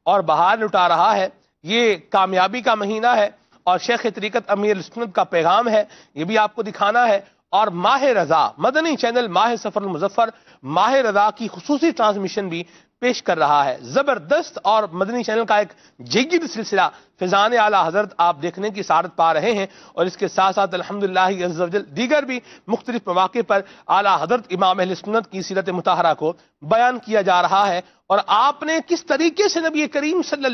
اور بہار لٹا رہا ہے، یہ کامیابی کا مہینہ ہے اور شیخ طریقت امیر سنت کا پیغام ہے، یہ بھی آپ کو دکھانا ہے۔ اور ماہ رضا مدنی چینل ماہ سفر المظفر ماہ رضا کی خصوصی ٹرانسمیشن بھی پیش کر رہا ہے، زبردست اور مدنی چینل کا ایک جید سلسلہ فیضان اعلی حضرت آپ دیکھنے کی سعادت پا رہے ہیں، اور اس کے ساتھ ساتھ الحمدللہ عز وجل دیگر بھی مختلف مواقع پر اعلی حضرت امام اہل سنت کی سیرت مطہرہ کو بیان کیا جا رہا ہے، اور آپ نے کس طریقے سے نبی کریم صلی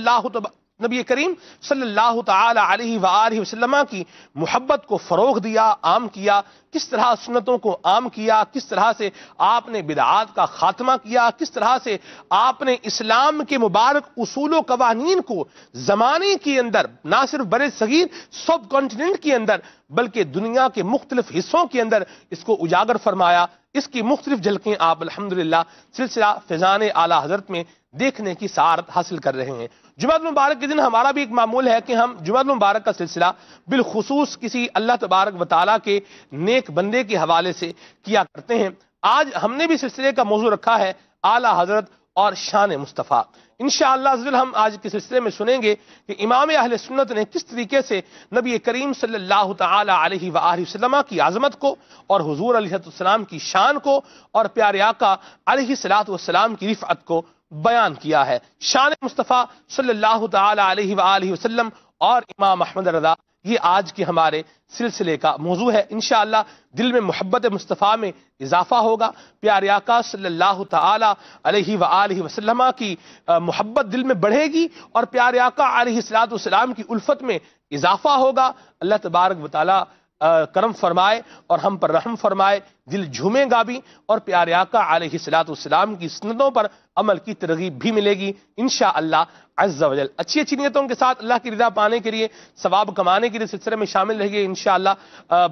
اللہ تعالی علیہ وآلہ وسلم کی محبت کو فروغ دیا، عام کیا، کس طرح سنتوں کو عام کیا، کس طرح سے آپ نے بدعات کا خاتمہ کیا، کس طرح سے آپ نے اسلام کے مبارک اصول و قوانین کو زمانے کے اندر نہ صرف برِ صغیر سب کانٹیننٹ کے اندر بلکہ دنیا کے مختلف حصوں کے اندر اس کو اجاگر فرمایا۔ اس کی مختلف جھلکیں آپ الحمدللہ سلسلہ فیضان اعلی حضرت میں دیکھنے کی سعادت حاصل کر رہے ہیں۔ جمعہ المبارک کے دن ہمارا بھی ایک معمول ہے کہ ہم جمعہ المبارک کا سلسلہ بالخصوص کسی اللہ تبارک و تعالیٰ کے نیک بندے کے حوالے سے کیا کرتے ہیں۔ آج ہم نے بھی سلسلے کا موضوع رکھا ہے اعلی حضرت اور شان مصطفیٰ۔ انشاءاللہ عزوجل ہم آج کے سلسلے میں سنیں گے کہ امام اہل سنت نے کس طریقے سے نبی کریم صلی اللہ تعالی علیہ وآلہ وسلم کی عظمت کو اور حضور علیہ السلام کی شان کو اور پیارے آقا علیہ السلام کی رفعت کو بیان کیا ہے۔ شان مصطفیٰ صلی اللہ تعالی علیہ وآلہ وسلم اور امام احمد رضا، یہ آج کے ہمارے سلسلے کا موضوع ہے۔ انشاءاللہ دل میں محبت مصطفیٰ میں اضافہ ہوگا، پیارے آقا صلی اللہ تعالی علیہ وآلہ وسلم کی محبت دل میں بڑھے گی اور پیارے آقا علیہ السلام کی الفت میں اضافہ ہوگا۔ اللہ تبارک و تعالی کرم فرمائے اور ہم پر رحم فرمائے، دل جھومے گا بھی اور پیارے آقا علیہ السلام کی سنتوں پر عمل کی ترغیب بھی ملے گی انشاءاللہ عز و جل۔ اچھی اچھی نیتوں کے ساتھ اللہ کی رضا پانے کے لیے، ثواب کمانے کے لیے سلسلے میں شامل رہیے انشاءاللہ،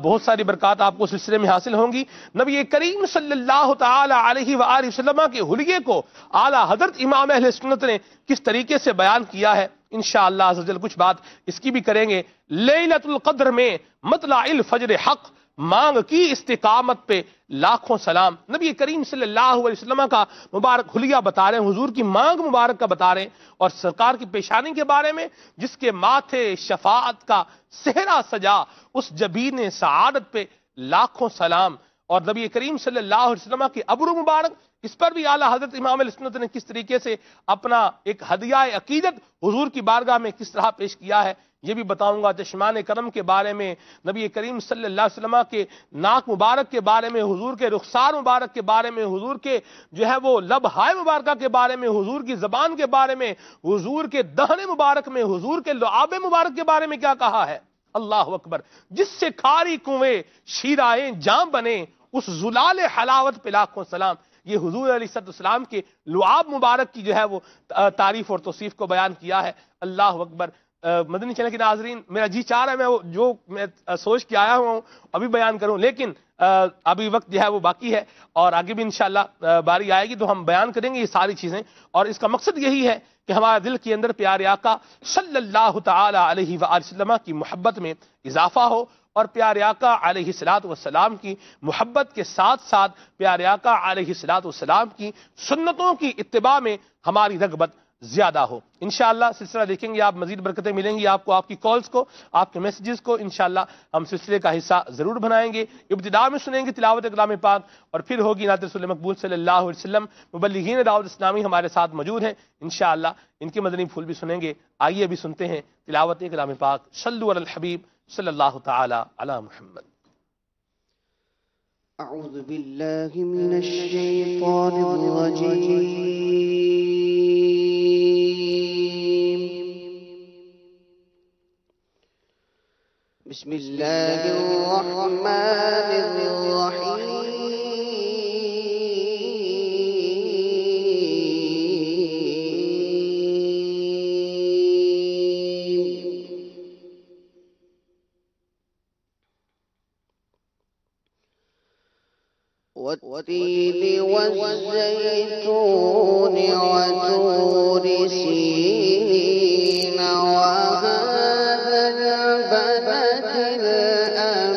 بہت ساری برکات آپ کو سلسلے میں حاصل ہوں گی۔ نبی کریم صلی اللہ تعالی علیہ وآلہ وسلم کے حلیے کو اعلی حضرت امام اہل سنت نے کس طریقے سے بیان کیا ہے انشاءاللہ عز و جل کچھ بات اس کی بھی کریں گے۔ لیلۃ القدر میں مطلع الفجر حق، مانگ کی استقامت پہ لاکھوں سلام۔ نبی کریم صلی اللہ علیہ وسلم کا مبارک حلیہ بتا رہے ہیں، حضور کی مانگ مبارک کا بتا رہے ہیں، اور سرکار کی پیشانی کے بارے میں جس کے ماتھے شفاعت کا صحرا سجا، اس جبین سعادت پہ لاکھوں سلام۔ اور نبی کریم صلی اللہ علیہ وسلم کی ابرو مبارک، اس پر بھی اعلیٰ حضرت امام علیہ سنت نے کس طریقے سے اپنا ایک ہدیہ عقیدت حضور کی بارگاہ میں کس طرح پیش کیا ہے یہ بھی بتاؤں گا۔ چشمان کرم کے بارے میں، نبی کریم صلی اللہ علیہ وسلم کے ناک مبارک کے بارے میں، حضور کے رخسار مبارک کے بارے میں، حضور کے جو ہے وہ لب ہائے مبارکہ کے بارے میں، حضور کی زبان کے بارے میں، حضور کے دہن مبارک میں، حضور کے لعاب مبارک کے بارے میں کیا کہا ہے۔ اللہ اکبر، جس سے کھاری کنویں شیرائیں جام بنے، اس زلال حلاوت پہ لاکھوں سلام۔ یہ حضور علیہ السلام کے لعاب مبارک کی جو ہے وہ تعریف اور توصیف کو بیان کیا ہے۔ اللہ اکبر۔ مدنی چینل کے ناظرین، میرا جی چاہ رہا ہے میں سوچ کے آیا ہوں ابھی بیان کروں، لیکن ابھی وقت جو ہے وہ باقی ہے اور آگے بھی انشاءاللہ باری آئے گی تو ہم بیان کریں گے یہ ساری چیزیں، اور اس کا مقصد یہی ہے کہ ہمارا دل کے اندر پیارے آقا صلی اللہ تعالی علیہ وآلہ وسلم کی محبت میں اضافہ ہو، اور پیارے آقا علیہ السلام کی محبت کے ساتھ ساتھ پیارے آقا علیہ السلام کی سنتوں کی اتباع میں ہماری رغبت زیادہ ہو۔ انشاءاللہ سلسلہ دیکھیں گے آپ، مزید برکتیں ملیں گی آپ کو، آپ کی کالز کو، آپ کے میسیجز کو، انشاءاللہ ہم سلسلے کا حصہ ضرور بنائیں گے۔ ابتدا میں سنیں گے تلاوت کلام پاک اور پھر ہوگی نعت رسول مقبول صلی اللہ علیہ وسلم۔ مبلغین دعوت اسلامی ہمارے ساتھ موجود ہیں، انشاءاللہ ان کے مدنی پھول بھی سنیں گے۔ آئیے ابھی سنتے ہیں تلاوت کلام پاک۔ صلوا علی الحبیب صلی اللہ تعالی علی محمد۔ اعوذ باللہ من الشیطان الرجیم، بسم اللہ الرحمن الرحیم۔ والتين والزيتون وطور سينين وهذا البلد الأمين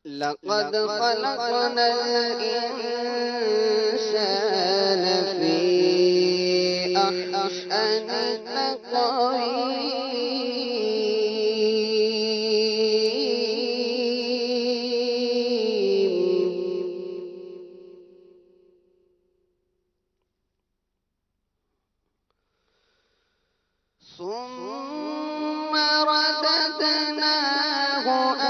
لقد خلقنا الإنسان في أحسن ثم رددناه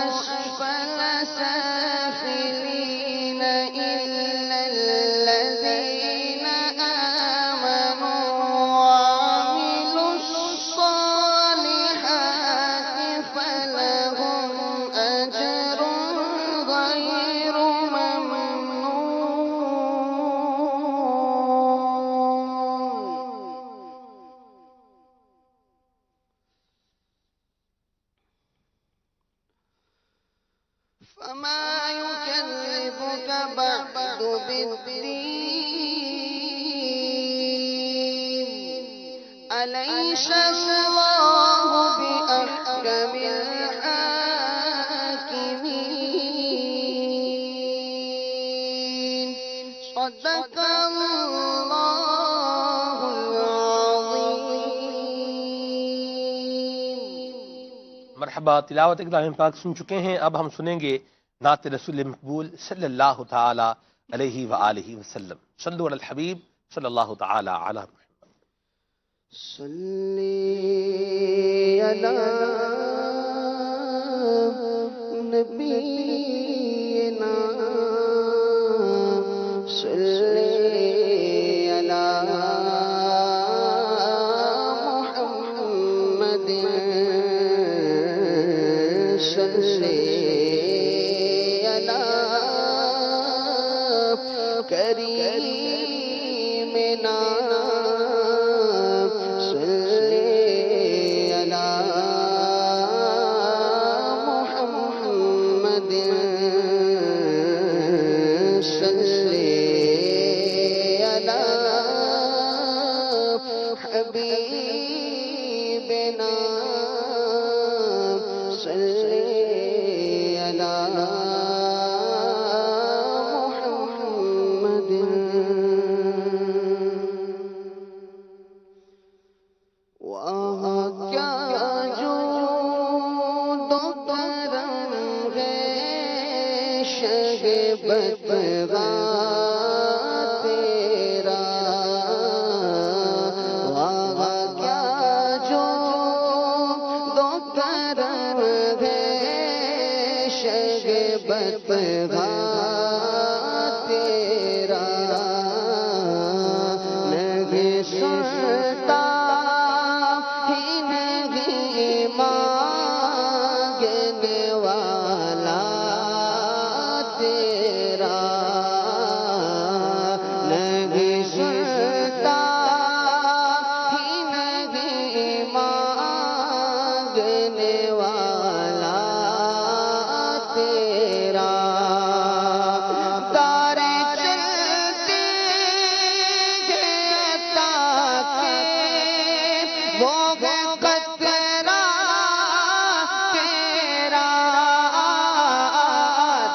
أسفل سافلين إلا الذين آمنوا وعملوا الصالحات فلهم أجر غير فما يكذبك بعد بالدين أليس الله بأحكم الحاكمين صدق الله العظيم. مرحبا. تلاوت کلام پاک سن چکے ہیں، اب ہم سنیں گے نعت رسول مقبول صلی اللہ تعالی علیہ وآلہ وسلم. صلو علی الحبیب صلی اللہ تعالی علی محمد. صلی علی نبینا صلی علی محمد صلی علی کریمنا صلی علی محمد صلی علی حبیبنا صلی علی محمد. وہاں کیا جود و کرم ہے شگفت تیرا. وہاں کیا جود و کرم ہے شگفت تیرا. نہیں سنتا ہی نہیں مانگنے والا تیرا. نہیں سنتا ہی نہیں مانگنے والا تیرا. تارے چلتے گئے تاکہ وہ قطرہ تیرا.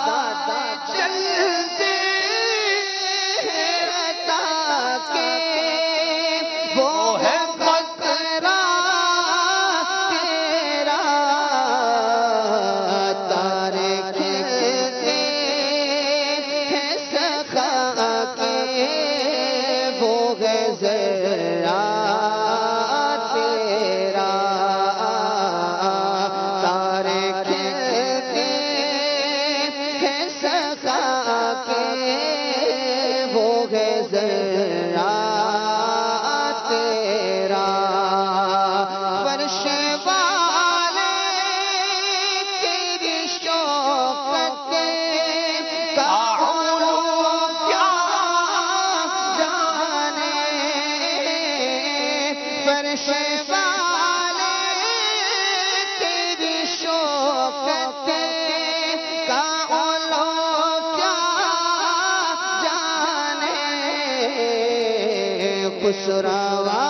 دادا چلتے گئے تاکہ وہ قطرہ تیرا. تارے کھلتے ہیں سخا کے وہ ذرا تیرا. تارے کھلتے ہیں سخا کے وہ ذرا تیرا. فرش والے تیری شوقت کا علوم کیا جانے. فرش والے تیری شوقت کا علوم کیا جانے. خسروا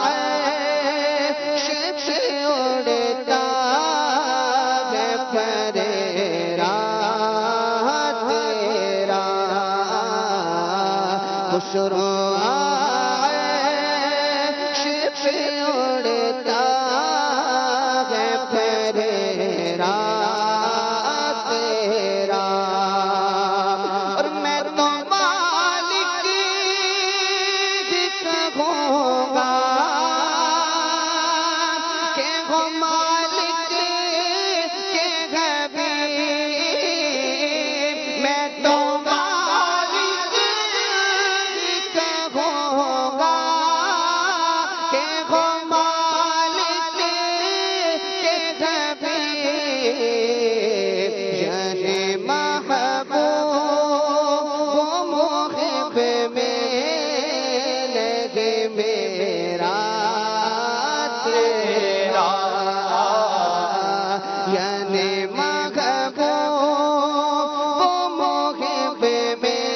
عرش سے اڑتا ہے پریرا عرش پہ اڑتا ہے پھریرا تیرا، اور میں تو مالک بھی کہوں گا کہ وہ مالک کے حبیب، میں تو مالک بھی کہوں گا کہ وہ مالک کے حبیب، یعنی محبوب و محب میں لگے میرا تیرا، یعنی محبوب و محب میں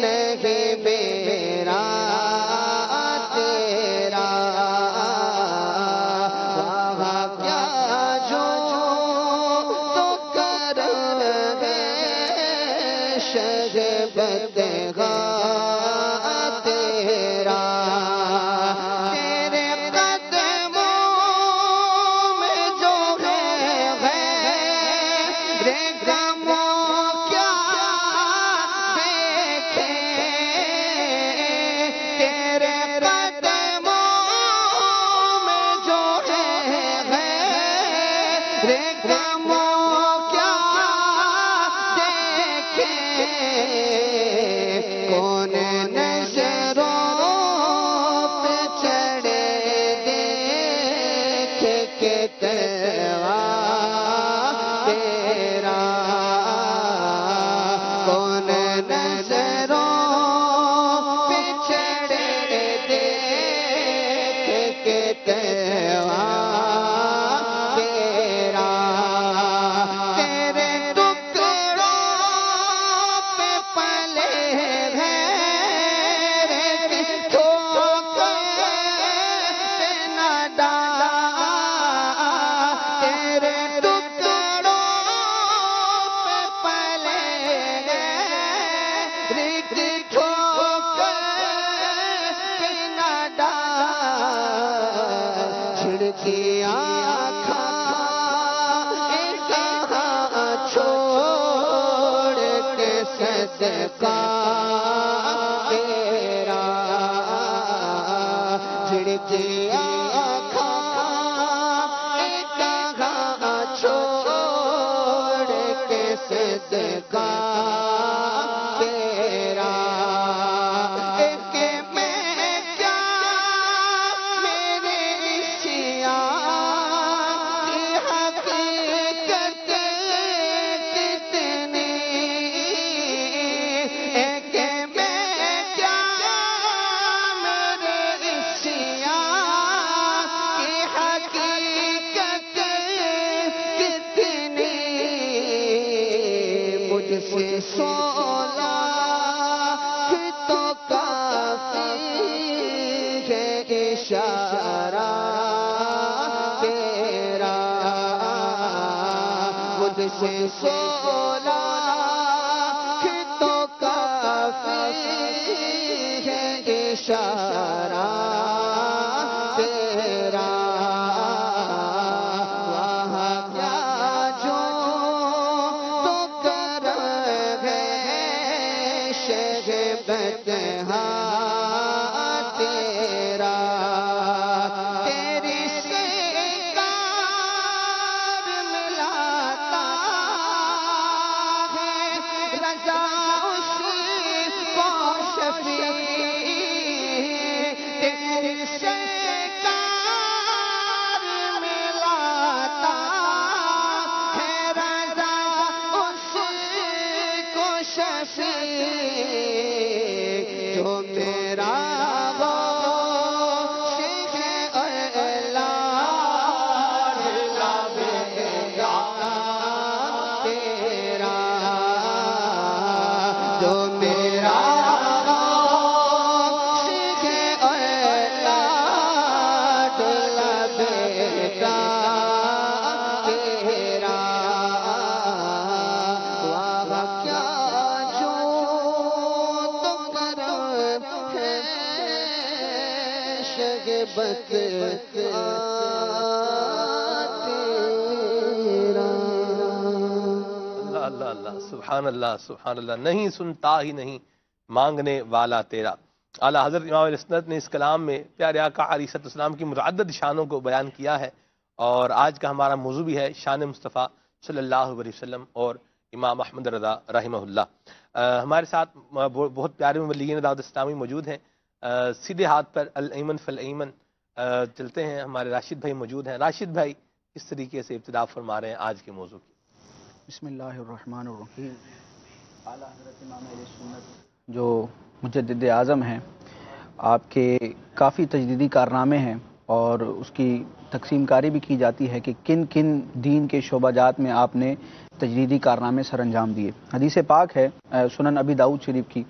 لگے میرا تیرا، وہاں کیا جو تو کر گئے شجبت تیرا، تیرے قدموں میں جو ہے غیر غموں کیا دیکھے، تیرے قدموں میں جو ہے غیر غموں کیا دیکھے، کون نظروں پہ چڑھے دیکھ کے تیرا، کون نظروں پہ چڑھے دیکھ کے تیرا، تیرے ٹکڑوں پہ پلے ہیں ٹھوکر پہ نہ ڈالا، تیرے ٹکڑوں پہ پلے ہیں ٹھوکر پہ نہ ڈالا، چھڑکیاں کہاں چھوڑ کے صدقہ تیرا، چھڑکیاں کہاں چھوڑ کے صدقہ تیرا، کہ میں کیا میرے عشیاں کی حقیقت کتنی، کہ میں کیا میرے عشیاں کی حقیقت کتنی، مجھ سے 16 تو کافی ہے اشارہ تیرا، مجھ سے 16 تو کافی ہے اشارہ تیرا، وہاں کیا جو تو کر گئے شجبت تیرا، تیری سرکار ملاتا ہے رضا اس کو شفیع، تیری سرکار ملاتا ہے رضا اس کو شفیع، جو تیرا اللہ اللہ سبحان اللہ سبحان اللہ، نہیں سنتا ہی نہیں مانگنے والا تیرا۔ اعلیٰ حضرت امام اہل سنت نے اس کلام میں پیارے آقا علیہ السلام کی متعدد شانوں کو بیان کیا ہے، اور آج کا ہمارا موضوع بھی ہے شان مصطفیٰ صلی اللہ علیہ وسلم اور امام احمد رضا رحمہ اللہ۔ ہمارے ساتھ بہت پیارے مبلغین دعوت اسلامی موجود ہیں۔ سیدھے ہاتھ پر الایمن فالایمن چلتے ہیں، ہمارے راشد بھائی موجود ہیں۔ راشد بھائی اس طریقے سے ابتدا فرما رہے ہیں آج کے موضوع کی۔ بسم اللہ الرحمن الرحیم۔ اعلیٰ حضرت امام اہل سنت جو مجدد اعظم ہیں، آپ کے کافی تجدیدی کارنامے ہیں، اور اس کی تقسیم کاری بھی کی جاتی ہے کہ کن کن دین کے شعبہ جات میں آپ نے تجدیدی کارنامے سر انجام دیے۔ حدیث پاک ہے سنن ابی داؤد شریف کی،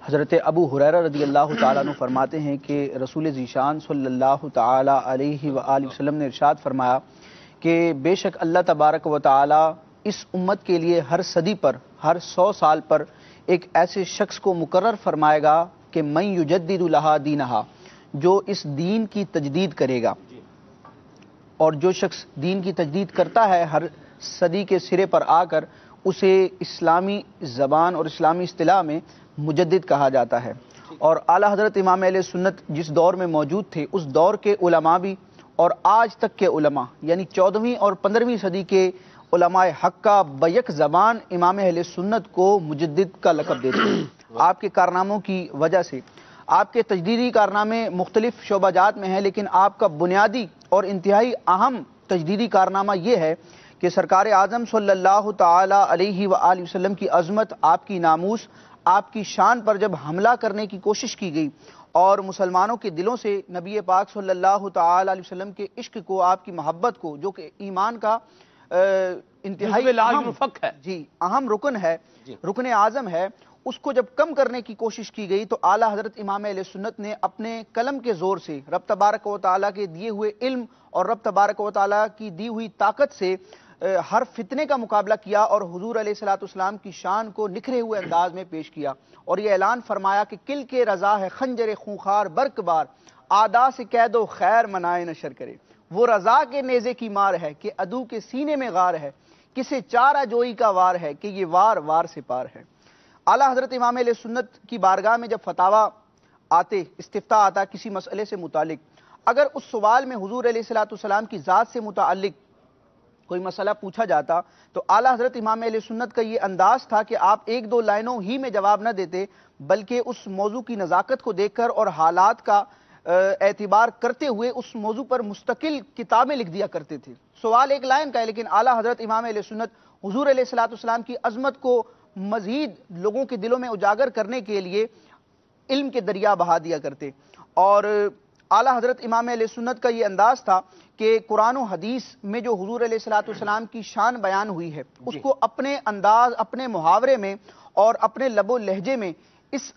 حضرت ابو ہریرہ رضی اللہ تعالیٰ عنہ فرماتے ہیں کہ رسول ذیشان صلی اللہ تعالیٰ علیہ وآلہ وسلم نے ارشاد فرمایا کہ بے شک اللہ تبارک و تعالیٰ اس امت کے لیے ہر صدی پر، ہر 100 سال پر ایک ایسے شخص کو مقرر فرمائے گا کہ من یجدد لہا دینہا، جو اس دین کی تجدید کرے گا۔ اور جو شخص دین کی تجدید کرتا ہے ہر صدی کے سرے پر آ کر، اسے اسلامی زبان اور اسلامی اصطلاح میں مجدد کہا جاتا ہے۔ اور اعلیٰ حضرت امام اہل سنت جس دور میں موجود تھے، اس دور کے علماء بھی اور آج تک کے علماء، یعنی 14ویں اور 15ویں صدی کے علماء حق کا بیک زبان امام اہل سنت کو مجدد کا لقب دیتے ہیں۔ آپ کے کارناموں کی وجہ سے، آپ کے تجدیدی کارنامے مختلف شعبہ جات میں ہیں، لیکن آپ کا بنیادی اور انتہائی اہم تجدیدی کارنامہ یہ ہے کہ سرکار اعظم صلی اللہ تعالی علیہ وآلہ وسلم کی عظمت، آپ کی ناموس، آپ کی شان پر جب حملہ کرنے کی کوشش کی گئی، اور مسلمانوں کے دلوں سے نبی پاک صلی اللہ تعالی علیہ وسلم کے عشق کو، آپ کی محبت کو، جو کہ ایمان کا انتہائی اہم رکن ہے، رکن اعظم ہے، اس کو جب کم کرنے کی کوشش کی گئی تو اعلیٰ حضرت امام اہل سنت نے اپنے قلم کے زور سے رب تبارک و تعالیٰ کے دیے ہوئے علم اور رب تبارک و تعالیٰ کی دی ہوئی طاقت سے ہر فتنے کا مقابلہ کیا، اور حضور علیہ السلام کی شان کو نکھرے ہوئے انداز میں پیش کیا، اور یہ اعلان فرمایا کہ کل کے رضا ہے خنجر خونخوار برق بار، آدا سے قید و خیر منائے نشر کرے۔ وہ رضا کے نیزے کی مار ہے کہ عدو کے سینے میں غار ہے، کسے چارہ جوئی کا وار ہے کہ یہ وار وار سے پار ہے۔ اعلیٰ حضرت امام اہل سنت کی بارگاہ میں جب فتاویٰ آتے، استفتاء آتا کسی مسئلے سے متعلق، اگر اس سوال میں حضور علیہ السلام کی ذات سے متعلق کوئی مسئلہ پوچھا جاتا تو اعلیٰ حضرت امام اہل سنت کا یہ انداز تھا کہ آپ 1-2 لائنوں ہی میں جواب نہ دیتے، بلکہ اس موضوع کی نزاکت کو دیکھ کر اور حالات کا اعتبار کرتے ہوئے اس موضوع پر مستقل کتابیں لکھ دیا کرتے تھے۔ سوال 1 لائن کا ہے، لیکن اعلیٰ حضرت امام اہل سنت حضور علیہ السلام کی عظمت کو مزید لوگوں کے دلوں میں اجاگر کرنے کے لیے علم کے دریا بہا دیا کرتے، اور اعلیٰ حضرت امام اہل سنت کا یہ انداز تھا کہ قرآن و حدیث میں جو حضور علیہ السلام کی شان بیان ہوئی ہے، اس کو اپنے انداز، اپنے محاورے میں اور اپنے لب و لہجے میں اس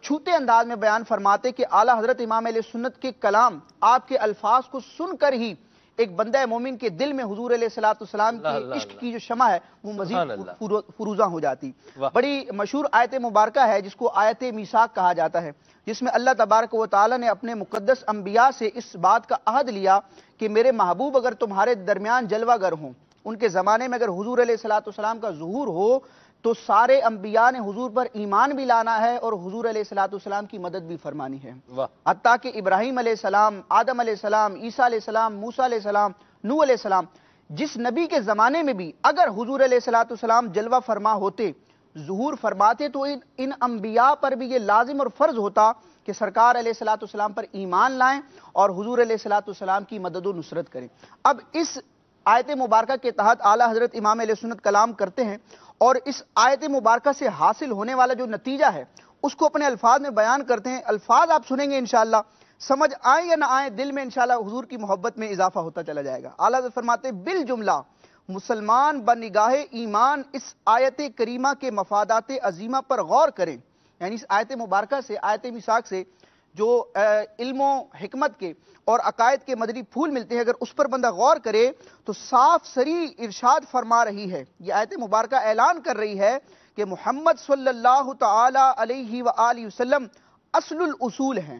چھوٹے انداز میں بیان فرماتے کہ اعلیٰ حضرت امام اہل سنت کے کلام، آپ کے الفاظ کو سن کر ہی ایک بندہ مومن کے دل میں حضور علیہ السلام کے عشق کی جو شمع ہے وہ مزید فروزاں ہو جاتی۔ بڑی مشہور آیت مبارکہ ہے جس کو آیت میثاق کہا جاتا ہے، جس میں اللہ تبارک و تعالیٰ نے اپنے مقدس انبیاء سے اس بات کا عہد لیا کہ میرے محبوب اگر تمہارے درمیان جلوہ گر ہوں، ان کے زمانے میں اگر حضور علیہ السلام کا ظہور ہو تو سارے انبیاء نے حضور پر ایمان بھی لانا ہے اور حضور علیہ السلام کی مدد بھی فرمانی ہے۔ حتیٰ کہ ابراہیم علیہ السلام، آدم علیہ السلام، عیسیٰ علیہ السلام، موسیٰ علیہ السلام، نوح علیہ السلام، جس نبی کے زمانے میں بھی اگر حضور علیہ السلام جلوہ فرما ہوتے، ظہور فرماتے، تو ان انبیاء پر بھی یہ لازم اور فرض ہوتا کہ سرکار علیہ السلام پر ایمان لائیں اور حضور علیہ السلام کی مدد و نصرت کریں۔ اب اس آیت مبارکہ کے تحت اعلیٰ حضرت امام اہل سنت کلام کرتے ہیں، اور اس آیت مبارکہ سے حاصل ہونے والا جو نتیجہ ہے اس کو اپنے الفاظ میں بیان کرتے ہیں۔ الفاظ آپ سنیں گے انشاءاللہ، سمجھ آئیں یا نہ آئیں، دل میں انشاءاللہ حضور کی محبت میں اضافہ ہوتا چلا جائے گا۔ اعلیٰ حضرت فرماتے ہیں بالجملہ مسلمان بنگاہ ایمان اس آیت کریمہ کے مفادات عظیمہ پر غور کریں، یعنی اس آیت مبارکہ سے، آیت میثاق سے جو علم و حکمت کے اور عقائد کے مدنی پھول ملتے ہیں، اگر اس پر بندہ غور کرے تو صاف صریح ارشاد فرما رہی ہے، یہ آیت مبارکہ اعلان کر رہی ہے کہ محمد صلی اللہ تعالی علیہ وآلہ وسلم اصل الاصول ہیں،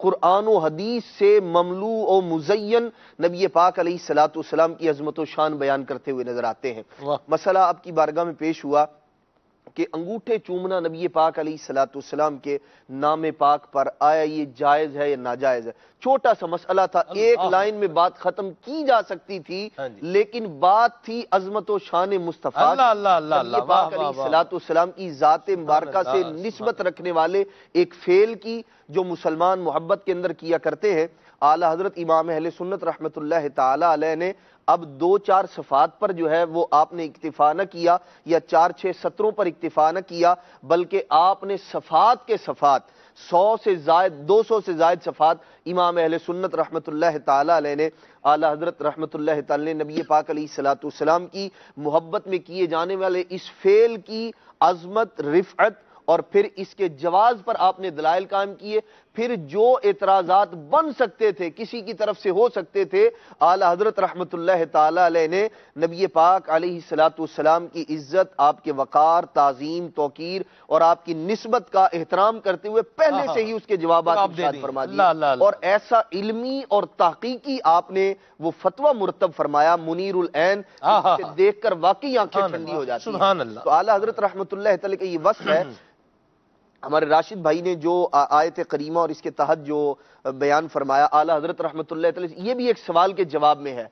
قرآن و حدیث سے مملوء و مزین نبی پاک علیہ الصلوۃ والسلام کی عظمت و شان بیان کرتے ہوئے نظر آتے ہیں۔ مسئلہ آپ کی بارگاہ میں پیش ہوا کہ انگوٹھے چومنا نبی پاک علیہ الصلوۃ والسلام کے نام پاک پر آیا یہ جائز ہے یا ناجائز ہے؟ چھوٹا سا مسئلہ تھا، ایک لائن میں بات ختم کی جا سکتی تھی، لیکن بات تھی عظمت و شان مصطفیٰ، نبی پاک علیہ الصلوۃ والسلام کی ذات مبارکہ سے نسبت رکھنے والے ایک فعل کی جو مسلمان محبت کے اندر کیا کرتے ہیں۔ اعلیٰ حضرت امام اہل سنت رحمۃ اللہ تعالی علیہ نے اب 2-4 صفات پر جو ہے وہ آپ نے اکتفا نہ کیا یا 4-6 سطروں پر اکتفا نہ کیا، بلکہ آپ نے صفات کے صفات 100 سے زائد 200 سے زائد صفات امام اہل سنت رحمۃ اللہ تعالی علیہ نے اعلیٰ حضرت رحمۃ اللہ تعالی نے نبی پاک علیہ الصلوۃ والسلام کی محبت میں کیے جانے والے اس فعل کی عظمت، رفعت اور پھر اس کے جواز پر آپ نے دلائل قائم کیے۔ پھر جو اعتراضات بن سکتے تھے، کسی کی طرف سے ہو سکتے تھے، اعلیٰ حضرت رحمۃ اللہ تعالی علیہ نے نبی پاک علیہ الصلوۃ والسلام کی عزت، آپ کے وقار، تعظیم، توقیر اور آپ کی نسبت کا احترام کرتے ہوئے پہلے سے ہی اس کے جوابات ارشاد فرما دیے، اور ایسا علمی اور تحقیقی آپ نے وہ فتویٰ مرتب فرمایا منیر العین، جسے دیکھ کر واقعی آنکھیں ٹھنڈی ہو جاتی ہیں۔ تو اعلیٰ حضرت رحمۃ اللہ تعالی کا یہ وصف ہے۔ ہمارے راشد بھائی نے جو آیت کریمہ اور اس کے تحت جو بیان فرمایا اعلیٰ حضرت رحمۃ اللہ تعالی، یہ بھی ایک سوال کے جواب میں ہے۔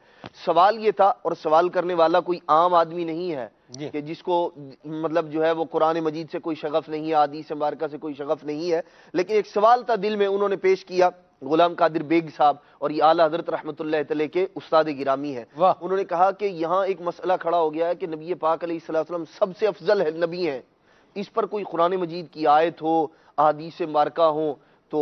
سوال یہ تھا، اور سوال کرنے والا کوئی عام آدمی نہیں ہے کہ جس کو مطلب جو ہے وہ قرآن مجید سے کوئی شغف نہیں ہے، حدیث مبارکہ سے کوئی شغف نہیں ہے، لیکن ایک سوال تھا دل میں، انہوں نے پیش کیا۔ غلام قادر بیگ صاحب، اور یہ اعلیٰ حضرت رحمۃ اللہ تعالی کے استاد گرامی ہے، انہوں نے کہا کہ یہاں ایک مسئلہ کھڑا ہو گیا ہے کہ نبی پاک علیہ الصلوۃ والسلام سب سے افضل ہے نبی ہیں، اس پر کوئی قرآن مجید کی آیت ہو، احادیث مبارکہ ہوں، تو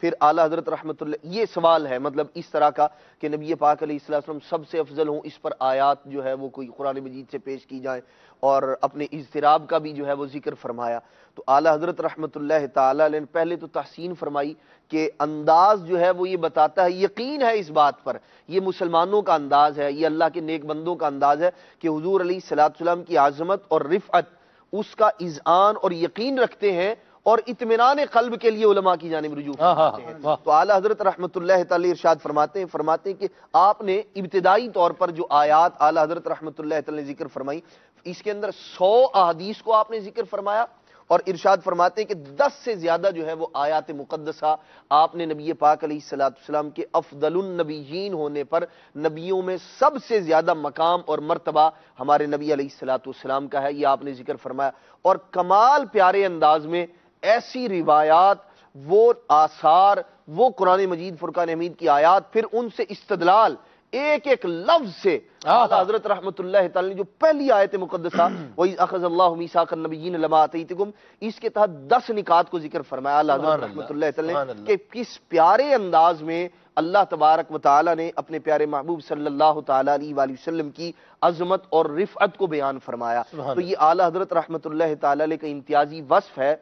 پھر اعلیٰ حضرت رحمۃ اللہ، یہ سوال ہے مطلب اس طرح کا کہ نبی پاک علیہ السلام سب سے افضل ہوں، اس پر آیات جو ہے وہ کوئی قرآن مجید سے پیش کی جائیں، اور اپنے اضطراب کا بھی جو ہے وہ ذکر فرمایا۔ تو اعلیٰ حضرت رحمۃ اللہ تعالی علیہ نے پہلے تو تحسین فرمائی کہ انداز جو ہے وہ یہ بتاتا ہے، یقین ہے اس بات پر، یہ مسلمانوں کا انداز ہے، یہ اللہ کے نیک بندوں کا انداز ہے کہ حضور علیہ الصلوۃ والسلام کی عظمت اور رفعت اس کا اذعان اور یقین رکھتے ہیں، اور اطمینان قلب کے لیے علماء کی جانب رجوع کرتے ہیں۔ تو اعلیٰ حضرت رحمۃ اللہ تعالی ارشاد فرماتے ہیں کہ آپ نے ابتدائی طور پر جو آیات اعلیٰ حضرت رحمۃ اللہ تعالی نے ذکر فرمائی، اس کے اندر 100 احادیث کو آپ نے ذکر فرمایا، اور ارشاد فرماتے ہیں کہ 10 سے زیادہ جو ہے وہ آیات مقدسہ آپ نے نبی پاک علیہ الصلوۃ والسلام کے افضل النبیین ہونے پر، نبیوں میں سب سے زیادہ مقام اور مرتبہ ہمارے نبی علیہ الصلوۃ والسلام کا ہے، یہ آپ نے ذکر فرمایا، اور کمال پیارے انداز میں ایسی روایات، وہ آثار، وہ قرآن مجید فرقان حمید کی آیات، پھر ان سے استدلال ایک ایک لفظ سے اعلیٰ حضرت رحمۃ اللہ تعالی نے جو پہلی آیت مقدسہ وَإِذْ أَخَذَ اللَّهُ مِيثَاقَ النَّبِيِّينَ لَمَا آتَيْتُكُمْ، اس کے تحت 10 نکات کو ذکر فرمایا اعلیٰ حضرت رحمۃ اللہ تعالی نے کہ کس پیارے انداز میں اللہ تبارک و تعالی نے اپنے پیارے محبوب صلی اللہ تعالی علیہ وآلہ وسلم کی عظمت اور رفعت کو بیان فرمایا۔ تو یہ اعلیٰ حضرت رحمۃ اللہ تعالی علیہ کا امتیازی وصف ہے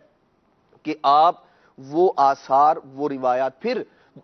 کہ آپ وہ آثار، وہ روایات، پھر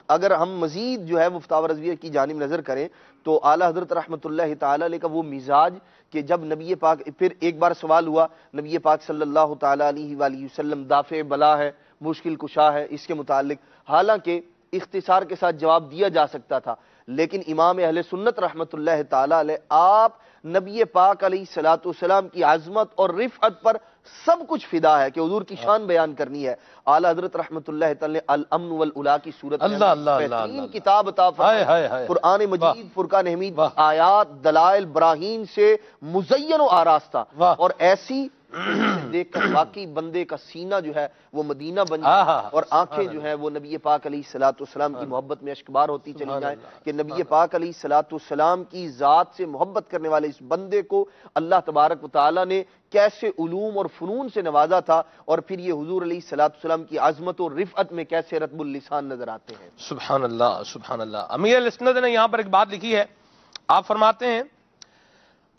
اگر ہم مزید جو ہے فتاوی رضویہ کی جانب نظر کریں تو اعلیٰ حضرت رحمۃ اللہ تعالی علیہ کا وہ مزاج کہ جب نبی پاک، پھر ایک بار سوال ہوا نبی پاک صلی اللہ تعالی علیہ وآلہ وسلم دافع بلا ہے، مشکل کشا ہے، اس کے متعلق حالانکہ اختصار کے ساتھ جواب دیا جا سکتا تھا، لیکن امام اہل سنت رحمۃ اللہ تعالی علیہ آپ نبی پاک علیہ الصلوۃ والسلام کی عظمت اور رفعت پر سب کچھ فدا ہے کہ حضور کی شان بیان کرنی ہے۔ اعلیٰ حضرت رحمۃ اللہ تعالی الامن والعلا کی صورت میں بہترین کتاب عطا فرمائی، قرآن مجید فرقان حمید آیات، دلائل، براہین سے مزین و آراستہ، اور ایسی دیکھ کر واقعی بندے کا سینہ جو ہے وہ مدینہ بن جائے، اور آنکھیں جو ہے وہ نبی پاک علیہ الصلوۃ والسلام کی محبت میں اشکبار ہوتی چلی جائیں کہ نبی پاک علیہ الصلوۃ والسلام کی ذات سے محبت کرنے والے اس بندے کو اللہ تبارک و تعالی نے کیسے علوم اور فنون سے نوازا تھا، اور پھر یہ حضور علیہ الصلوۃ والسلام کی عظمت و رفعت میں کیسے رطب اللسان نظر آتے ہیں۔ سبحان اللہ، سبحان اللہ۔ امیر الاسند نے یہاں پر ایک بات لکھی ہے، آپ فرماتے ہیں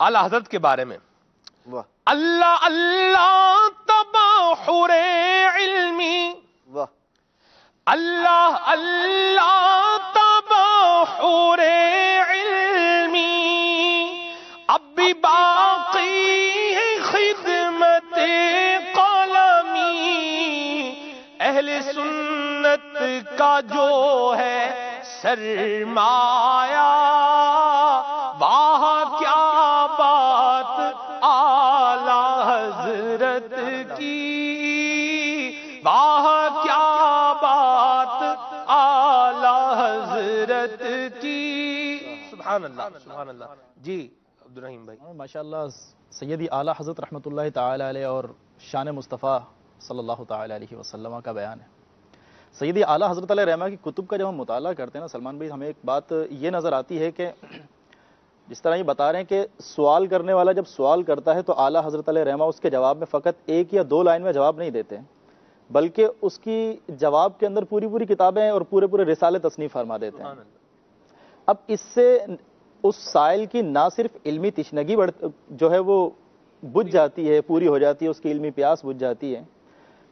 اعلیٰ حضرت کے بارے میں، اللہ اللہ تباحر علمی، اللہ اللہ تباحر علمی، اب بھی باقی ہے خدمت قلمی، اہل سنت کا جو سرمایا، واہ کیا بات اعلی حضرت کی، واہ کیا بات اعلی حضرت کی. سبحان اللہ سبحان اللہ. جی عبد الرحیم بھائی. ماشاءاللہ سیدی اعلیٰ حضرت رحمۃ اللہ تعالی علیہ اور شان مصطفیٰ صلی اللہ تعالی علیہ وسلم کا بیان ہے. سیدی اعلیٰ حضرت علیہ رحمہ کی کتب کا جب ہم مطالعہ کرتے ہیں نا سلمان بھائی، ہمیں ایک بات یہ نظر آتی ہے کہ جس طرح یہ بتا رہے ہیں کہ سوال کرنے والا جب سوال کرتا ہے تو اعلیٰ حضرت علیہ رحمہ اس کے جواب میں فقط ایک یا دو لائن میں جواب نہیں دیتے، بلکہ اس کی جواب کے اندر پوری پوری کتابیں اور پورے پورے رسالے تصنیف فرما دیتے ہیں. اب اس سے اس سائل کی نہ صرف علمی تشنگی جو ہے وہ بجھ جاتی ہے، پوری ہو جاتی ہے، اس کی علمی پیاس بجھ جاتی ہے،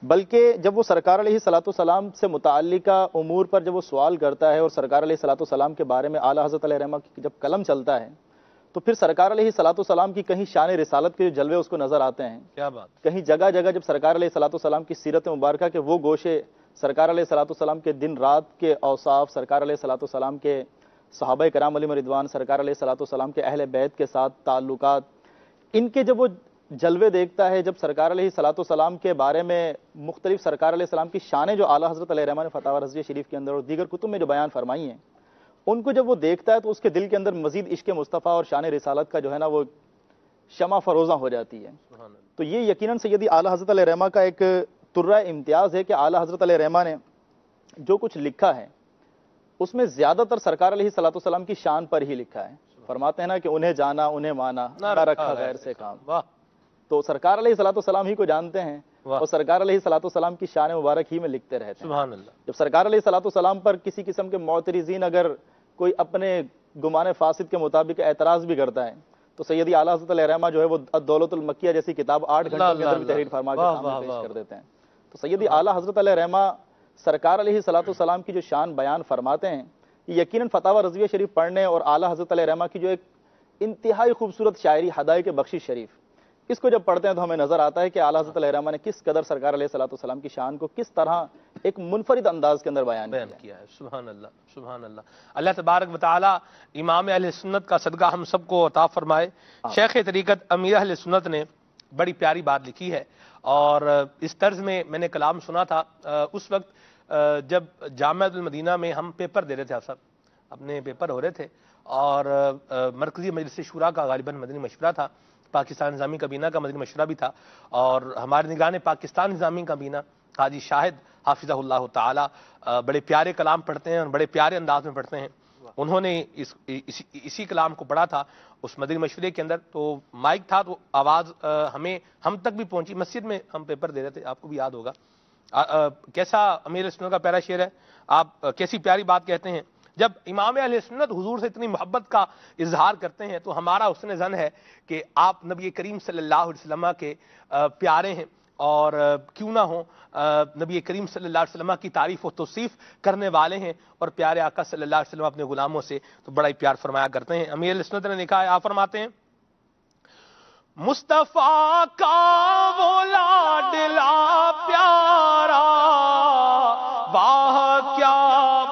بلکہ جب وہ سرکار علیہ الصلوۃ والسلام سے متعلقہ امور پر جب وہ سوال کرتا ہے اور سرکار علیہ الصلوۃ والسلام کے بارے میں اعلیٰ حضرت علیہ رحمہ کی جب قلم چلتا ہے تو پھر سرکار علیہ الصلوۃ والسلام کی کہیں شان رسالت کے جو جلوے اس کو نظر آتے ہیں. کیا بات. کہیں جگہ جگہ جب سرکار علیہ الصلوۃ والسلام کی سیرت مبارکہ کے وہ گوشے، سرکار علیہ الصلوۃ والسلام کے دن رات کے اوصاف، سرکار علیہ الصلوۃ والسلام کے صحابہ کرام علیہم رضوان، سرکار علیہ الصلوۃ والسلام کے اہل بیت کے ساتھ تعلقات، ان کے جب وہ جلوے دیکھتا ہے، جب سرکار علیہ الصلوۃ والسلام کے بارے میں مختلف سرکار علیہ السلام کی شانیں جو اعلیٰ حضرت علیہ رحمہ نے فتاوی رضویہ شریف کے اندر اور دیگر کتب میں جو بیان فرمائی ہیں، ان کو جب وہ دیکھتا ہے تو اس کے دل کے اندر مزید عشق مصطفیٰ اور شان رسالت کا جو ہے نا وہ شمع فروزاں ہو جاتی ہے. تو یہ یقیناً سیدی اعلیٰ حضرت علیہ رحمہ کا ایک ترہ امتیاز ہے کہ اعلیٰ حضرت علیہ رحمہ نے جو کچھ لکھا ہے اس میں زیادہ تر سرکار علیہ الصلوۃ والسلام کی شان پر ہی لکھا ہے. فرماتے ہیں نا کہ انہیں جانا انہیں مانا نہ رکھا غیر سے کام. تو سرکار علیہ الصلوۃ والسلام ہی کو جانتے ہیں اور سرکار علیہ الصلوۃ والسلام کی شان مبارک ہی میں لکھتے رہتے ہیں. سبحان اللہ. جب سرکار علیہ الصلوۃ والسلام پر کسی قسم کے معترضین اگر کوئی اپنے گمان فاسد کے مطابق اعتراض بھی کرتا ہے تو سیدی اعلیٰ حضرت علیہ رحمہ جو ہے وہ الدولۃ المکیہ جیسی کتاب 8 گھنٹوں کے اندر تحریر فرما کے سامنے پیش کر دیتے ہیں. تو سیدی اعلیٰ حضرت علیہ رحمہ سرکار علیہ الصلوۃ والسلام کی جو شان بیان فرماتے ہیں، یقیناً فتاوی رضویہ شریف پڑھنے اور اعلیٰ حضرت علیہ رحمہ کی جو ایک انتہائی خوبصورت شاعری حدائق بخشش شریف، اس کو جب پڑھتے ہیں تو ہمیں نظر آتا ہے کہ اعلیٰ حضرت علیہ رحمہ نے کس قدر سرکار علیہ الصلوۃ والسلام کی شان کو کس طرح ایک منفرد انداز کے اندر بیان کیا ہے. سبحان اللہ سبحان اللہ. اللہ تبارک و تعالی امام اہل سنت کا صدقہ ہم سب کو عطا فرمائے. شیخ طریقت امیر اہل سنت نے بڑی پیاری بات لکھی ہے اور اس طرز میں نے کلام سنا تھا اس وقت جب جامعہ المدینہ میں ہم پیپر دے رہے تھے. صاحب اپنے پیپر ہو رہے تھے اور مرکزی مجلس شورا کا غالباً مدنی مشورہ تھا، پاکستان نظامی کابینہ کا مدنی مشورہ بھی تھا اور ہمارے نگران پاکستان نظامی کابینہ حاجی شاہد حافظہ اللہ تعالی بڑے پیارے کلام پڑھتے ہیں اور بڑے پیارے انداز میں پڑھتے ہیں. انہوں نے اسی کلام کو پڑھا تھا اس مدنی مشورے کے اندر. تو مائک تھا تو آواز ہم تک بھی پہنچی. مسجد میں ہم پیپر دے رہے تھے، آپ کو بھی یاد ہوگا. کیسا امیر سنت کا پیارا شعر ہے، آپ کیسی پیاری بات کہتے ہیں. جب امام اہل سنت حضور سے اتنی محبت کا اظہار کرتے ہیں تو ہمارا حسن ظن ہے کہ آپ نبی کریم صلی اللہ علیہ وسلم کے پیارے ہیں اور کیوں نہ ہوں نبی کریم صلی اللہ علیہ وسلم کی تعریف و توصیف کرنے والے ہیں اور پیارے آقا صلی اللہ علیہ وسلم اپنے غلاموں سے تو بڑا ہی پیار فرمایا کرتے ہیں. امیر سنت نے لکھا ہے، آپ فرماتے ہیں مصطفیٰ کا وہ لاڈلا پیارا، واہ کیا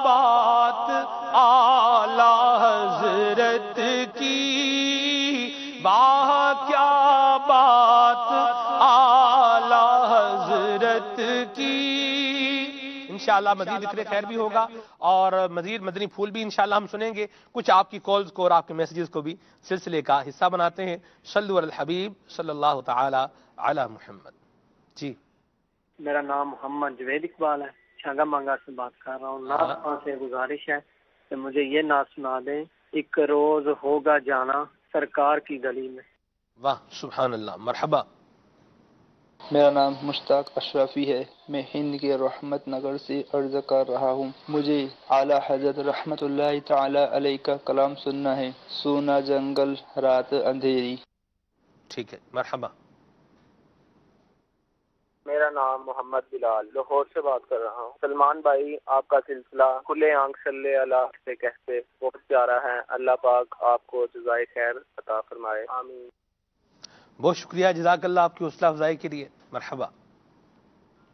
بات اعلیٰ حضرت کی، واہ کیا بات اعلیٰ حضرت کی. انشاءاللہ مزید ذکر خیر بھی ہوگا اور مزید مدنی پھول بھی انشاءاللہ ہم سنیں گے. کچھ آپ کی کالز کو اور آپ کے میسیجز کو بھی سلسلے کا حصہ بناتے ہیں. صلو علی الحبیب صلی اللہ تعالی علی محمد. جی میرا نام محمد جوید اقبال ہے، چھنگا مانگا سے بات کر رہا ہوں. نعت خواں سے گزارش ہے کہ مجھے یہ نعت سنا دیں، ایک روز ہوگا جانا سرکار کی گلی میں. واہ سبحان اللہ، مرحبا. میرا نام مشتاق اشرفی ہے، میں ہند کے رحمت نگر سے عرض کر رہا ہوں. مجھے اعلیٰ حضرت رحمت اللہ تعالی علیہ کا کلام سننا ہے. سونا جنگل رات اندھیری. ٹھیک ہے، مرحبا. میرا نام محمد بلال لاہور سے بات کر رہا ہوں. سلمان بھائی، آپ کا سلسلہ کھلے آنکھ صلی اللہ سے کہتے بہت پیارا ہے. اللہ پاک آپ کو جزائے خیر عطا فرمائے، آمین. بہت شکریہ، جزاک اللہ آپ کی حوصلہ افزائی کے لیے. مرحبا.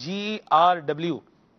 GRW,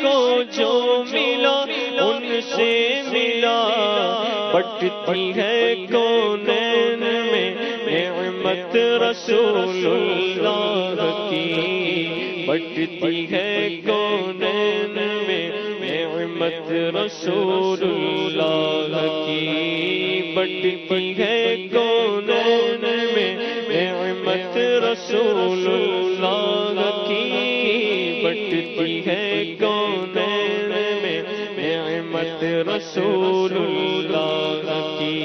کو جو ملا ان سے ملا، بٹتی ہے کونین میں نعمت رسول اللہ کی، بٹتی ہے کونین میں نعمت رسول اللہ کی، بٹتی ہے کونین میں نعمت رسول اللہ کی، بٹتی ہے کونین میں نعمت رسول اللہ کی۔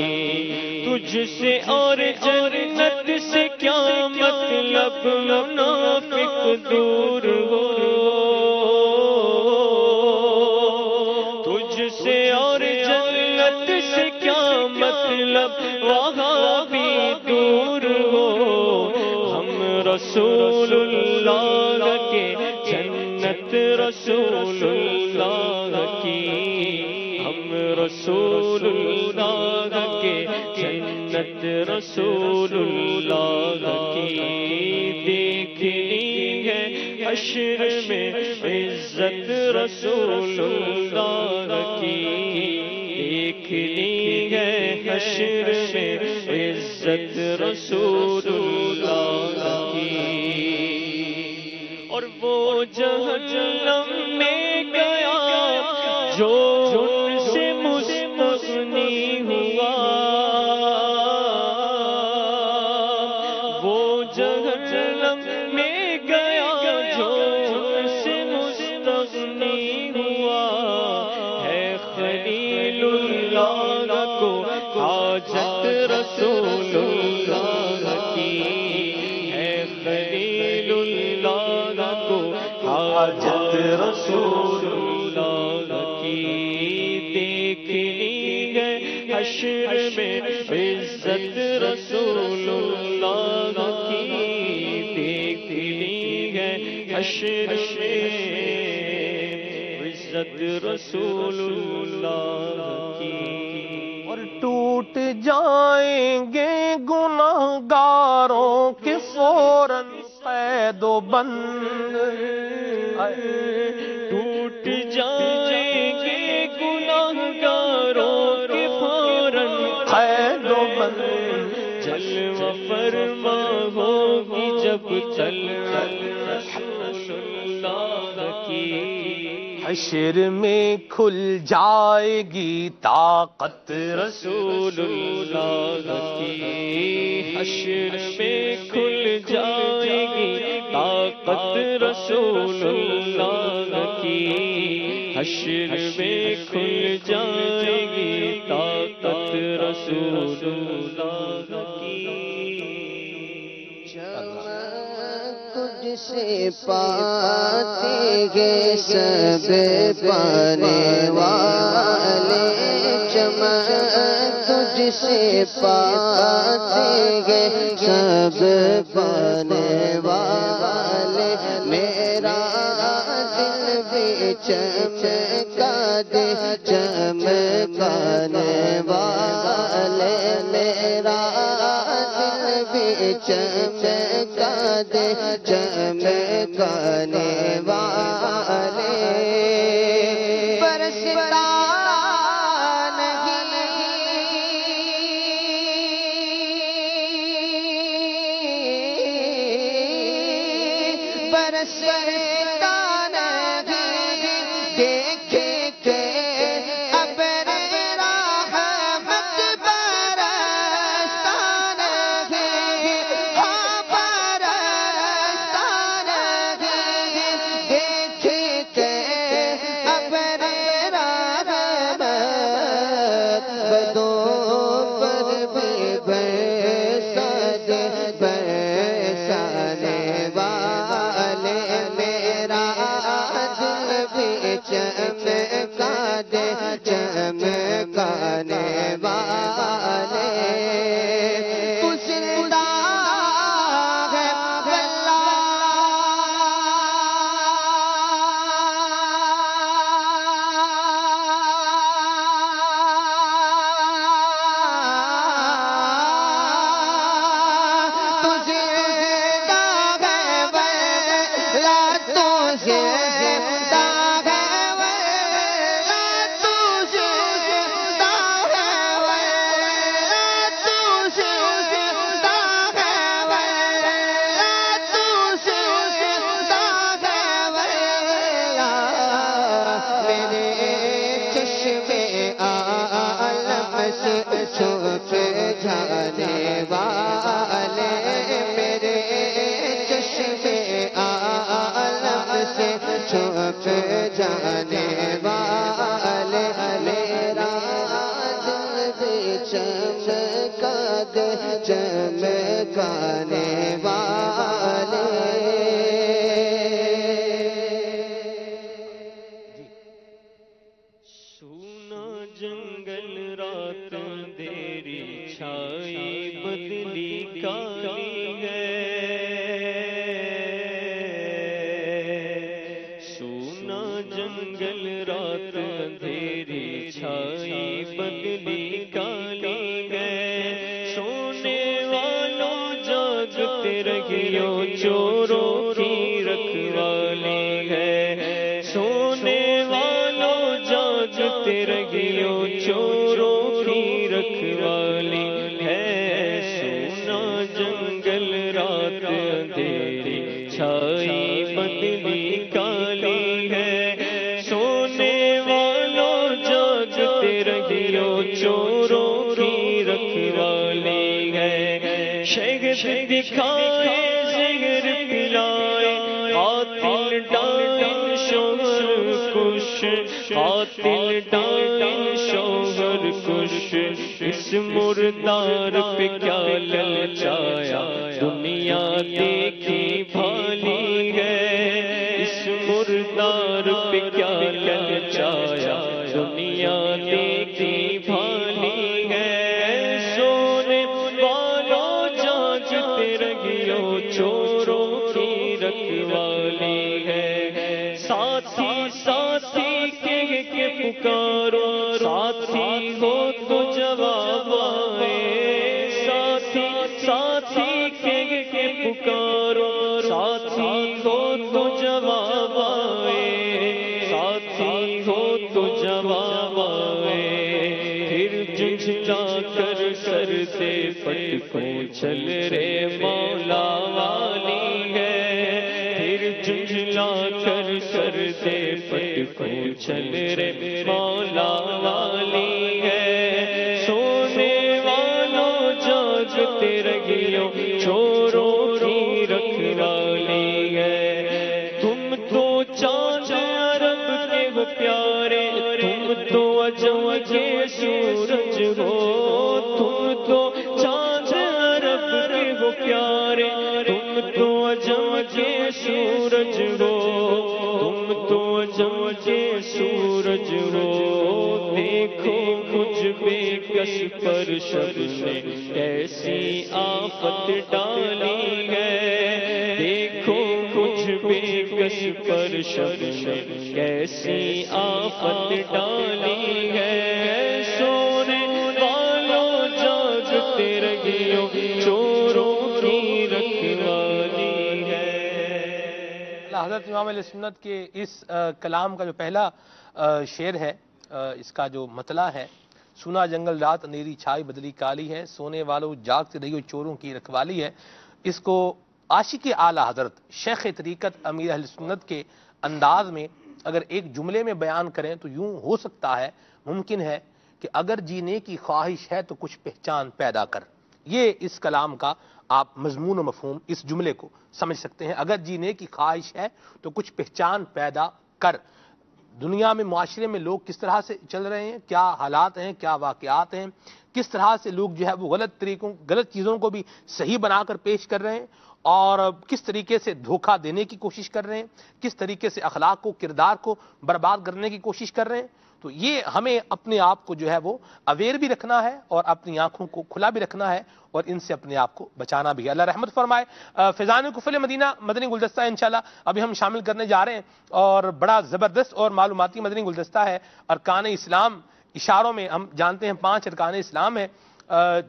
تجھ سے اور جنت سے کیا مطلب منافق دور ہو، تجھ سے اور جنت سے کیا مطلب وہاں بھی دور ہو، ہم رسول اللہ کے جنت رسول اللہ کی، ہم رسول اللہ کے جنت رسول اللہ کی، دیکھنی ہے حشر میں عزت رسول اللہ کی، دیکھنی ہے حشر میں عزت رسول اللہ کی۔ اور وہ جہنم میں گیا جو ان سے مستغنی ہوا، وہ جہنم میں گیا جو ان سے مستغنی ہوا، ہے خلیل اللہ کو حاجت رسول اللہ کی، ہے خلیل اللہ کو حاجت رسول اللہ کی، دیکھنی ہے حشر میں عزت رسول اللہ کی، دیکھنی ہے حشر میں عزت رسول اللہ کی۔ اور ٹوٹ جائیں گے گناہگاروں کے فوراً قید و بند، ٹوٹ جائیں گے گناہگاروں کے فوراً قید و بند، جلوہ فرما ہوگی جب طلعت رسول اللہ کی، حشر میں کھل جائے گی طاقت رسول اللہ کی، حشر میں کھل جائے گی طاقت رسول اللہ کی، حشر میں کھل جائے گی طاقت رسول اللہ کی۔ تجھ سے پاتے گے سب پانے والے، چمن تجھ سے پاتے گے سب پانے والے، میرا دل بھی چمکا دے چمکانے والے، میرا دل بھی چمکا دے چمکانے والے، برستا نہیں برستا نہیں، دیکھے کہ ابر رحمت برستا نہیں، ہاں برستا نہیں، دیکھے کہ ابر رحمت بدوں پر بھی برسا دے برسانے والے، میرا چمکانے والے سونا جنگل رات اندھیری چھائی بدلی کالی ہے سونا جنگل رات اندھیری چھائی بدلی کالی ہے سونے والوں جاگتے رہیو چوروں کی رکھوالی ہے سونے والوں جاگتے رہیو چوروں کی رکھوالی ہے سونا جنگل رات اندھیری چھائی بدلی کالی ہے سونے والوں جاگتے رہیو چوروں کی رکھوالی ہے شہد دکھائے زہر پلائے قاتل ڈائن شوہر کش قاتل ڈائن شوہر کش اس مردار پہ کیا للچایا دنیا دیکھی بھالی ہے اس مردار پہ کیا للچایا دنیا دیکھی بھالی ہے سونے والوں جاگتے رہیو چوروں کی رکھوالی ہے ساتھی ساتھی کہہ کے پکارو ساتھی ہو تو جواب آئے ساتھی ساتھی کہہ کے پکارو ساتھی ہو تو جواب آئے ساتھی ہو تو جواب آئے پھر جھنجھلا کر سر سے پٹ کو چل رے مولا والی ہے پھر جھنجھلا کر سر سے پٹ کو چل رے مولا والی ہے سونے والوں جاگتے رہیو چوروں کی رکھوالی ہے تم تو چاند عرب کے ہو پیارے تم تو عجم کے سورج ہو تم تو چاند عرب کے ہو پیارے تم تو عجم کے سورج ہو تم تو عجم کے سورج ہو دیکھو مجھ بے کس پر شب نے ایسی آفت ڈالی ہے دیکھو مجھ بے کس پر شب نے ایسی آفت ڈالی ہے سونے والوں جاگتے رہیو چوروں کی رکھوالی ہے حضرت امام علیہ سنت کے اس کلام کا جو پہلا شعر ہے اس کا جو مطلع ہے سونا جنگل رات اندھیری چھائی بدلی کالی ہے سونے والوں جاگتے رہیو چوروں کی رکھوالی ہے اس کو عاشق اعلیٰ حضرت شیخ طریقت امیر اہل سنت کے انداز میں اگر ایک جملے میں بیان کریں تو یوں ہو سکتا ہے ممکن ہے کہ اگر جینے کی خواہش ہے تو کچھ پہچان پیدا کر یہ اس کلام کا آپ مضمون و مفہوم اس جملے کو سمجھ سکتے ہیں اگر جینے کی خواہش ہے تو کچھ پہچان پیدا کر دنیا میں معاشرے میں لوگ کس طرح سے چل رہے ہیں کیا حالات ہیں کیا واقعات ہیں کس طرح سے لوگ جو ہے وہ غلط چیزوں کو بھی صحیح بنا کر پیش کر رہے ہیں اور کس طریقے سے دھوکہ دینے کی کوشش کر رہے ہیں کس طریقے سے اخلاق کو کردار کو برباد کرنے کی کوشش کر رہے ہیں تو یہ ہمیں اپنے آپ کو جو ہے وہ اویئر بھی رکھنا ہے اور اپنی آنکھوں کو کھلا بھی رکھنا ہے اور ان سے اپنے آپ کو بچانا بھی ہے اللہ رحمت فرمائے فیضان کفل مدینہ مدنی گلدستہ انشاءاللہ ابھی ہم شامل کرنے جا رہے ہیں اور بڑا زبردست اور معلوماتی مدنی گلدستہ ہے ارکان اسلام اشاروں میں ہم جانتے ہیں 5 ارکان اسلام ہیں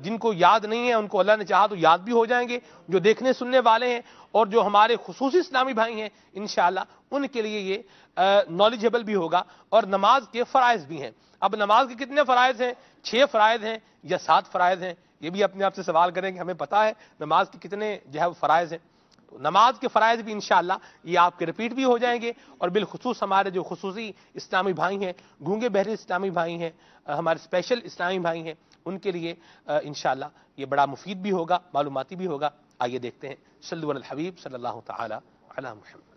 جن کو یاد نہیں ہے ان کو اللہ نے چاہا تو یاد بھی ہو جائیں گے جو دیکھنے سننے والے ہیں اور جو ہمارے خصوصی اسلامی بھائی ہیں انشاءاللہ ان کے لیے یہ نالجبل بھی ہوگا اور نماز کے فرائض بھی ہیں اب نماز کے کتنے فرائض ہیں 6 فرائض ہیں یا 7 فرائض ہیں یہ بھی اپنے آپ سے سوال کریں کہ ہمیں پتا ہے نماز کے کتنے جو ہے وہ فرائض ہیں تو نماز کے فرائض بھی انشاءاللہ یہ آپ کے ریپیٹ بھی ہو جائیں گے اور بالخصوص ہمارے جو خصوصی اسلامی بھائی ہیں گونگے بہرے اسلامی بھائی ہیں ہمارے اسپیشل اسلامی بھائی ہیں ان کے لیے انشاءاللہ یہ بڑا مفید بھی ہوگا معلوماتی بھی ہوگا آئیے دیکھتے ہیں صلو علی الحبیب صلی اللہ تعالی علی محمد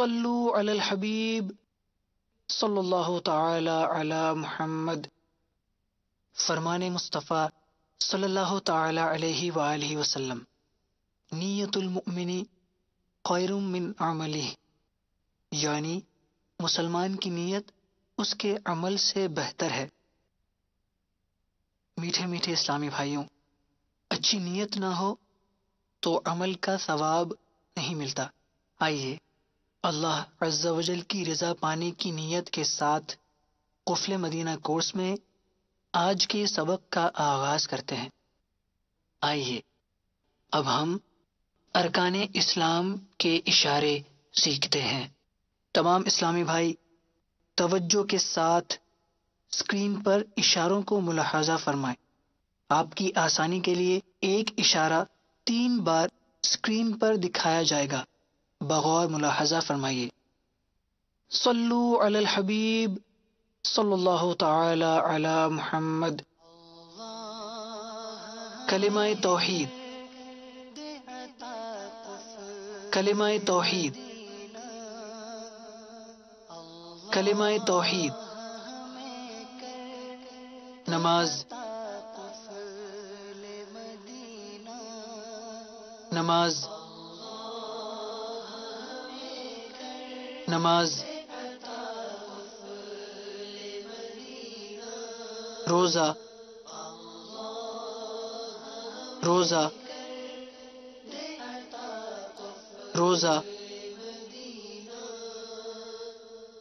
صلو علی الحبیب صلی اللہ تعالی علی محمد. فرمان مصطفیٰ صلی اللہ تعالی علیہ وآلہ وسلم. نیت المؤمن خیر من عملہ، یعنی مسلمان کی نیت اس کے عمل سے بہتر ہے. میٹھے میٹھے اسلامی بھائیوں، اچھی نیت نہ ہو تو عمل کا ثواب نہیں ملتا. آئیے اللہ عز و جل کی رضا پانے کی نیت کے ساتھ قفل مدینہ کورس میں آج کے سبق کا آغاز کرتے ہیں. آئیے اب ہم ارکان اسلام کے اشارے سیکھتے ہیں. تمام اسلامی بھائی توجہ کے ساتھ اسکرین پر اشاروں کو ملاحظہ فرمائیں. آپ کی آسانی کے لیے ایک اشارہ 3 بار اسکرین پر دکھایا جائے گا، بغور ملاحظہ فرمائیے. صلو علی الحبیب صلی اللہ تعالی علی محمد. کلمہ توحید، کلمہ توحید، کلمہ توحید. نماز، نماز، نماز. روزہ، روزہ، روزہ.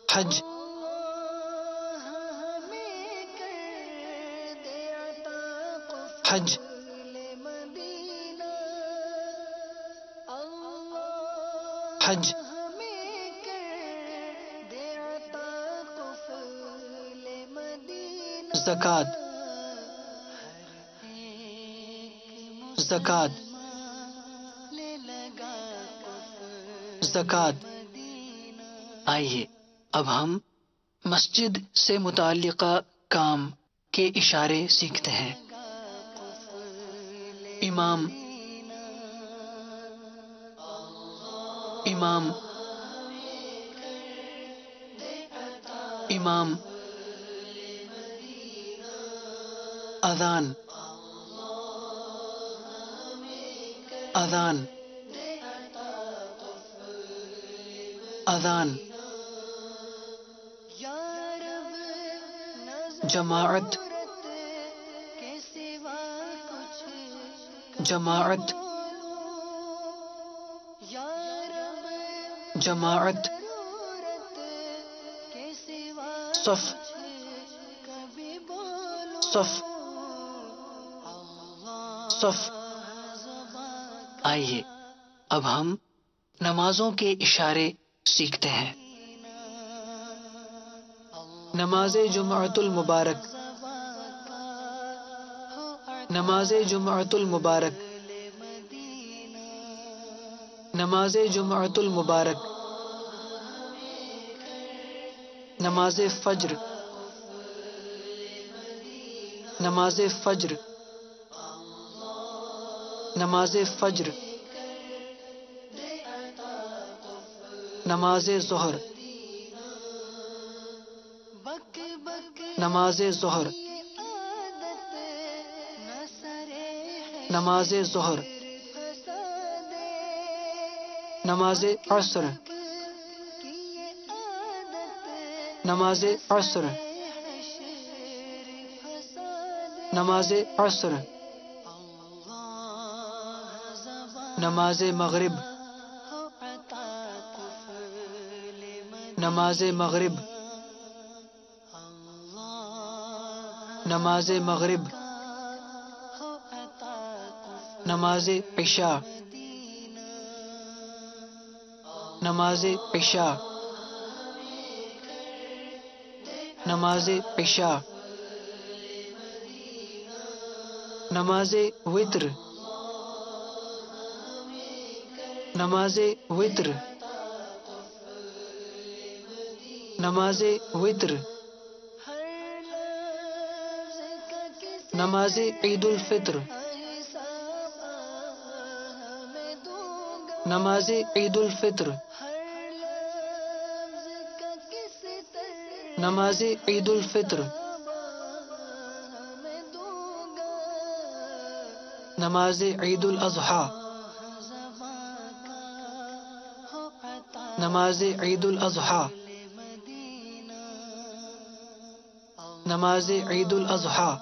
حج، حج، حج. زکوٰۃ، زکوٰۃ، زکوٰۃ. آئیے اب ہم مسجد سے متعلقہ کام کے اشارے سیکھتے ہیں. امام، امام، امام. اذان، اذان، اذان. جماعت، جماعت، جماعت. صف، صف، صف. آئیے اب ہم نمازوں کے اشارے سیکھتے ہیں. نماز جمعۃ المبارک، نماز جمعۃ المبارک، نماز جمعۃ المبارک. نماز فجر، نماز فجر، نماز فجر. نماز ظہر، نماز ظہر، نماز ظہر. نماز عصر، نماز عصر، نماز عصر. نماز مغرب، نماز مغرب، نماز مغرب. نماز عشاء، نماز عشاء، نماز عشاء. نماز وتر، نماز وتر، نماز وتر. نماز عید الفطر، نماز عید الفطر، نماز عید الفطر، نماز عید الاضحیٰ، نماز عید الاضحیٰ، نماز عید الاضحیٰ،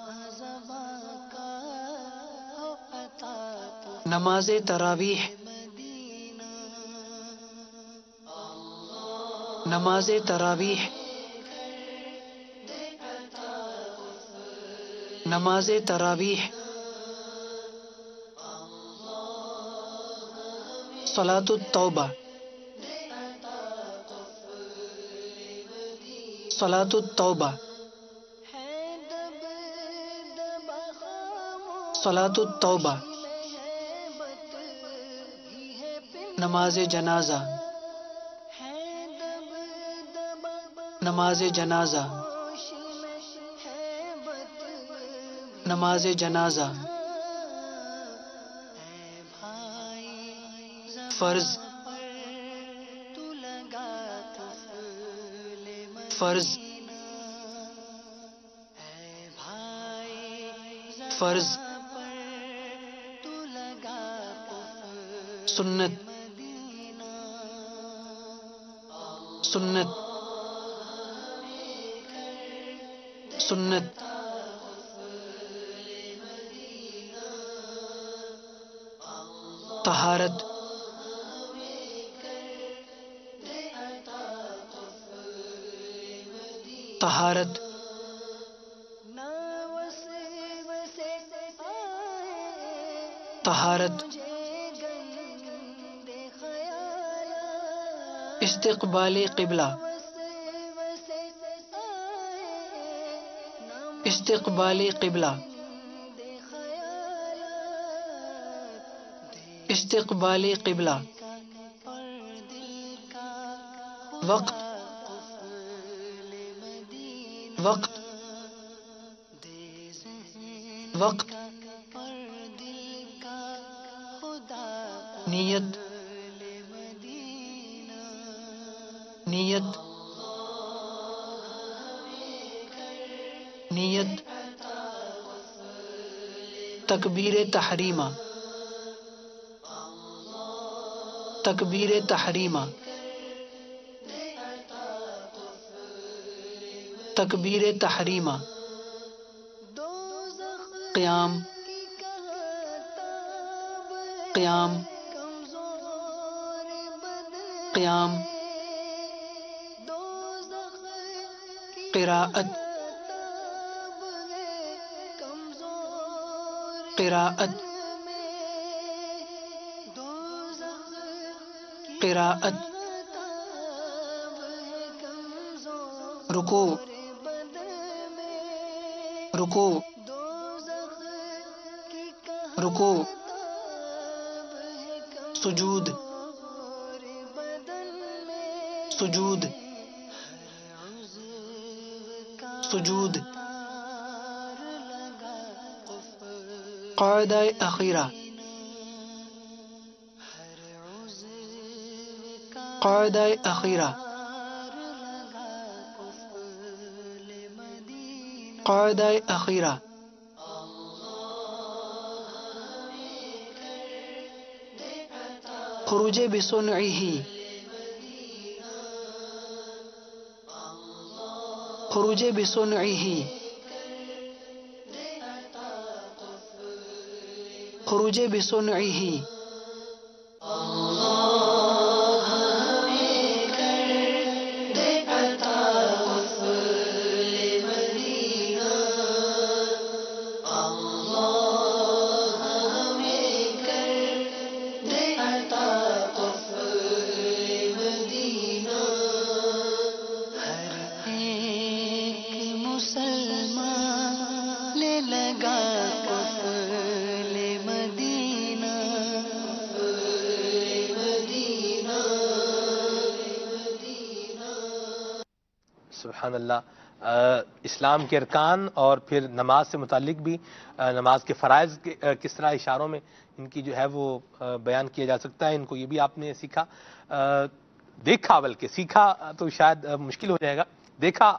نماز تراویح، نماز تراویح، نماز تراویح، صلاۃ التوبہ، صلاۃ التوبہ، صلاۃ التوبہ، نماز جنازہ، نماز جنازہ، نماز جنازہ، فرض، فرض، فرض، سنت، سنت، سنت، طہارت، طہارت، طہارت، استقبال قبلہ، استقبال قبلہ، استقبال قبلہ، وقت، وقت، وقت، نیت، نیت، نیت، تکبیر تحریمہ، تکبیر تحریمہ، تکبیر تحریمہ، قیام، قیام، قیام، قراءت، قراءت، قراءت، رکوع، رکوع، رکوع، سجود، سجود، سجود، قاعدہ اخیرہ، قاعدہ اخیرہ، قاعدہ اخیرہ، خروج بصنعہ، خروج بصنعہ، خروج بصنعہ، سبحان اللہ. اسلام کے ارکان اور پھر نماز سے متعلق بھی نماز کے فرائض کس طرح اشاروں میں ان کی جو ہے وہ بیان کیا جا سکتا ہے. ان کو یہ بھی آپ نے سیکھا, دیکھا, بلکہ سیکھا تو شاید مشکل ہو جائے گا, دیکھا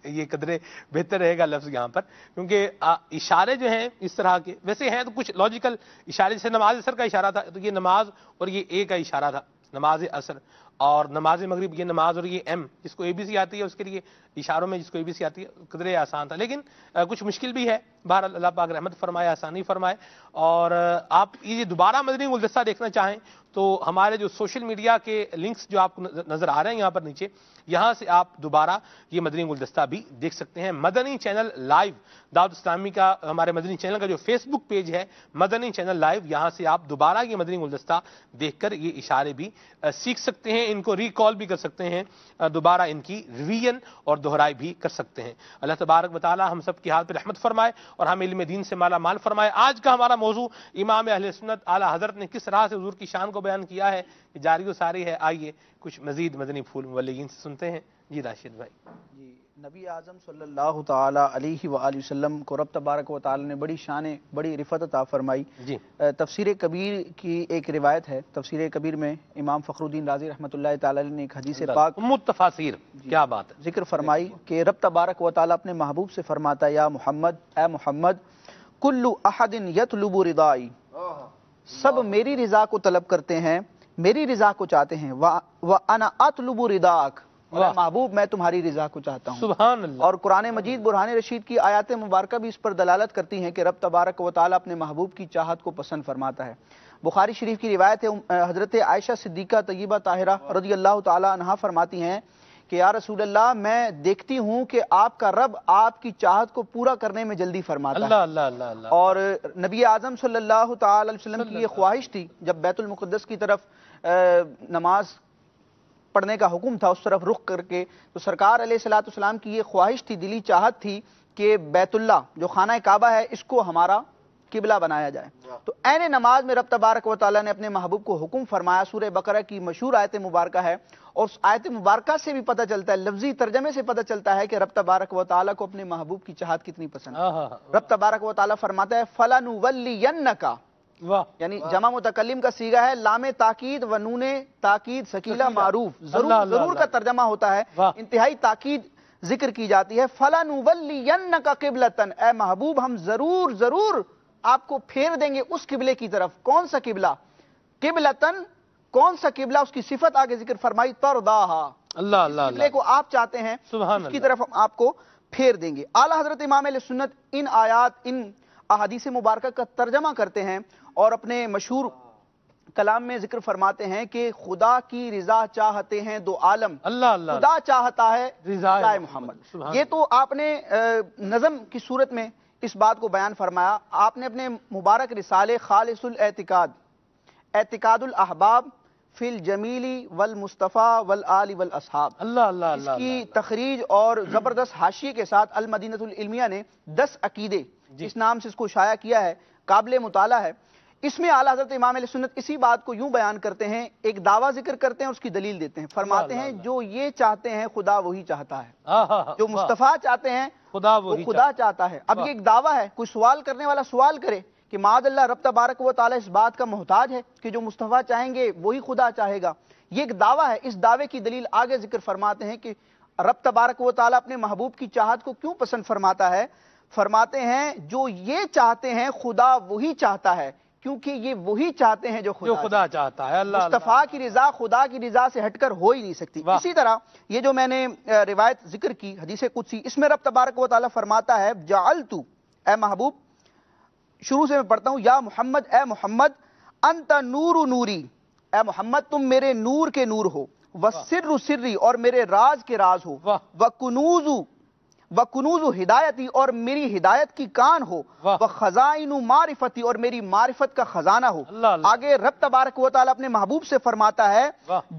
یہ قدرے بہتر رہے گا لفظ یہاں پر، کیونکہ اشارے جو ہیں اس طرح کے ویسے ہیں تو کچھ لاجیکل اشارے، جیسے نماز عصر کا اشارہ تھا تو یہ نماز اور یہ اے کا اشارہ تھا، نماز عصر، اور نماز مغرب یہ نماز اور یہ ایم، جس کو اے بی سی آتی ہے اس کے لیے اشاروں میں جس کو اے بی سی آتی ہے قدرے آسان تھا، لیکن کچھ مشکل بھی ہے، بہرحال اللہ پاک رحمت فرمائے، آسانی فرمائے۔ اور آپ یہ دوبارہ مدنی گلدستہ دیکھنا چاہیں تو ہمارے جو سوشل میڈیا کے لنکس جو آپ کو نظر آ رہے ہیں یہاں پر نیچے، یہاں سے آپ دوبارہ یہ مدنی گلدستہ بھی دیکھ سکتے ہیں۔ مدنی چینل لائیو دعوت اسلامی کا، ہمارے مدنی چینل کا جو فیس بک پیج ہے مدنی چینل لائیو، یہاں سے آپ دوبارہ یہ مدنی گلدستہ دیکھ کر یہ اشارے بھی سیکھ سکتے ہیں، ان کو ریکال بھی کر سکتے ہیں، دوبارہ ان کی ریویژن اور دہرائی بھی کر سکتے ہیں۔ اللہ تبارک و تعالی ہم سب کی حال پہ رحمت فرمائے اور ہم علم دین سے مالا مال فرمائے۔ آج کا ہمارا موضوع امام اہل سنت اعلی حضرت نے کس طرح سے حضور کی شان کو بیان کیا ہے، یہ جاری و ساری ہے۔ آئیے کچھ مزید مدنی پھول مبلغین سے سنتے ہیں۔ جی راشد بھائی۔ جی، نبی اعظم صلی اللہ تعالی علیہ وآلہ وسلم کو رب تبارک و تعالی نے بڑی شان، بڑی رفعت عطا فرمائی۔ جی، تفسیر کبیر کی ایک روایت ہے، تفسیر کبیر میں امام فخر الدین رازی رحمۃ اللہ تعالی علیہ نے ایک حدیث پاک تفاسیر کیا بات ہے ذکر فرمائی کہ رب تبارک و تعالی اپنے محبوب سے فرماتا ہے، یا محمد، اے محمد، کل احد یطلب رضائی، سب میری رضا کو طلب کرتے ہیں، میری رضا کو چاہتے ہیں، وَأَنَا أَطْلُبُ رِضَاءَكَ، اور اے محبوب میں تمہاری رضا کو چاہتا ہوں۔ سبحان اللہ۔ اور قرآن مجید برہان رشید کی آیات مبارکہ بھی اس پر دلالت کرتی ہیں کہ رب تبارک و تعالی اپنے محبوب کی چاہت کو پسند فرماتا ہے۔ بخاری شریف کی روایت ہے، حضرت عائشہ صدیقہ طیبہ طاہرہ رضی اللہ تعالی عنہا فرماتی ہیں کہ یا رسول اللہ، میں دیکھتی ہوں کہ آپ کا رب آپ کی چاہت کو پورا کرنے میں جلدی فرماتا ہے۔ اللہ اللہ اللہ۔ اور نبی اعظم صلی اللہ تعالی علیہ وسلم کی یہ خواہش تھی، جب بیت المقدس کی طرف نماز پڑھنے کا حکم تھا اس طرف رخ کر کے، تو سرکار علیہ الصلوۃ والسلام کی یہ خواہش تھی، دلی چاہت تھی کہ بیت اللہ جو خانہ کعبہ ہے اس کو ہمارا قبلہ بنایا جائے۔ تو عین نماز میں رب تبارک و تعالیٰ نے اپنے محبوب کو حکم فرمایا۔ سورہ بقرہ کی مشہور آیت مبارکہ ہے، اور اس آیت مبارکہ سے بھی پتہ چلتا ہے، لفظی ترجمے سے پتہ چلتا ہے کہ رب تبارک و تعالیٰ کو اپنے محبوب کی چاہت کتنی پسند ہے۔ رب تبارک و تعالیٰ فرماتا ہے فَلَنُوَلِّيَنَّكَ، یعنی جمع متکلم کا صیغہ ہے، لام تاکید و نون تاکید ثقیلہ معروف، ضرور کا ترجمہ ہوتا ہے، انتہائی تاکید ذکر کی جاتی ہے۔ فَلَنُوَلِّيَنَّكَ قِبْلَةً، اے محبوب ہم ضرور آپ کو پھیر دیں گے اس قبلے کی طرف۔ کون سا قبلہ؟ قبلتن، کون سا قبلہ؟ اس کی صفت آگے ذکر فرمائی، ترضاہا، اللہ اللہ، قبلے کو آپ چاہتے ہیں اس کی طرف ہم آپ کو پھیر دیں گے۔ اعلیٰ حضرت امام اہل سنت ان آیات، ان احادیث مبارکہ کا ترجمہ کرتے ہیں اور اپنے مشہور کلام میں ذکر فرماتے ہیں کہ خدا کی رضا چاہتے ہیں دو عالم، اللہ اللہ، خدا چاہتا ہے رضا محمد۔ یہ تو آپ نے نظم کی صورت میں اس بات کو بیان فرمایا۔ آپ نے اپنے مبارک رسالے خالص الاعتقاد، اعتقاد الاحباب فی الجمیلی والمصطفیٰ والآل والاصحاب، اللہ اللہ، اس کی تخریج اور زبردست حاشیے کے ساتھ المدینہ العلمیہ نے 10 عقیدے اس نام سے اس کو شائع کیا ہے، قابل مطالعہ ہے۔ اس میں اعلیٰ حضرت امام اہل سنت اسی بات کو یوں بیان کرتے ہیں، ایک دعویٰ ذکر کرتے ہیں اور اس کی دلیل دیتے ہیں، فرماتے ہیں جو یہ چاہتے ہیں خدا وہی چاہتا ہے، جو مصطفیٰ چاہتے ہیں وہ خدا چاہتا ہے۔ اب یہ ایک دعویٰ ہے، کوئی سوال کرنے والا سوال کرے کہ معاذ اللہ رب تبارک و تعالی اس بات کا محتاج ہے کہ جو مصطفیٰ چاہیں گے وہی خدا چاہے گا، یہ ایک دعویٰ ہے۔ اس دعوے کی دلیل آگے ذکر فرماتے ہیں کہ رب تبارک و تعالی اپنے محبوب کی چاہت کو کیوں پسند فرماتا ہے۔ فرماتے ہیں جو یہ چاہتے ہیں خدا وہی چاہتا ہے، کیونکہ یہ وہی چاہتے ہیں جو خدا چاہتا ہے۔ اللہ، مصطفیٰ کی رضا خدا کی رضا سے ہٹ کر ہو ہی نہیں سکتی۔ اسی طرح یہ جو میں نے روایت ذکر کی حدیث قدسی، اس میں رب تبارک و تعالی فرماتا ہے جعلت، اے محبوب، شروع سے میں پڑھتا ہوں، یا محمد، اے محمد، انت نور نوری، اے محمد تم میرے نور کے نور ہو، وسر سری، اور میرے راز کے راز ہو، وکنوز ہدایتی، اور میری ہدایت کی کان ہو، وخزائن معرفتی، اور میری معرفت کا خزانہ ہو۔ آگے رب تبارک و تعالی اپنے محبوب سے فرماتا ہے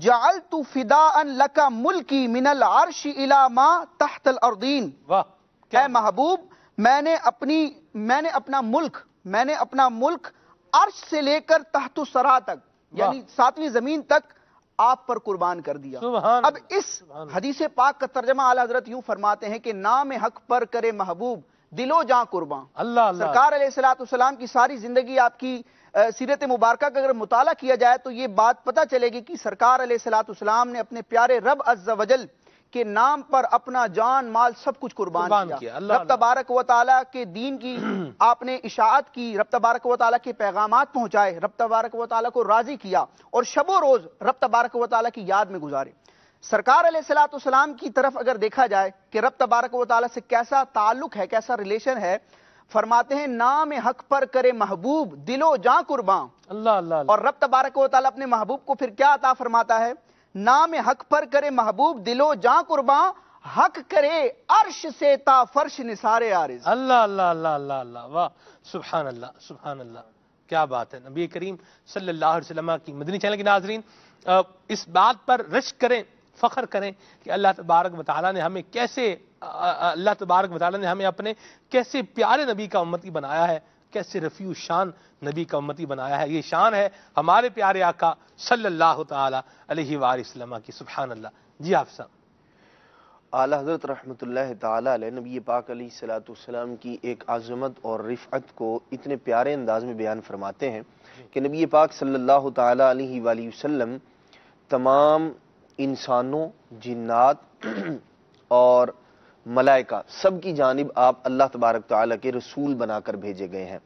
جعلت فداء لک ملکی من العرش الی ما تحت الارضین، اے محبوب میں نے اپنا ملک عرش سے لے کر تحت الثری تک، یعنی 7ویں زمین تک آپ پر قربان کر دیا۔ اب اس حدیث پاک کا ترجمہ اعلیٰ حضرت یوں فرماتے ہیں کہ نام حق پر کرے محبوب دل و جاں قربان۔ سرکار علیہ الصلوۃ والسلام کی ساری زندگی، آپ کی سیرت مبارکہ کا اگر مطالعہ کیا جائے تو یہ بات پتہ چلے گی کہ سرکار علیہ الصلوۃ والسلام نے اپنے پیارے رب عز و جل کے نام پر اپنا جان مال سب کچھ قربان کیا. رب تبارک و تعالیٰ کے دین کی آپ نے اشاعت کی، رب تبارک و تعالیٰ کے پیغامات پہنچائے، رب تبارک و تعالیٰ کو راضی کیا اور شب و روز رب تبارک و تعالیٰ کی یاد میں گزارے. سرکار علیہ الصلوۃ والسلام کی طرف اگر دیکھا جائے کہ رب تبارک و تعالیٰ سے کیسا تعلق ہے، کیسا ریلیشن ہے، فرماتے ہیں نام حق پر کرے محبوب دل و جاں قرباں. اللہ اللہ. اور رب تبارک و تعالیٰ اپنے محبوب کو پھر کیا عطا فرماتا ہے؟ نام حق پر کرے محبوب دل و جاں قرباں، حق کرے عرش سے تا فرش نثار عارض. اللہ اللہ اللہ اللہ اللہ، واہ سبحان اللہ سبحان اللہ، کیا بات ہے. نبی کریم صلی اللہ علیہ وسلم کی مدنی چینل کے ناظرین اس بات پر رشک کریں، فخر کریں کہ اللہ تبارک و تعالیٰ نے ہمیں کیسے اپنے کیسے پیارے نبی کا امتی بنایا ہے، کیسے رفیع شان نبی کا امتی بنایا ہے. یہ شان ہے ہمارے پیارے آقا صلی اللہ تعالی علیہ وآلہ وسلم کی. سبحان اللہ. جی آپ صاحب. اعلیٰ حضرت رحمۃ اللہ تعالی علیہ نبی پاک علیہ الصلوۃ والسلام کی ایک عظمت اور رفعت کو اتنے پیارے انداز میں بیان فرماتے ہیں کہ نبی پاک صلی اللہ تعالی علیہ وآلہ وسلم تمام انسانوں، جنات اور ملائکہ سب کی جانب آپ اللہ تبارک تعالیٰ کے رسول بنا کر بھیجے گئے ہیں.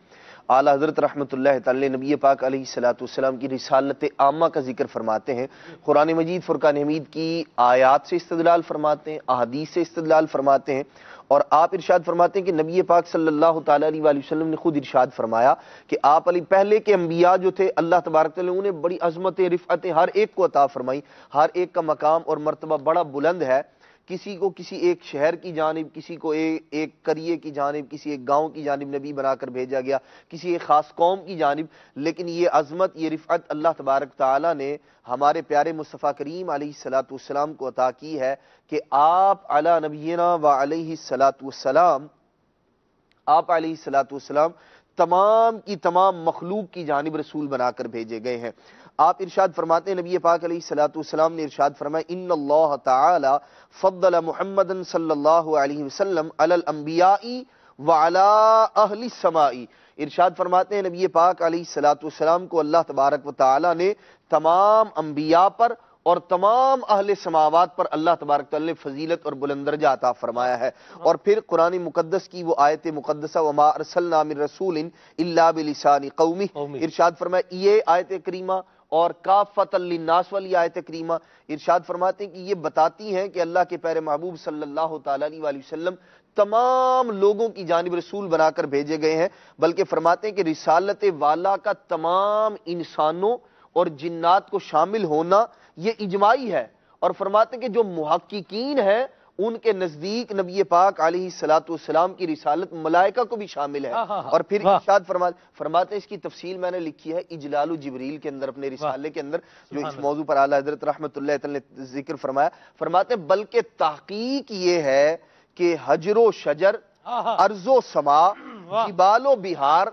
اعلیٰ حضرت رحمۃ اللہ تعالی نبی پاک علیہ الصلوۃ والسلام کی رسالت عامہ کا ذکر فرماتے ہیں. قرآن مجید فرقان حمید کی آیات سے استدلال فرماتے ہیں، احادیث سے استدلال فرماتے ہیں، اور آپ ارشاد فرماتے ہیں کہ نبی پاک صلی اللہ تعالی علیہ وآلہ وسلم نے خود ارشاد فرمایا کہ آپ علی پہلے کے انبیاء جو تھے اللہ تبارک تعالیٰ نے انہیں بڑی عظمتیں، رفعتیں ہر ایک کو عطا فرمائی. ہر ایک کا مقام اور مرتبہ بڑا بلند ہے. کسی کو کسی ایک شہر کی جانب، کسی کو ایک قریے کی جانب، کسی ایک گاؤں کی جانب نبی بنا کر بھیجا گیا، کسی ایک خاص قوم کی جانب. لیکن یہ عظمت، یہ رفعت اللہ تبارک تعالیٰ نے ہمارے پیارے مصطفیٰ کریم علیہ الصلوۃ والسلام کو عطا کی ہے کہ آپ علی نبینا و علیہ الصلوۃ والسلام، آپ علیہ الصلوۃ والسلام تمام کی تمام مخلوق کی جانب رسول بنا کر بھیجے گئے ہیں. آپ ارشاد فرماتے ہیں نبی پاک علیہ الصلوۃ والسلام نے ارشاد فرمایا ان اللہ تعالی فضل محمد صلی اللہ علیہ وسلم علی الانبیاء وعلی اہل السماء. ارشاد فرماتے ہیں نبی پاک علیہ الصلوۃ والسلام کو اللہ تبارک و تعالی نے تمام انبیاء پر اور تمام اہل سماوات پر اللہ تبارک تعالی نے فضیلت اور بلند درجہ عطا فرمایا ہے. اور پھر قرآن مقدس کی وہ آیت مقدسہ وما ارسلنا من رسول الا بلسان قومہ، ارشاد فرمایا یہ آیت کریمہ اور کافۃ للناس والی آیت کریمہ ارشاد فرماتے ہیں کہ یہ بتاتی ہیں کہ اللہ کے پیارے محبوب صلی اللہ تعالی علیہ وآلہ وسلم تمام لوگوں کی جانب رسول بنا کر بھیجے گئے ہیں. بلکہ فرماتے ہیں کہ رسالت والا کا تمام انسانوں اور جنات کو شامل ہونا یہ اجماعی ہے. اور فرماتے ہیں کہ جو محققین ہیں ان کے نزدیک نبی پاک علیہ الصلوۃ والسلام کی رسالت ملائکہ کو بھی شامل ہے. اور پھر ارشاد فرماتے ہیں اس کی تفصیل میں نے لکھی ہے اجلال جبریل کے اندر، اپنے رسالے کے اندر، جو اس موضوع پر اعلیٰ حضرت رحمۃ اللہ تعالی نے ذکر فرمایا. فرماتے ہیں بلکہ تحقیق یہ ہے کہ حجر و شجر، ارض و سما، جبال و بہار،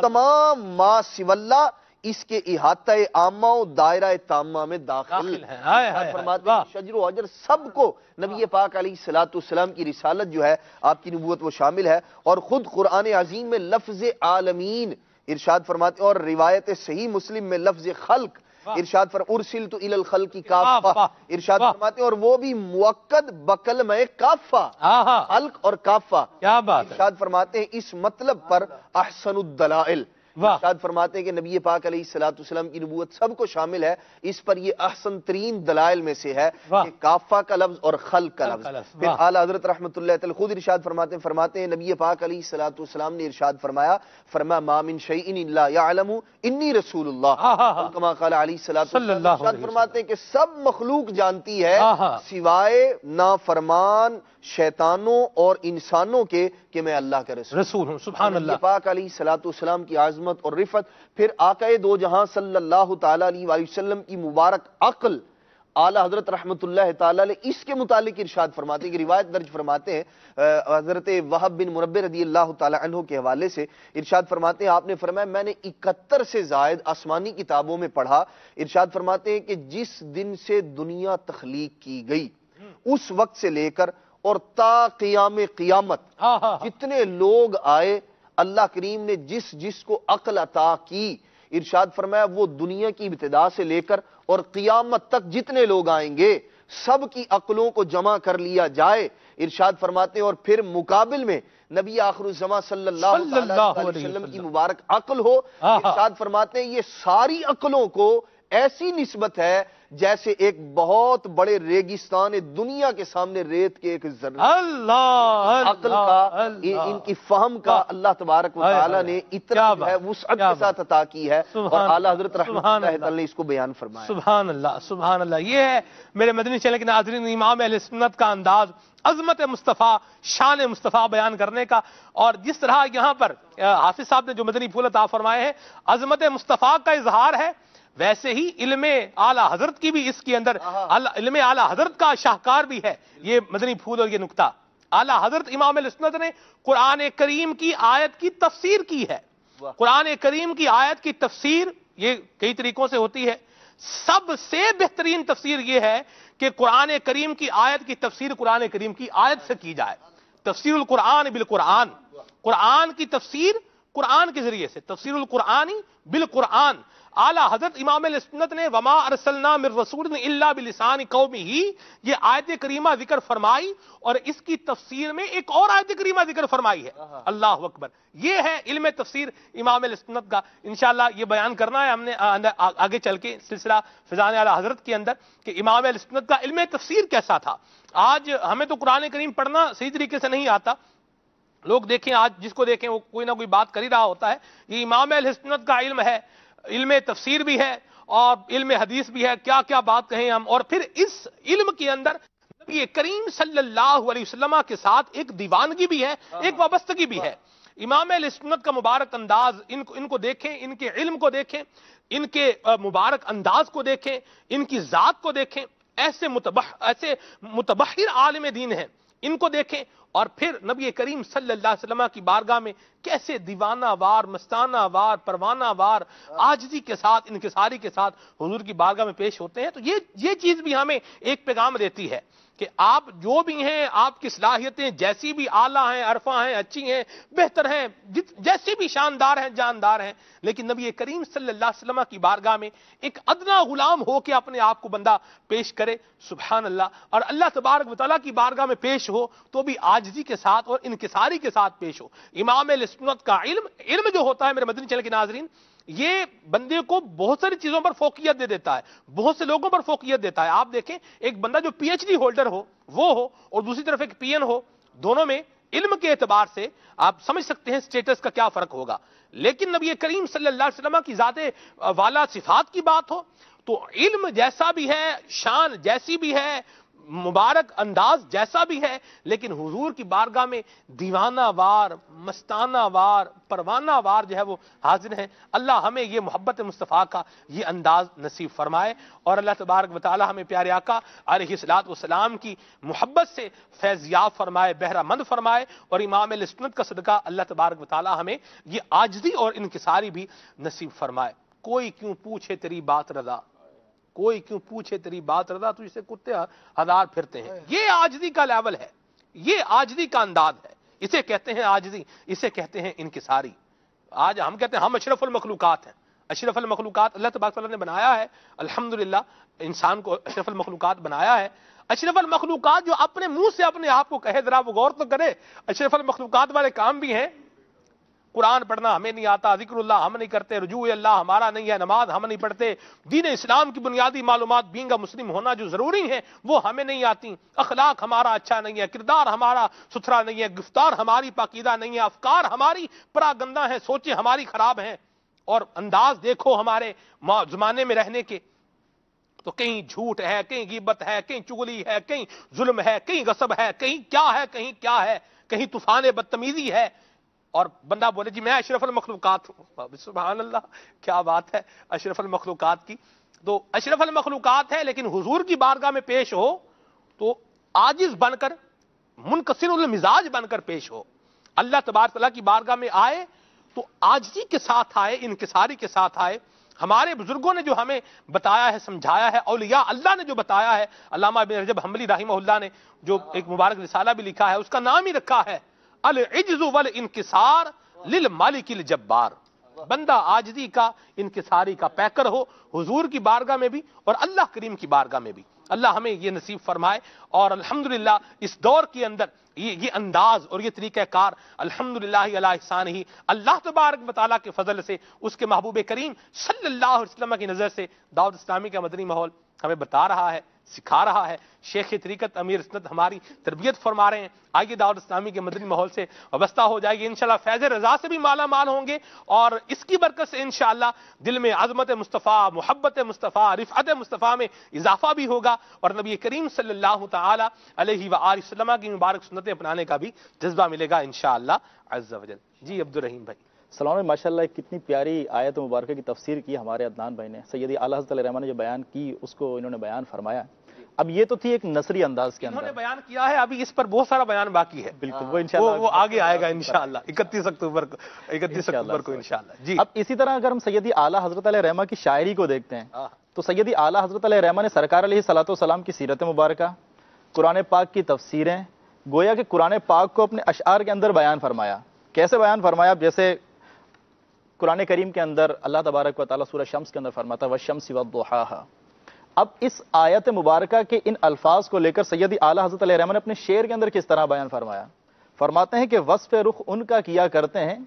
تمام ما سوی اللہ اس کے احاطہ عامہ و دائرہ تامہ میں داخل ہے. فرماتے ہیں شجر و حجر سب کو نبی پاک علیہ الصلوۃ والسلام کی رسالت جو ہے، آپ کی نبوت وہ شامل ہے. اور خود قرآن عظیم میں لفظ عالمین ارشاد فرماتے ہیں، اور روایت صحیح مسلم میں لفظ خلق ارشاد ارسلت الی الخلق کافہ ارشاد فرماتے ہیں، اور وہ بھی موقد بکلمہ کافہ، خلق اور کافہ. کیا بات ہے. ارشاد فرماتے ہیں اس مطلب پر احسن الدلائل، ارشاد فرماتے ہیں کہ نبی پاک علیہ الصلوۃ والسلام کی نبوت سب کو شامل ہے. اس پر یہ احسن ترین دلائل میں سے ہے کہ کافہ کا لفظ اور خلق کا لفظ. پھر اعلیٰ حضرت رحمۃ اللہ تعالی خود ارشاد فرماتے ہیں نبی پاک علیہ الصلوۃ والسلام نے ارشاد فرمایا ما من شیء الا یعلم انی رسول اللہ، کما قال علیہ الصلوۃ والسلام. ارشاد فرماتے ہیں کہ سب مخلوق جانتی ہے سوائے نافرمان شیطانوں اور انسانوں کے کہ میں اللہ کا رسول ہوں. سبحان اللہ. نبی پاک علیہ الصلوۃ والسلام کی عظمت اور رفعت. پھر آقا دو جہاں صلی اللہ تعالی علیہ وآلہ وسلم کی مبارک عقل اعلیٰ حضرت رحمۃ اللہ تعالی علیہ اس کے متعلق ارشاد فرماتے ہیں کہ روایت درج فرماتے ہیں حضرت وہب بن منبہ رضی اللہ تعالی عنہ کے حوالے سے ارشاد فرماتے ہیں آپ نے فرمایا میں نے 71 سے زائد آسمانی کتابوں میں پڑھا. ارشاد فرماتے ہیں کہ جس دن سے دنیا تخلیق کی گئی اس وقت سے لے کر اور تا قیام قیامت جتنے لوگ آئے اللہ کریم نے جس جس کو عقل عطا کی، ارشاد فرمایا وہ دنیا کی ابتدا سے لے کر اور قیامت تک جتنے لوگ آئیں گے سب کی عقلوں کو جمع کر لیا جائے. ارشاد فرماتے ہیں اور پھر مقابل میں نبی آخر الزمان صلی اللہ علیہ وسلم کی مبارک عقل ہو. ارشاد فرماتے ہیں یہ ساری عقلوں کو ایسی نسبت ہے جیسے ایک بہت بڑے ریگستان دنیا کے سامنے ریت کے ایک ذرہ. عقل کا ان کی فہم کا اللہ تبارک و تعالی نے اتنا جو ہے وسعت کے ساتھ عطا کی ہے اور اعلیٰ حضرت رحمۃ اللہ تعالی نے اس کو بیان فرمایا. سبحان اللہ سبحان اللہ. یہ ہے میرے مدنی چینل کے ناظرین امام اہل سنت کا انداز عظمت مصطفیٰ شان مصطفیٰ بیان کرنے کا. اور جس طرح یہاں پر حافظ صاحب نے جو مدنی پھول عطا فرمائے ہیں عظمت مصطفیٰ کا اظہار ہے، ویسے ہی علم اعلیٰ حضرت کی بھی اس کے اندر علم اعلیٰ حضرت کا شاہکار بھی ہے یہ مدنی پھول اور یہ نکتہ. اعلیٰ حضرت امام اہل سنت نے قرآن کریم کی آیت کی تفسیر کی ہے. قرآن کریم کی آیت کی تفسیر یہ کئی طریقوں سے ہوتی ہے. سب سے بہترین تفسیر یہ ہے کہ قرآن کریم کی آیت کی تفسیر قرآن کریم کی آیت سے کی جائے. تفسیر القرآن بالقرآن، قرآن کی تفسیر قرآن کے ذریعے سے، تفسیر القرآن بالقرآن. اعلیٰ حضرت امام اہل سنت نے وما ارسلنا من رسول الا بلسان قومہ یہ آیت کریمہ ذکر فرمائی اور اس کی تفسیر میں ایک اور آیت کریمہ ذکر فرمائی ہے. اللہ اکبر. یہ ہے علم تفسیر امام اہل سنت کا. انشاءاللہ یہ بیان کرنا ہے ہم نے آگے چل کے سلسلہ فیضان اعلیٰ حضرت کے اندر کہ امام اہل سنت کا علم تفسیر کیسا تھا. آج ہمیں تو قرآن کریم پڑھنا صحیح طریقے سے نہیں آتا. لوگ دیکھیں آج جس کو دیکھیں وہ کوئی نہ کوئی بات کر ہی رہا ہوتا ہے. یہ امام اہل سنت کا علم ہے، علم تفسیر بھی ہے اور علم حدیث بھی ہے. کیا کیا بات کہیں ہم. اور پھر اس علم کے اندر نبی کریم صلی اللہ علیہ وسلم کے ساتھ ایک دیوانگی بھی ہے، ایک وابستگی بھی ہے. امام اہل سنت کا مبارک انداز ان کو دیکھیں، ان کے علم کو دیکھیں، ان کے مبارک انداز کو دیکھیں، ان کی ذات کو دیکھیں. ایسے متبحر عالم دین ہیں، ان کو دیکھیں. اور پھر نبی کریم صلی اللہ علیہ وسلم کی بارگاہ میں کیسے دیوانہ وار، مستانہ وار، پروانہ وار، عاجزی کے ساتھ، انکساری کے ساتھ حضور کی بارگاہ میں پیش ہوتے ہیں. تو یہ چیز بھی ہمیں ایک پیغام دیتی ہے کہ آپ جو بھی ہیں، آپ کی صلاحیتیں جیسی بھی اعلیٰ ہیں، عرفہ ہیں، اچھی ہیں، بہتر ہیں، جیسی بھی شاندار ہیں، جاندار ہیں، لیکن نبی کریم صلی اللہ علیہ وسلم کی بارگاہ میں ایک ادنا غلام ہو کے اپنے آپ کو بندہ پیش کرے. سبحان اللہ. اور اللہ تبارک و تعالیٰ کی بارگاہ میں پیش ہو تو بھی عاجزی کے ساتھ اور انکساری کے ساتھ پیش ہو. امام اہل سنت کا علم جو ہوتا ہے میرے مدنی چینل کے ناظرین، یہ بندے کو بہت ساری چیزوں پر فوقیت دے دیتا ہے، بہت سے لوگوں پر فوقیت دیتا ہے. آپ دیکھیں ایک بندہ جو پی ایچ ڈی ہولڈر ہو وہ ہو اور دوسری طرف ایک پی این ہو، دونوں میں علم کے اعتبار سے آپ سمجھ سکتے ہیں سٹیٹس کا کیا فرق ہوگا. لیکن نبی کریم صلی اللہ علیہ وسلم کی ذات والا صفات کی بات ہو تو علم جیسا بھی ہے، شان جیسی بھی ہے، مبارک انداز جیسا بھی ہے، لیکن حضور کی بارگاہ میں دیوانہ وار، مستانہ وار، پروانہ وار جو ہے وہ حاضر ہیں. اللہ ہمیں یہ محبت مصطفیٰ کا یہ انداز نصیب فرمائے اور اللہ تبارک و تعالی ہمیں پیارے آقا علیہ الصلوۃ والسلام کی محبت سے فیض یاب فرمائے، بہرہ مند فرمائے. اور امام اہل سنت کا صدقہ اللہ تبارک و تعالی ہمیں یہ عاجزی اور انکساری بھی نصیب فرمائے. کوئی کیوں پوچھے تیری بات رضا، کوئی کیوں پوچھے تیری بات رضا، تو اسے کتے ہزار پھرتے ہیں. یہ عاجزی کا لیول ہے، یہ عاجزی کا انداز ہے. اسے کہتے ہیں عاجزی، اسے کہتے ہیں انکساری. آج ہم کہتے ہیں ہم اشرف المخلوقات ہیں. اشرف المخلوقات اللہ تبارک تعالیٰ نے بنایا ہے. الحمدللہ انسان کو اشرف المخلوقات بنایا ہے. اشرف المخلوقات جو اپنے منہ سے اپنے آپ کو کہے، ذرا وہ غور تو کرے. اشرف المخلوقات والے کام بھی ہیں. قرآن پڑھنا ہمیں نہیں آتا، ذکر اللہ ہم نہیں کرتے، رجوع اللہ ہمارا نہیں ہے، نماز ہم نہیں پڑھتے، دین اسلام کی بنیادی معلومات بینگا مسلم ہونا جو ضروری ہیں وہ ہمیں نہیں آتی، اخلاق ہمارا اچھا نہیں ہے، کردار ہمارا ستھرا نہیں ہے، گفتار ہماری پاکیزہ نہیں ہے، افکار ہماری پراگندہ ہیں، سوچیں ہماری خراب ہیں. اور انداز دیکھو ہمارے زمانے میں رہنے کے، تو کہیں جھوٹ ہے، کہیں غیبت ہے، کہیں چغلی ہے، کہیں ظلم ہے، کہیں غصب ہے، کہیں کیا ہے، کہیں کیا ہے، کہیں طوفان بدتمیزی ہے. اور بندہ بولے جی میں اشرف المخلوقات ہوں. سبحان اللہ، کیا بات ہے اشرف المخلوقات کی. تو اشرف المخلوقات ہے لیکن حضور کی بارگاہ میں پیش ہو تو عاجز بن کر، منکسر المزاج بن کر پیش ہو. اللہ تبارک تعالیٰ کی بارگاہ میں آئے تو عاجزی کے ساتھ آئے، انکساری کے ساتھ آئے. ہمارے بزرگوں نے جو ہمیں بتایا ہے، سمجھایا ہے، اولیاء اللہ نے جو بتایا ہے، علامہ ابن رجب حنبلی رحمہ اللہ نے جو ایک مبارک رسالہ بھی لکھا ہے، اس کا نام ہی رکھا ہے العجز والانکسار للمالک الجبار. بندہ عاجزی کا، انکساری کا پیکر ہو حضور کی بارگاہ میں بھی اور اللہ کریم کی بارگاہ میں بھی. اللہ ہمیں یہ نصیب فرمائے. اور الحمدللہ اس دور کے اندر یہ انداز اور یہ طریقہ کار الحمدللہ علی احسان ہی اللہ تبارک و تعالیٰ کے فضل سے اس کے محبوب کریم صلی اللہ علیہ وسلم کی نظر سے دعوت اسلامی کا مدنی ماحول ہمیں بتا رہا ہے، سکھا رہا ہے. شیخ طریقت امیر سنت ہماری تربیت فرما رہے ہیں. آئیے دعوت اسلامی کے مدنی ماحول سے وابستہ ہو جائے گی، انشاءاللہ فیض رضا سے بھی مالا مال ہوں گے، اور اس کی برکت سے انشاءاللہ دل میں عظمت مصطفیٰ، محبت مصطفیٰ، رفعت مصطفیٰ میں اضافہ بھی ہوگا، اور نبی کریم صلی اللہ تعالی علیہ وآلہ وسلم کی مبارک سنتیں اپنانے کا بھی جذبہ ملے گا انشاءاللہ عز و جل. جی عبدالرحیم بھائی. سلام علیکم. ماشاءاللہ کتنی پیاری آیت مبارکہ کی تفسیر کی ہمارے عدنان بھائی نے. سیدی اعلیٰ حضرت علیہ الرحمہ نے جو بیان کی اس کو انہوں نے بیان فرمایا. اب یہ تو تھی ایک نثری انداز کے اندر انہوں نے بیان کیا ہے، ابھی اس پر بہت سارا بیان باقی ہے. بالکل وہ انشاءاللہ وہ آگے آئے گا انشاءاللہ 31 اکتوبر کو انشاءاللہ. جی اب اسی طرح اگر ہم سیدی اعلیٰ حضرت علیہ الرحمہ کی شاعری کو دیکھتے ہیں تو سیدی اعلیٰ حضرت علیہ الرحمہ نے سرکار علیہ الصلوۃ والسلام کی سیرت مبارکہ، قرآن پاک کی تفسیریں، گویا کہ قرآن پاک کو اپنے اشعار کے اندر بیان فرمایا. کیسے بیان فرمایا؟ جیسے قرآن کریم کے اندر اللہ تبارک و تعالیٰ سورہ شمس کے اندر فرماتا ہے وَالشَّمْسِ وَالضُّحَاهَا. اب اس آیت مبارکہ کے ان الفاظ کو لے کر سیدی اعلیٰ حضرت علیہ الرحمہ نے اپنے شعر کے اندر کس طرح بیان فرمایا؟ فرماتے ہیں کہ وصف رخ ان کا کیا کرتے ہیں،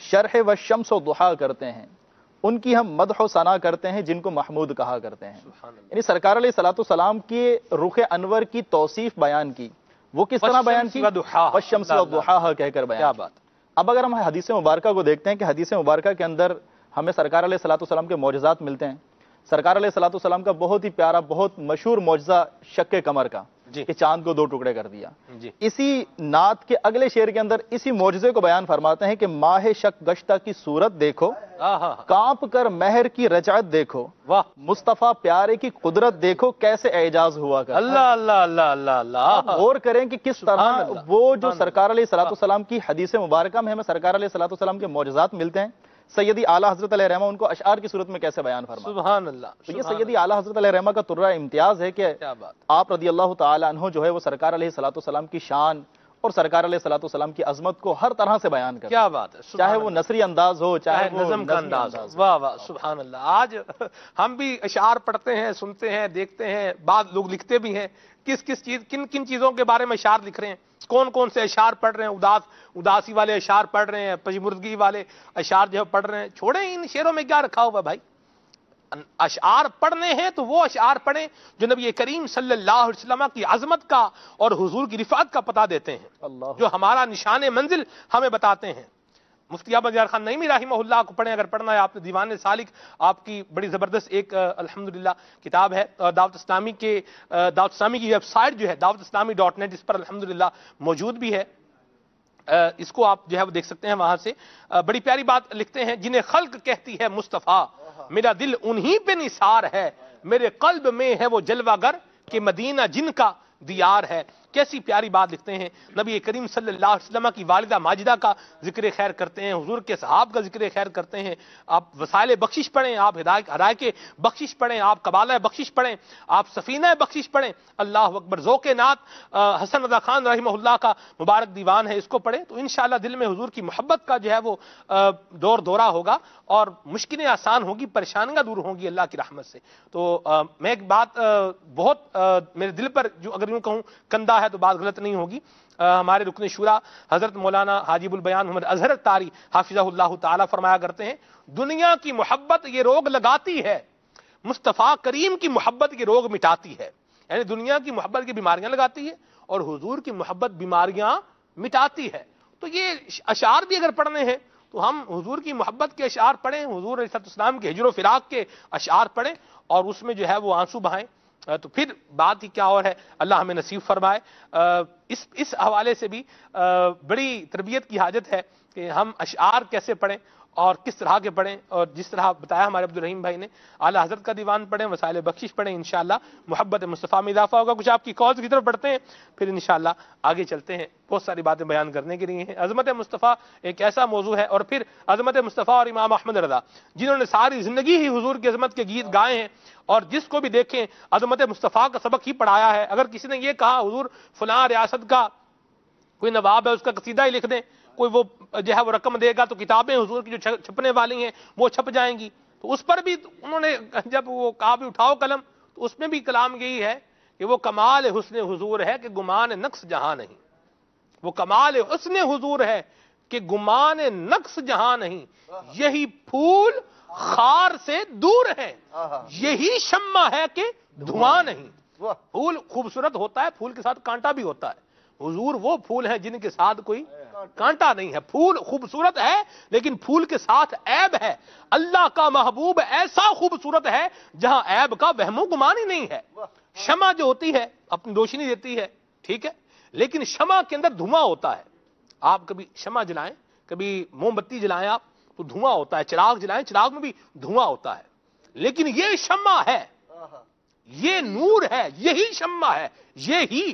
شرح والشمس و ضحا کرتے ہیں، ان کی ہم مدح و ثنا کرتے ہیں جن کو محمود کہا کرتے ہیں. یعنی سرکار علیہ الصلوۃ والسلام کے رخ انور کی توصیف بیان کی. وہ کس طرح بیان کی؟ والشمس والضحاها کہہ کر بیان. کیا بات. اب اگر ہم حدیث مبارکہ کو دیکھتے ہیں کہ حدیث مبارکہ کے اندر ہمیں سرکار علیہ الصلوۃ والسلام کے معجزات ملتے ہیں. سرکار علیہ الصلوۃ والسلام کا بہت ہی پیارا، بہت مشہور معجزہ شق کمر کا، کہ چاند کو 2 ٹکڑے کر دیا. اسی نعت کے اگلے شعر کے اندر اسی معجزے کو بیان فرماتے ہیں کہ ماہ شق گشتہ کی صورت دیکھو، کانپ کر مہر کی رجعت دیکھو، مصطفیٰ پیارے کی قدرت دیکھو کیسے اعجاز ہوا کر. اللہ اللہ اللہ اللہ اللہ. غور کریں کہ کس طرح وہ جو سرکار علیہ الصلوۃ والسلام کی حدیث مبارکہ میں ہمیں سرکار علیہ الصلوۃ والسلام کے معجزات ملتے ہیں، سیدی اعلیٰ حضرت علیہ الرحمہ ان کو اشعار کی صورت میں کیسے بیان فرمایا. سبحان اللہ. تو یہ سیدی اعلیٰ حضرت علیہ الرحمہ کا ترہ امتیاز ہے کہ آپ رضی اللہ تعالی عنہ جو ہے وہ سرکار علیہ الصلوۃ والسلام کی شان اور سرکار علیہ الصلوۃ والسلام کی عظمت کو ہر طرح سے بیان کرتے ہیں. کیا بات ہے. چاہے وہ نثری انداز ہو، چاہے نظم کا انداز ہو. واہ واہ سبحان اللہ. آج ہم بھی اشعار پڑھتے ہیں، سنتے ہیں، دیکھتے ہیں، بعض لوگ لکھتے بھی ہیں. کس چیز، کن چیزوں کے بارے میں اشعار لکھ رہے ہیں، کون سے اشعار پڑھ رہے ہیں. اداسی والے اشعار پڑھ رہے ہیں، پژمردگی والے اشعار جو پڑھ رہے ہیں. چھوڑیں ان شعروں میں کیا رکھا ہوا بھائی. اشعار پڑھنے ہیں تو وہ اشعار پڑھیں جو نبی کریم صلی اللہ علیہ وسلم کی عظمت کا اور حضور کی رفعت کا پتہ دیتے ہیں، جو ہمارا نشان منزل ہمیں بتاتے ہیں. مفتی احمد یار خان نعیمی رحمہ اللہ کو پڑھیں، اگر پڑھنا ہے آپ نے. دیوان سالک آپ کی بڑی زبردست ایک الحمدللہ کتاب ہے. دعوت اسلامی کی ویب سائٹ جو ہے dawatIslami.net، اس پر الحمدللہ موجود بھی ہے. اس کو آپ جو ہے وہ دیکھ سکتے ہیں وہاں سے. بڑی پیاری بات لکھتے ہیں، جنہیں خلق کہتی ہے مصطفیٰ، میرا دل انہی پہ نثار ہے، میرے قلب میں ہے وہ جلوہ گر کہ مدینہ جن کا دیار ہے. کیسی پیاری بات لکھتے ہیں. نبی کریم صلی اللہ علیہ وسلم کی والدہ ماجدہ کا ذکر خیر کرتے ہیں، حضور کے صحاب کا ذکر خیر کرتے ہیں. آپ وسائل بخشش پڑھیں، آپ ہدایت بخشش پڑھیں، آپ قبالہ بخشش پڑھیں، آپ سفینہ بخشش پڑھیں. اللہ اکبر. ذوق نعت حسن رضا خان رحمہ اللہ کا مبارک دیوان ہے، اس کو پڑھیں تو انشاءاللہ دل میں حضور کی محبت کا جو ہے وہ دور دورہ ہوگا اور مشکلیں آسان ہوگی، پریشانیاں دور ہوں گی اللہ کی رحمت سے. تو میں ایک بات بہت میرے دل پر جو اگر یوں کہوں کندہ ہے تو بات غلط نہیں ہوگی. ہمارے رکن شورا حضرت مولانا حاجی البیان محمد اظہر طاری حافظہ اللہ تعالی فرمایا کرتے ہیں، دنیا کی محبت یہ روگ لگاتی ہے، مصطفیٰ کریم کی محبت یہ روگ مٹاتی ہے. یعنی دنیا کی محبت کی بیماریاں لگاتی ہے اور حضور کی محبت بیماریاں مٹاتی ہے. تو یہ اشعار بھی اگر پڑھنے ہیں تو ہم حضور کی محبت کے اشعار پڑھیں، حضور علیہ السلام کے ہجر و فراق کے اشعار پڑھیں اور اس میں جو ہے وہ آنسو بہائیں. تو پھر بات ہی کیا اور ہے. اللہ ہمیں نصیب فرمائے. اس حوالے سے بھی بڑی تربیت کی حاجت ہے کہ ہم اشعار کیسے پڑھیں اور کس طرح کے پڑھیں، اور جس طرح بتایا ہمارے عبدالرحیم بھائی نے، اعلیٰ حضرت کا دیوان پڑھیں، وسائل بخشش پڑھیں، انشاءاللہ محبت مصطفیٰ میں اضافہ ہوگا. کچھ آپ کی کالز کی طرف بڑھتے ہیں پھر انشاءاللہ آگے چلتے ہیں. بہت ساری باتیں بیان کرنے کے لیے ہیں. عظمت مصطفیٰ ایک ایسا موضوع ہے، اور پھر عظمت مصطفیٰ اور امام احمد رضا جنہوں نے ساری زندگی ہی حضور کی عظمت کے گیت گائے ہیں، اور جس کو بھی دیکھیں عظمت مصطفیٰ کا سبق ہی پڑھایا ہے. اگر کسی نے یہ کہا حضور فلاں ریاست کا کوئی نواب ہے اس کا قصیدہ ہی لکھ دیں، کوئی وہ جو ہے وہ رقم دے گا تو کتابیں حضور کی جو چھپنے والی ہیں وہ چھپ جائیں گی. تو اس پر بھی انہوں نے جب وہ کہا بھی اٹھاؤ قلم، تو اس میں بھی کلام یہی ہے کہ وہ کمال حسن حضور ہے کہ گمان نقص جہاں نہیں، وہ کمال حسن حضور ہے کہ گمان نقص جہاں نہیں، یہی پھول خار سے دور ہے، یہی شمع ہے کہ دھواں نہیں۔ پھول خوبصورت ہوتا ہے، پھول کے ساتھ کانٹا بھی ہوتا ہے، حضور وہ پھول ہیں جن کے ساتھ کوئی کانٹا نہیں ہے۔ پھول خوبصورت ہے لیکن پھول کے ساتھ عیب ہے۔ اللہ کا محبوب ایسا خوبصورت ہے جہاں عیب کا وہم و گمان ہی نہیں ہے۔ شمع جو ہوتی ہے اپنی روشنی دیتی ہے، ٹھیک ہے، لیکن شمع کے اندر دھواں ہوتا ہے۔ آپ کبھی شمع جلائیں، کبھی موم بتی جلائیں آپ تو دھواں ہوتا ہے، چراغ جلائیں چراغ میں بھی دھواں ہوتا ہے، لیکن یہ شمع ہے، یہ نور ہے، یہی شمع ہے، یہی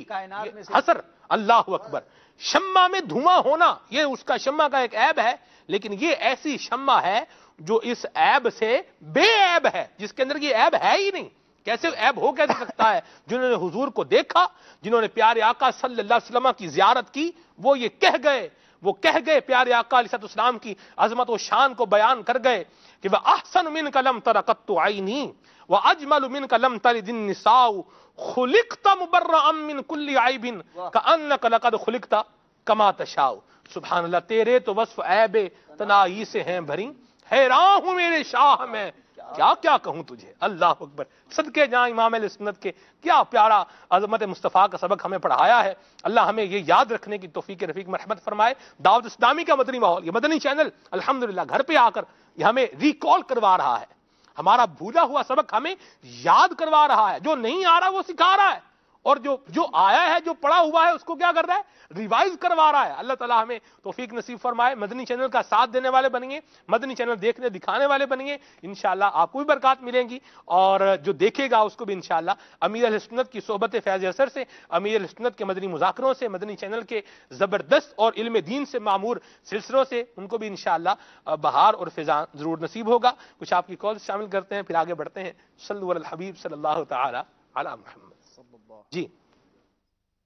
حسر۔ اللہ اکبر۔ شمع میں دھواں ہونا یہ اس کا شمع کا ایک عیب ہے، لیکن یہ ایسی شمع ہے جو اس عیب سے بے عیب ہے، جس کے اندر یہ عیب ہے ہی نہیں۔ کیسے عیب ہو کیسے سکتا ہے؟ جنہوں نے حضور کو دیکھا، جنہوں نے پیارے آقا صلی اللہ علیہ وسلم کی زیارت کی، وہ یہ کہہ گئے پیارے آقا علیہ السلام کی عظمت و شان کو بیان کر گئے کہ وَأَحْسَنُ مِنْكَ لَمْ تَرَ قَطُّ عَيْنِي وَأَجْمَلُ مِنْكَ لَمْ تَلِدِ النِّسَاءُ خُلِقْتَ مُبَرَّأً مِنْ كُلِّ عَيْبٍ كَأَنَّكَ لَقَدْ خُلِقْتَ كَمَا تَشَاءُ۔ سبحان اللہ، تیرے تو وصف عیب تنائی سے ہیں بھری، حیران ہوں میرے شاہ میں کیا کیا کہوں تجھے۔ اللہ اکبر۔ صدقے جائیں امام اہل سنت کے، کیا پیارا عظمت مصطفیٰ کا سبق ہمیں پڑھایا ہے۔ اللہ ہمیں یہ یاد رکھنے کی توفیق رفیق مرحمت فرمائے۔ دعوت اسلامی کا مدنی ماحول، یہ مدنی چینل الحمدللہ گھر پہ آ کر یہ ہمیں ریکال کروا رہا ہے، ہمارا بھولا ہوا سبق ہمیں یاد کروا رہا ہے، جو نہیں آ رہا وہ سکھا رہا ہے، اور جو آیا ہے، جو پڑا ہوا ہے، اس کو کیا کر رہا ہے؟ ریوائز کروا رہا ہے۔ اللہ تعالیٰ ہمیں توفیق نصیب فرمائے، مدنی چینل کا ساتھ دینے والے بنیے، مدنی چینل دیکھنے دکھانے والے بنیے، انشاءاللہ آپ کو بھی برکات ملیں گی، اور جو دیکھے گا اس کو بھی انشاءاللہ امیر اہل سنت کی صحبت فیض اثر سے، امیر اہل سنت کے مدنی مذاکروں سے، مدنی چینل کے زبردست اور علم دین سے معمور سلسلوں سے ان کو بھی انشاءاللہ بہار اور فضا ضرور نصیب ہوگا۔ کچھ آپ کی کالز شامل کرتے ہیں، پھر آگے بڑھتے ہیں۔ صلو علی الحبیب صلی اللہ تعالی علی محمد۔ جی،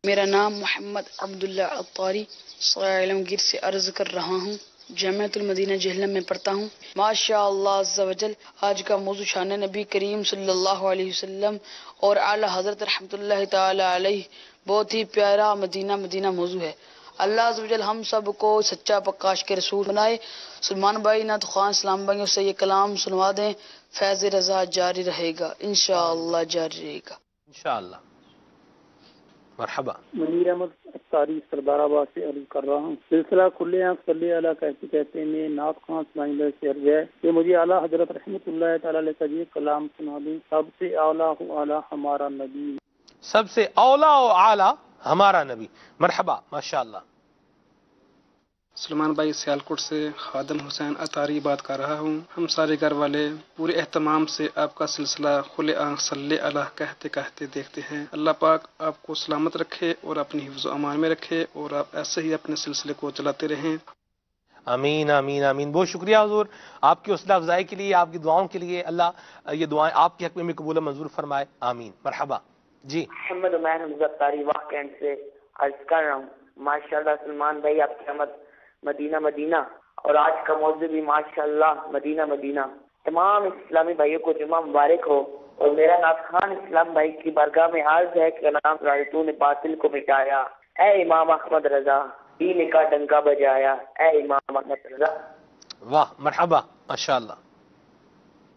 میرا نام محمد عبداللہ عطاری صغیر علمگیر سے عرض کر رہا ہوں، جامعۃ المدینہ جہلم میں پڑھتا ہوں۔ ماشاء اللہ عز و جل، آج کا موضوع شان نبی کریم صلی اللہ علیہ وسلم اور اعلیٰ حضرت رحمۃ اللہ تعالی علیہ بہت ہی پیارا مدینہ مدینہ موضوع ہے۔ اللہ عز و جل ہم سب کو سچا پکاش کے رسول بنائے۔ سلمان بھائی نعت خوان اسلام بھائیوں سے یہ کلام سنوا دیں، فیض رضا جاری رہے گا، انشاءاللہ جاری رہے گا انشاءاللہ۔ مرحبا۔ منیر احمد اختاری سردار آباد سے عرض کر رہا ہوں، سلسلہ کھلے آنکھ صلی اللہ کہتے کہتے میں نعت خوان اسماعیل بھائی سے عرض ہے کہ مجھے اعلیٰ حضرت رحمۃ اللہ تعالی علیہ کا یہ کلام سنا دیں، سب سے اعلیٰ و اعلیٰ ہمارا نبی، سب سے اولا و اعلیٰ ہمارا نبی۔ مرحبا، ماشاءاللہ۔ سلمان بھائی سیالکوٹ سے خادم حسین اطاری بات کر رہا ہوں۔ ہم سارے گھر والے پورے اہتمام سے آپ کا سلسلہ کھلے آنکھ صلی اللہ کہتے کہتے دیکھتے ہیں۔ اللہ پاک آپ کو سلامت رکھے اور اپنی حفظ و امان میں رکھے، اور آپ ایسے ہی اپنے سلسلے کو چلاتے رہیں۔ آمین آمین آمین۔ بہت شکریہ حضور آپ کی حوصلہ افزائی کے لیے، آپ کی دعاؤں کے لیے۔ اللہ یہ دعائیں آپ کے حق میں بھی قبول و منظور فرمائے، آمین۔ مرحبا۔ جی، محمد عمیر حمزہ اطاری واہ کینٹ سے عرض کر رہا ہوں، ماشاءاللہ سلمان بھائی آپ کی آمد مدینہ مدینہ، اور آج کا موضوع بھی ماشاءاللہ مدینہ مدینہ۔ تمام اسلامی بھائیوں کو جمعہ مبارک ہو، اور میرا نعت خوان اسلام بھائی کی بارگاہ میں عرض ہے کہ نام رائتوں نے باطل کو مٹایا، اے امام احمد رضا دین کا ڈنکا بجایا، اے امام احمد رضا۔ واہ، مرحبا، ماشاءاللہ۔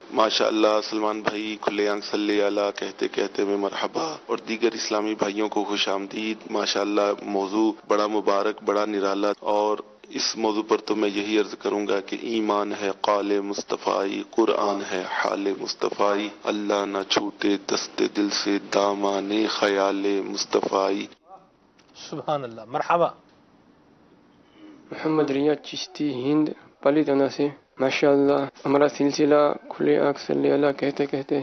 ماشاء اللہ سلمان بھائی کھلے آنکھ صلی اللہ کہتے کہتے میں مرحبا، اور دیگر اسلامی بھائیوں کو خوش آمدید۔ ماشاء اللہ موضوع بڑا مبارک، بڑا نرالا، اور اس موضوع پر تو میں یہی عرض کروں گا کہ ایمان ہے قال مصطفی، قرآن ہے حال مصطفی، اللہ نہ چھوٹے دست دل سے دامان خیال مصطفی۔ سبحان اللہ، مرحبا۔ محمد ریاض چشتی ہند پلی تنا سے، ماشاءاللہ ہمارا سلسلہ کھلے آنکھ صلی اللہ کہتے کہتے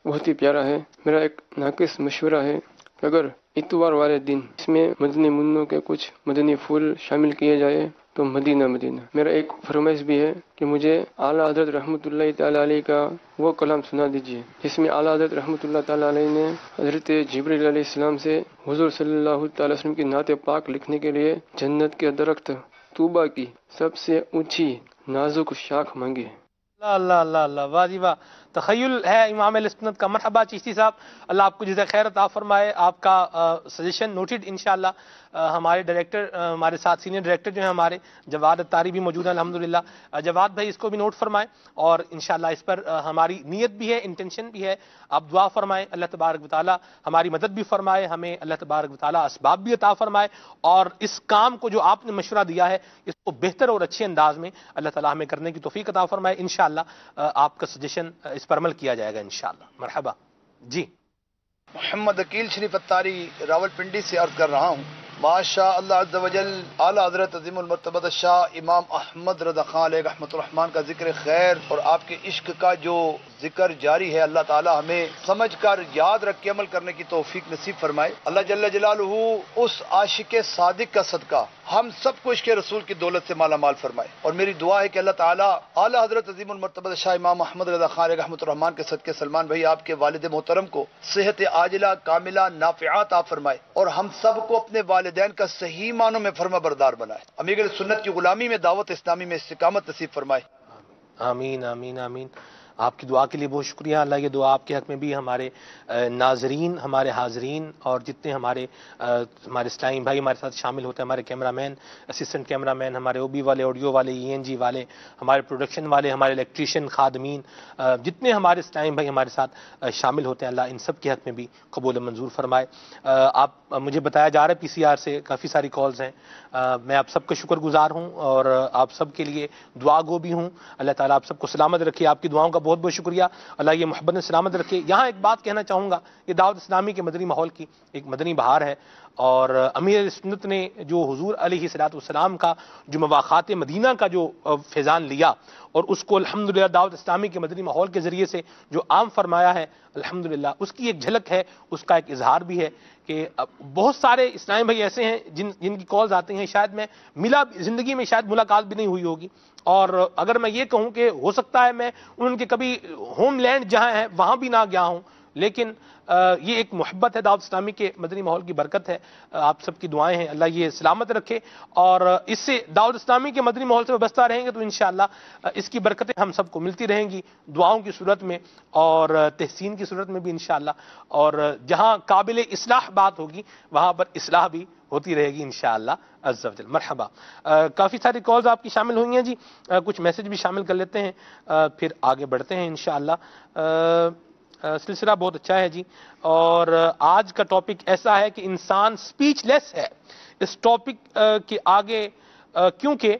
بہت ہی پیارا ہے۔ میرا ایک ناقص مشورہ ہے کہ اگر اتوار والے دن اس میں مدنی منوں کے کچھ مدنی پھول شامل کیے جائے تو مدینہ مدینہ۔ میرا ایک فرمائش بھی ہے کہ مجھے اعلیٰ حضرت رحمۃ اللہ تعالیٰ علیہ کا وہ کلام سنا دیجیے جس میں اعلیٰ حضرت رحمۃ اللہ تعالیٰ علیہ نے حضرت جبریل علیہ السلام سے حضور صلی اللہ تعالی وسلم کی نعت پاک لکھنے کے لیے جنت کے درخت طوبہ کی سب سے اونچی نازک شاخ مانگی ہے۔ اللہ اللہ اللہ، واہ جی واہ، تخیل ہے امام اہل سنت کا۔ مرحبا چشتی صاحب، اللہ آپ کو جزائے خیر عطا فرمائے، آپ کا سجیشن نوٹڈ انشاءاللہ۔ ہمارے ڈائریکٹر، ہمارے ساتھ سینئر ڈائریکٹر جو ہیں ہمارے جواد اتاری بھی موجود ہیں الحمدللہ۔ جواد بھائی اس کو بھی نوٹ فرمائیں، اور انشاءاللہ اس پر ہماری نیت بھی ہے، انٹینشن بھی ہے، آپ دعا فرمائیں، اللہ تبارک و تعالی ہماری مدد بھی فرمائے، ہمیں اللہ تبارک و تعالی اسباب بھی عطا فرمائے، اور اس کام کو جو آپ نے مشورہ دیا ہے اس کو بہتر اور اچھے انداز میں اللہ تعالی ہمیں کرنے کی توفیق عطا فرمائے۔ انشاءاللہ آپ کا سجیشن اس پر عمل کیا جائے گا انشاءاللہ۔ مرحبا جی۔ محمد عقیل شریف اتاری راولپنڈی سے عرض کر رہا ہوں، ماشاء اللہ عز و جل اعلیٰ حضرت عظیم المرتبہ شاہ امام احمد رضا خان علیہ رحمۃ الرحمان کا ذکر خیر اور آپ کے عشق کا جو ذکر جاری ہے، اللہ تعالی ہمیں سمجھ کر یاد رکھ کے عمل کرنے کی توفیق نصیب فرمائے۔ اللہ جل جلالہ اس عاشق صادق کا صدقہ ہم سب کو عشق رسول کی دولت سے مالا مال فرمائے، اور میری دعا ہے کہ اللہ تعالیٰ اعلیٰ حضرت عظیم المرتبہ شاہ امام احمد رضا خان علیہ رحمۃ الرحمان کے صدقے سلمان بھائی آپ کے والد محترم کو صحت عاجلہ کاملہ نافعہ عطا فرمائے، اور ہم سب کو اپنے والدین کا صحیح معنوں میں فرما بردار بنائے، امیر سنت کی غلامی میں دعوت اسلامی میں استقامت نصیب فرمائے۔ آمین آمین آمین۔ آپ کی دعا کے لیے بہت شکریہ، اللہ یہ دعا آپ کے حق میں بھی، ہمارے ناظرین، ہمارے حاضرین، اور جتنے ہمارے اسلامی بھائی ہمارے ساتھ شامل ہوتے ہیں، ہمارے کیمرہ مین، اسسٹنٹ کیمرہ مین، ہمارے او بی والے، آڈیو والے، ای این جی والے، ہمارے پروڈکشن والے، ہمارے الیکٹریشین، خادمین، جتنے ہمارے اسلامی بھائی ہمارے ساتھ شامل ہوتے ہیں، اللہ ان سب کے حق میں بھی قبول منظور فرمائے۔ آپ مجھے بتایا جا رہا ہے پی سی آر سے کافی ساری کالز ہیں، میں آپ سب کا شکر گزار ہوں اور آپ سب کے لیے دعا گو بھی ہوں۔ اللہ تعالیٰ آپ سب کو سلامت رکھے، آپ کی دعاؤں کا بہت بہت شکریہ، اللہ یہ محبت نے سلامت رکھے۔ یہاں ایک بات کہنا چاہوں گا، یہ دعوت اسلامی کے مدنی ماحول کی ایک مدنی بہار ہے، اور امیر سنت نے جو حضور علیہ الصلوۃ والسلام کا جو مواخات مدینہ کا جو فیضان لیا، اور اس کو الحمدللہ دعوت اسلامی کے مدنی ماحول کے ذریعے سے جو عام فرمایا ہے، الحمدللہ اس کی ایک جھلک ہے، اس کا ایک اظہار بھی ہے کہ بہت سارے اسلامی بھائی ایسے ہیں جن کی کالز آتی ہیں، شاید میں زندگی میں شاید ملاقات بھی نہیں ہوئی ہوگی، اور اگر میں یہ کہوں کہ ہو سکتا ہے میں ان کے کبھی ہوم لینڈ جہاں ہے وہاں بھی نہ گیا ہوں، لیکن یہ ایک محبت ہے، دعوت اسلامی کے مدنی ماحول کی برکت ہے، آپ سب کی دعائیں ہیں، اللہ یہ سلامت رکھے، اور اس سے دعوت اسلامی کے مدنی ماحول سے وابستہ رہیں گے تو انشاءاللہ اس کی برکتیں ہم سب کو ملتی رہیں گی، دعاؤں کی صورت میں اور تحسین کی صورت میں بھی انشاءاللہ، اور جہاں قابل اصلاح بات ہوگی وہاں پر اصلاح بھی ہوتی رہے گی انشاءاللہ عز و جل۔ مرحبا، کافی ساری کالز آپ کی شامل ہوئی ہیں جی، کچھ میسج بھی شامل کر لیتے ہیں، پھر آگے بڑھتے ہیں انشاءاللہ۔ سلسلہ بہت اچھا ہے جی، اور آج کا ٹاپک ایسا ہے کہ انسان سپیچ لیس ہے اس ٹاپک کے آگے، کیونکہ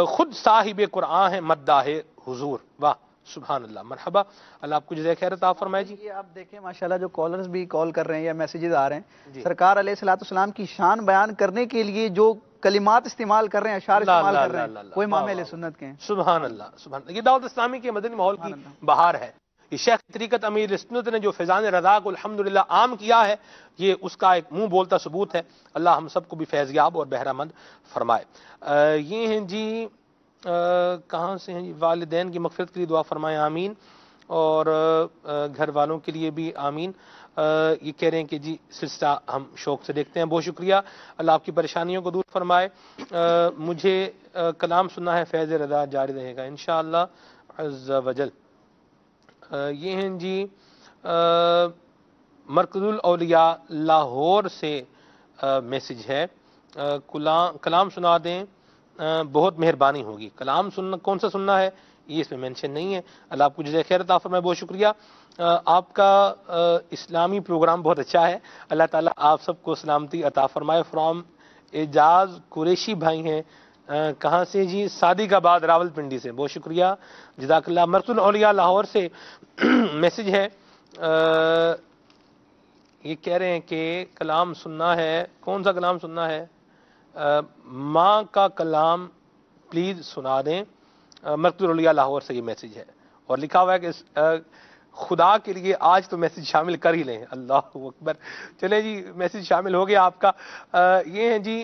خود صاحب قرآن ہے مداح حضور۔ واہ سبحان اللہ، مرحبا، اللہ آپ کو جزائے خیر عطا فرمائے جی۔ یہ آپ دیکھیں ماشاءاللہ جو کالرز بھی کال کر رہے ہیں یا میسیجز آ رہے ہیں، سرکار علیہ الصلوۃ والسلام کی شان بیان کرنے کے لیے جو کلمات استعمال کر رہے ہیں، اشعار استعمال کر رہے ہیں، وہ امام اہل سنت کے ہیں۔ سبحان اللہ سبحان اللہ، یہ دعوت اسلامی کے مدنی ماحول کی بہار ہے، یہ شیخ طریقت امیر سنت نے جو فیضان رضا کو الحمدللہ عام کیا ہے، یہ اس کا ایک منہ بولتا ثبوت ہے، اللہ ہم سب کو بھی فیض یاب اور بہرہ مند فرمائے۔ یہ ہیں جی، کہاں سے ہیں جی، والدین کی مغفرت کے لیے دعا فرمائے آمین، اور گھر والوں کے لیے بھی آمین۔ یہ کہہ رہے ہیں کہ جی سلسلہ ہم شوق سے دیکھتے ہیں، بہت شکریہ، اللہ آپ کی پریشانیوں کو دور فرمائے۔ مجھے کلام سننا ہے، فیض رضا جاری رہے گا انشاءاللہ عز و جل۔ یہ ہیں جی مرکز الاولیاء لاہور سے میسج ہے، کلام سنا دیں بہت مہربانی ہوگی۔ کلام سننا کون سا سننا ہے یہ اس میں مینشن نہیں ہے، اللہ آپ کو جزائے خیر عطا فرمائے، بہت شکریہ۔ آپ کا اسلامی پروگرام بہت اچھا ہے، اللہ تعالیٰ آپ سب کو سلامتی عطا فرمائے۔ فرام اعجاز قریشی بھائی ہیں، کہاں سے جی، صادق آباد راولپنڈی سے، بہت شکریہ، جزاک اللہ۔ مرکز الاولیاء لاہور سے میسج ہے، یہ کہہ رہے ہیں کہ کلام سننا ہے، کون سا کلام سننا ہے؟ ماں کا کلام پلیز سنا دیں، مرکز الاولیاء لاہور سے یہ میسج ہے، اور لکھا ہوا ہے کہ خدا کے لیے آج تو میسج شامل کر ہی لیں، اللہ اکبر۔ چلیں جی، میسج شامل ہو گیا آپ کا۔ یہ ہیں جی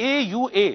AUA,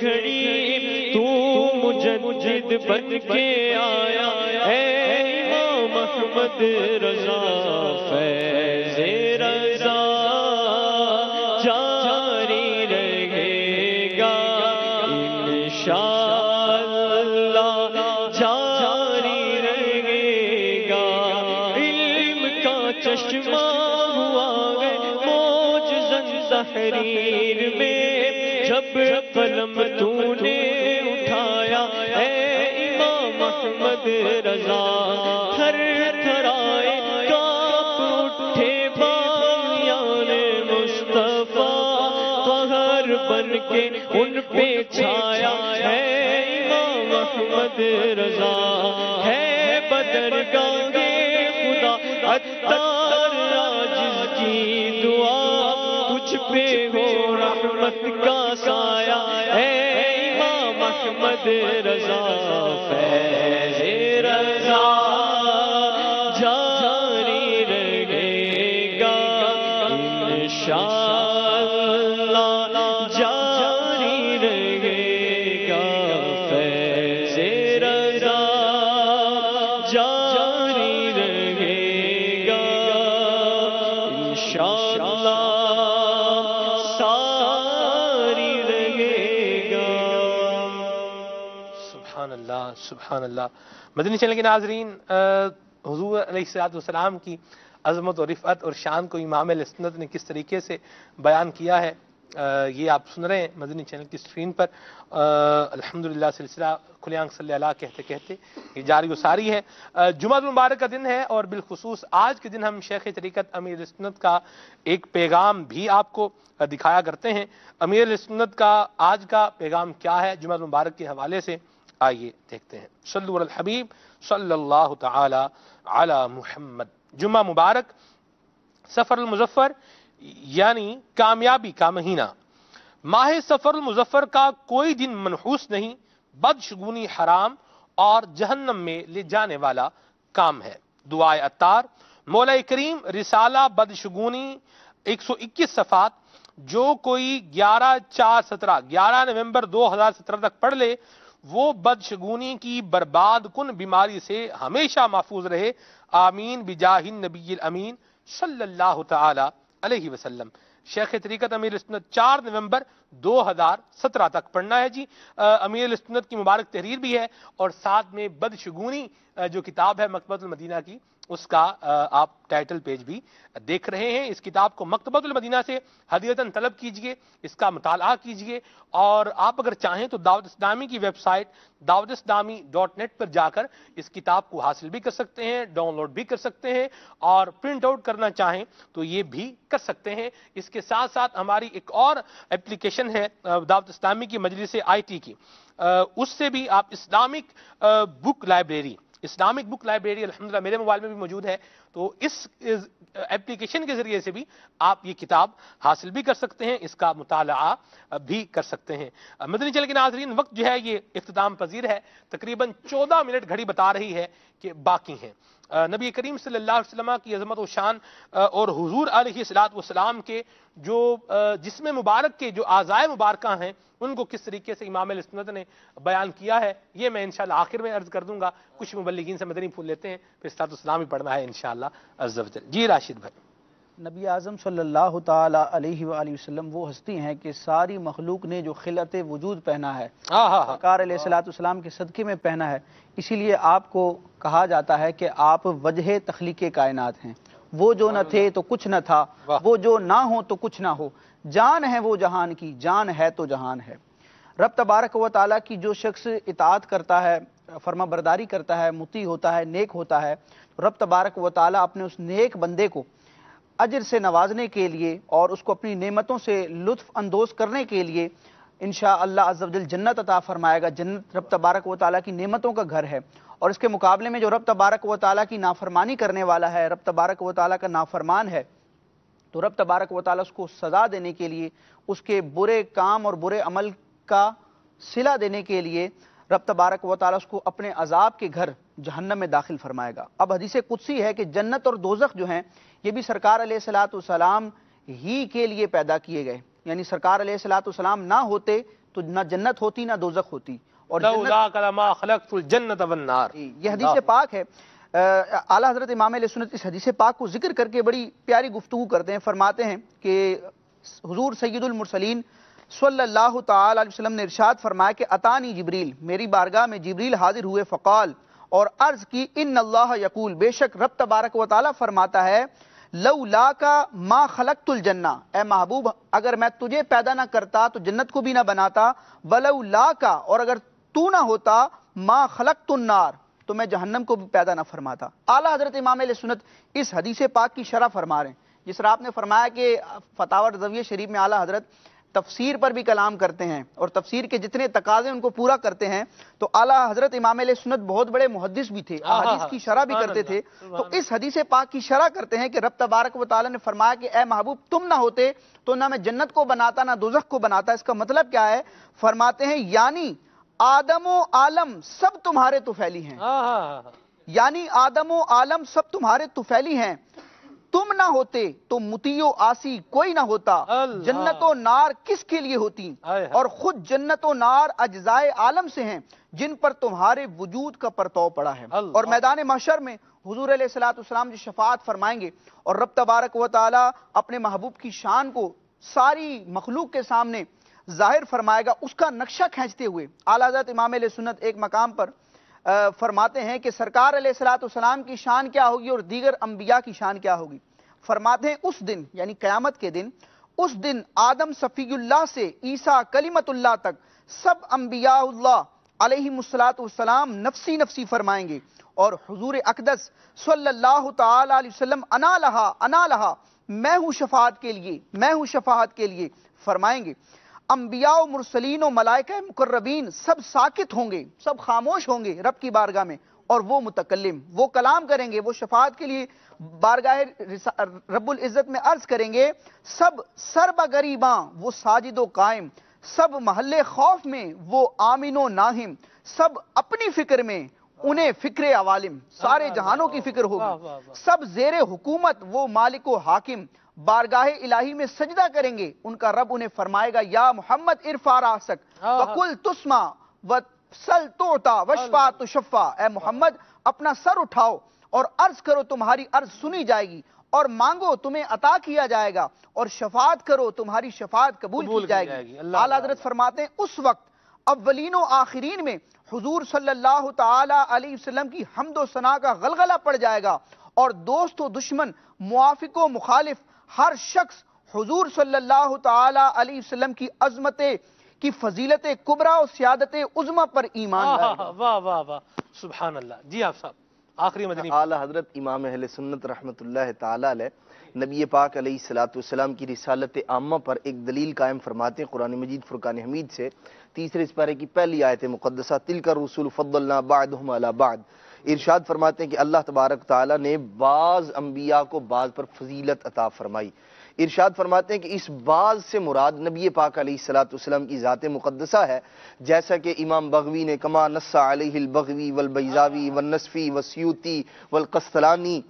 گھڑی تو مجدد بن کے آیا اے امام احمد رضا فیض رضا جاری رہے گا انشاءاللہ جاری رہے گا علم کا چشمہ ہوا ہے موجزن تحریر میں جب قلم تو نے اٹھایا اے امام احمد رضا تھر تھرائے کانپ اٹھے بامیان مصطفیٰ قہر بن کے ان پہ چھایا اے امام احمد رضا ہے بدرگاہ خدا عطار عاجز کی دعا تجھ پہ ہو رحمت کا سایہ اے امام احمد رضا فیض رضا جاری رہے گا انشاءاللہ جاری رہے گا فیض رضا جاری رہے گا انشاءاللہ سبحان اللہ۔ مدنی چینل کے ناظرین، حضور علیہ السلام کی عظمت و رفعت اور شان کو امام اہل سنت نے کس طریقے سے بیان کیا ہے یہ آپ سن رہے ہیں مدنی چینل کی اسکرین پر۔ الحمدللہ سلسلہ کھلے آنکھ صلی اللہ کہتے کہتے یہ جاری و ساری ہے۔ جمعہ المبارک کا دن ہے اور بالخصوص آج کے دن ہم شیخ طریقت امیر سنت کا ایک پیغام بھی آپ کو دکھایا کرتے ہیں۔ امیر سنت کا آج کا پیغام کیا ہے جمعہ المبارک کے حوالے سے، آئیے دیکھتے ہیں۔ صلو علی الحبیب صلی اللہ تعالی علی محمد۔ جمعہ مبارک، سفر المظفر یعنی کامیابی کا مہینہ۔ ماہ سفر المظفر کا کوئی دن منحوس نہیں، بدشگونی حرام اور جہنم میں لے جانے والا کام ہے۔ دعائے عطار۔ مولا کریم رسالہ بدشگونی 121 صفحات جو کوئی 11 نومبر 2017 تک پڑھ لے وہ بدشگونی کی برباد کن بیماری سے ہمیشہ محفوظ رہے، آمین بجاہ النبی الامین صلی اللہ تعالی علیہ وسلم۔ شیخ طریقت امیر سنت 4 نومبر 2017 تک پڑھنا ہے جی۔ امیر سنت کی مبارک تحریر بھی ہے اور ساتھ میں بدشگونی جو کتاب ہے مکتبۃ المدینہ کی، اس کا آپ ٹائٹل پیج بھی دیکھ رہے ہیں۔ اس کتاب کو مکتبۃ المدینہ سے ہدیتاً طلب کیجئے، اس کا مطالعہ کیجئے، اور آپ اگر چاہیں تو دعوت اسلامی کی ویب سائٹ dawatIslami.net پر جا کر اس کتاب کو حاصل بھی کر سکتے ہیں، ڈاؤن لوڈ بھی کر سکتے ہیں، اور پرنٹ آؤٹ کرنا چاہیں تو یہ بھی کر سکتے ہیں۔ اس کے ساتھ ساتھ ہماری ایک اور اپلیکیشن ہے دعوت اسلامی کی مجلس IT کی، اس سے بھی آپ اسلامک بک لائبریری الحمدللہ میرے موبائل میں بھی موجود ہے، تو اس اپلیکیشن کے ذریعے سے بھی آپ یہ کتاب حاصل بھی کر سکتے ہیں، اس کا مطالعہ بھی کر سکتے ہیں۔ مدنی چینل کے ناظرین، وقت جو ہے یہ اختتام پذیر ہے، تقریباً 14 منٹ گھڑی بتا رہی ہے کہ باقی ہیں۔ نبی کریم صلی اللہ علیہ وسلم کی عظمت و شان اور حضور علیہ السلام کے جو جسم مبارک کے جو اعضائے مبارکہ ہیں ان کو کس طریقے سے امام اہل سنت نے بیان کیا ہے، یہ میں انشاءاللہ آخر میں عرض کر دوں گا۔ کچھ مبلغین سے مدنی پھول لیتے ہیں، پھر صلاۃ السلام ہی پڑھنا ہے انشاءاللہ عز و جل۔ جی راشد بھائی۔ نبی اعظم صلی اللہ تعالی علیہ وآلہ وسلم وہ ہستی ہیں کہ ساری مخلوق نے جو خلعت وجود پہنا ہے سرکار علیہ السلام کے صدقے میں پہنا ہے، اسی لیے آپ کو کہا جاتا ہے کہ آپ وجہ تخلیق کائنات ہیں۔ وہ جو نہ تھے تو کچھ نہ تھا، وہ جو نہ ہو تو کچھ نہ ہو، جان ہے وہ جہان کی، جان ہے تو جہان ہے۔ رب تبارک و تعالیٰ کی جو شخص اطاعت کرتا ہے، فرما برداری کرتا ہے، مطیع ہوتا ہے، نیک ہوتا ہے، رب تبارک و تعالیٰ اپنے اس نیک بندے کو اجر سے نوازنے کے لیے اور اس کو اپنی نعمتوں سے لطف اندوز کرنے کے لیے انشاءاللہ عز و جل جنت عطا فرمائے گا۔ جنت رب تبارک و تعالیٰ کی نعمتوں کا گھر ہے، اور اس کے مقابلے میں جو رب تبارک و تعالیٰ کی نافرمانی کرنے والا ہے، رب تبارک و تعالیٰ کا نافرمان ہے، تو رب تبارک و تعالیٰ اس کو سزا دینے کے لیے، اس کے برے کام اور برے عمل کا صلہ دینے کے لیے رب تبارک و تعالیٰ اس کو اپنے عذاب کے گھر جہنم میں داخل فرمائے گا۔ اب حدیث قدسی ہے کہ جنت اور دوزخ جو ہیں یہ بھی سرکار علیہ السلام ہی کے لیے پیدا کیے گئے، یعنی سرکار علیہ السلام نہ ہوتے تو نہ جنت ہوتی نہ دوزخ ہوتی، اور یہ حدیث پاک ہے. اعلیٰ حضرت امام اہل سنت اس حدیث پاک کو ذکر کر کے بڑی پیاری گفتگو کرتے ہیں. فرماتے ہیں کہ حضور سید المرسلین صلی اللہ تعالی علیہ وسلم نے ارشاد فرمایا کہ اتانی جبریل، میری بارگاہ میں جبریل حاضر ہوئے، فقال، اور عرض کی، ان اللہ یقول، بے شک رب تبارک و تعالی فرماتا ہے، لولا کا ما خلقت الجنہ، اے محبوب اگر میں تجھے پیدا نہ کرتا تو جنت کو بھی نہ بناتا، ولولا کا، اور اگر تو نہ ہوتا، ما خلقت النار، تو میں جہنم کو بھی پیدا نہ فرماتا. اعلیٰ حضرت امام اہل سنت اس حدیث پاک کی شرح فرما رہے ہیں. جس طرح آپ نے فرمایا کہ فتاوی رضویہ شریف میں اعلیٰ حضرت تفسیر پر بھی کلام کرتے ہیں اور تفسیر کے جتنے تقاضے ان کو پورا کرتے ہیں، تو اعلیٰ حضرت امام اہل سنت بہت بڑے محدث بھی تھے، حدیث کی شرح بھی کرتے تھے. تو اس حدیث پاک کی شرح کرتے ہیں کہ رب تبارک و تعالی نے فرمایا کہ اے محبوب تم نہ ہوتے تو نہ میں جنت کو بناتا نہ دوزخ کو بناتا. اس کا مطلب کیا ہے؟ فرماتے ہیں یعنی آدم و عالم سب تمہارے طفیلی ہیں، یعنی آدم و عالم سب تمہارے طفیلی ہیں. تم نہ ہوتے تو مطیع و عاصی کوئی نہ ہوتا. جنت و نار کس کے لیے ہوتی؟ اور خود جنت و نار اجزائے عالم سے ہیں جن پر تمہارے وجود کا پرتو پڑا ہے. اور میدان محشر میں حضور علیہ الصلوۃ والسلام جو شفاعت فرمائیں گے اور رب تبارک و تعالی اپنے محبوب کی شان کو ساری مخلوق کے سامنے ظاہر فرمائے گا، اس کا نقشہ کھینچتے ہوئے اعلیٰ حضرت امام علیہ سنت ایک مقام پر فرماتے ہیں کہ سرکار علیہ الصلوۃ والسلام کی شان کیا ہوگی اور دیگر انبیاء کی شان کیا ہوگی. فرماتے ہیں اس دن یعنی قیامت کے دن، اس دن آدم صفی اللہ سے عیسیٰ کلمت اللہ تک سب انبیاء اللہ علیہم الصلوۃ والسلام نفسی نفسی فرمائیں گے، اور حضور اقدس صلی اللہ تعالی علیہ وسلم انا لہا میں ہوں شفاعت کے لیے، میں ہوں شفاعت کے لیے فرمائیں گے. انبیاء و مرسلین و ملائکہ مقربین سب ساکت ہوں گے، سب خاموش ہوں گے رب کی بارگاہ میں، اور وہ متکلم، وہ کلام کریں گے، وہ شفاعت کے لیے بارگاہ رب العزت میں عرض کریں گے. سب سرب غریباں وہ ساجد و قائم، سب محل خوف میں وہ آمین و ناہم، سب اپنی فکر میں انہیں فکر عوالم، سارے جہانوں کی فکر ہوگی. سب زیر حکومت وہ مالک و حاکم، بارگاہ الہی میں سجدہ کریں گے. ان کا رب انہیں فرمائے گا یا محمد ارفع راسک وقل تسمع وسل تعطا واشفع تشفع، اے محمد اپنا سر اٹھاؤ اور عرض کرو تمہاری عرض سنی جائے گی، اور مانگو تمہیں عطا کیا جائے گا، اور شفاعت کرو تمہاری شفاعت قبول کی جائے گی. اعلیٰ حضرت فرماتے ہیں اس وقت اولین و آخرین میں حضور صلی اللہ تعالی علیہ وسلم کی حمد و ثنا کا غلغلہ پڑ جائے گا، اور دوست و دشمن، موافق و مخالف، ہر شخص حضور صلی اللہ تعالی علیہ وسلم کی عظمت کی فضیلت کبریٰ اور سیادت عظمیٰ پر ایمان لائے گا. واہ واہ واہ، سبحان اللہ. جی آپ صاحب آخری مدنی. اعلیٰ حضرت امام اہل سنت رحمۃ اللہ تعالی علیہ نبی پاک علیہ الصلوۃ والسلام کی رسالت عامہ پر ایک دلیل قائم فرماتے ہیں قرآن مجید فرقان حمید سے تیسرے سپارے کی پہلی آیت مقدسہ، تلک الرسول فضلنا بعضهم علی بعض. ارشاد فرماتے ہیں کہ اللہ تبارک تعالی نے بعض انبیاء کو بعض پر فضیلت عطا فرمائی. ارشاد فرماتے ہیں کہ اس بعض سے مراد نبی پاک علیہ الصلوۃ والسلام کی ذات مقدسہ ہے، جیسا کہ امام بغوی نے کما نص علیہ البغوی والبیضاوی والنصفی والسیوطی والقسطلانی